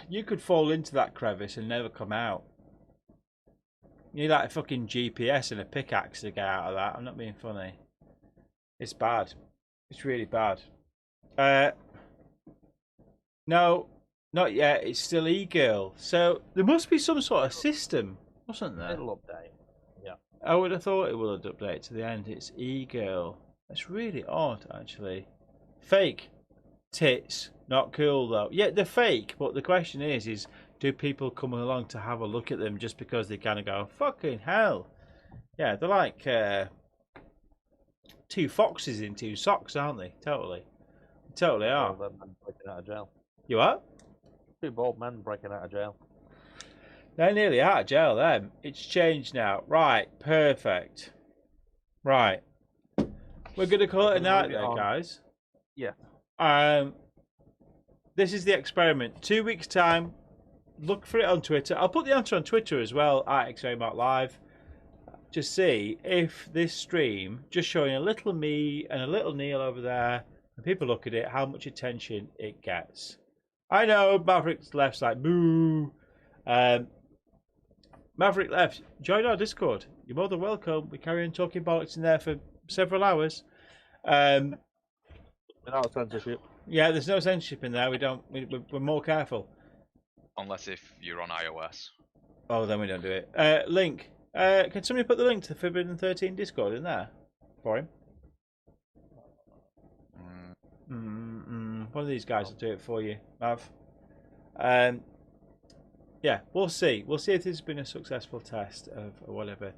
You could fall into that crevice and never come out. You need like a fucking GPS and a pickaxe to get out of that. I'm not being funny. It's bad. It's really bad. No, not yet. It's still e-girl. So there must be some sort of system, wasn't there? It'll update. Yeah. I would have thought it would update to the end. It's e-girl. That's really odd, actually. Fake tits, not cool though. Yeah, they're fake. But the question is do people come along to have a look at them just because they kind of go, fucking hell? Yeah, they're like two foxes in two socks, aren't they? Totally. Totally are. Out of jail. You what? Two bald men breaking out of jail. They're nearly out of jail, them. It's changed now. Right, perfect. Right. We're going to call it a night there, guys. Yeah. This is the experiment. 2 weeks' time. Look for it on Twitter. I'll put the answer on Twitter as well, at XRayMarkLive. Just see if this stream, just showing a little me and a little Neil over there, and people look at it, how much attention it gets. I know Maverick's left's like, boo. Maverick left, join our Discord. You're more than welcome. We carry on talking bollocks in there for several hours. Without censorship. Yeah, there's no censorship in there. We're more careful. Unless if you're on iOS. Oh, then we don't do it. Link. Can somebody put the link to the Forbidden 13 Discord in there for him? One of these guys will do it for you, Mav. Yeah, we'll see. We'll see if this has been a successful test of whatever.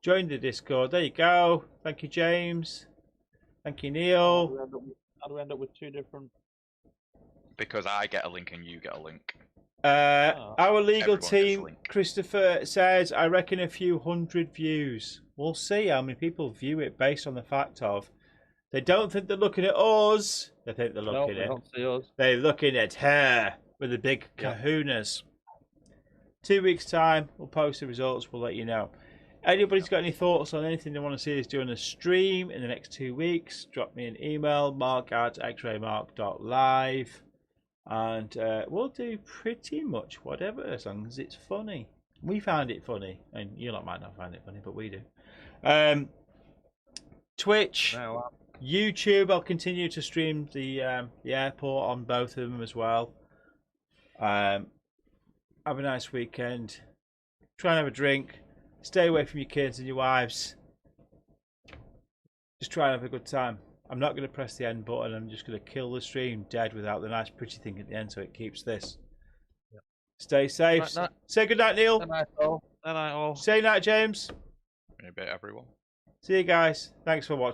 Join the Discord. There you go. Thank you, James. Thank you, Neil. How do we end up with two different? Because I get a link and you get a link. Our legal Everyone gets a team, link. Christopher, says, I reckon a few hundred views. We'll see how many people view it based on the fact of they don't think they're looking at us. They think they're looking at. Don't see us. They're looking at her with the big kahunas. 2 weeks' time, we'll post the results. We'll let you know. Anybody's got any thoughts on anything they want to see us do on the stream in the next 2 weeks? Drop me an email, mark@xraymark.live. And we'll do pretty much whatever as long as it's funny. We found it funny. And you lot might not find it funny, but we do. Twitch, YouTube, I'll continue to stream the airport on both of them as well. Have a nice weekend. Try and have a drink. Stay away from your kids and your wives. Just try and have a good time. I'm not going to press the end button. I'm just going to kill the stream dead without the nice pretty thing at the end so it keeps this. Yep. Stay safe. Night. Say good night, Neil. Good night, all. Good night, all. Say night, James. In a bit, everyone. See you guys. Thanks for watching.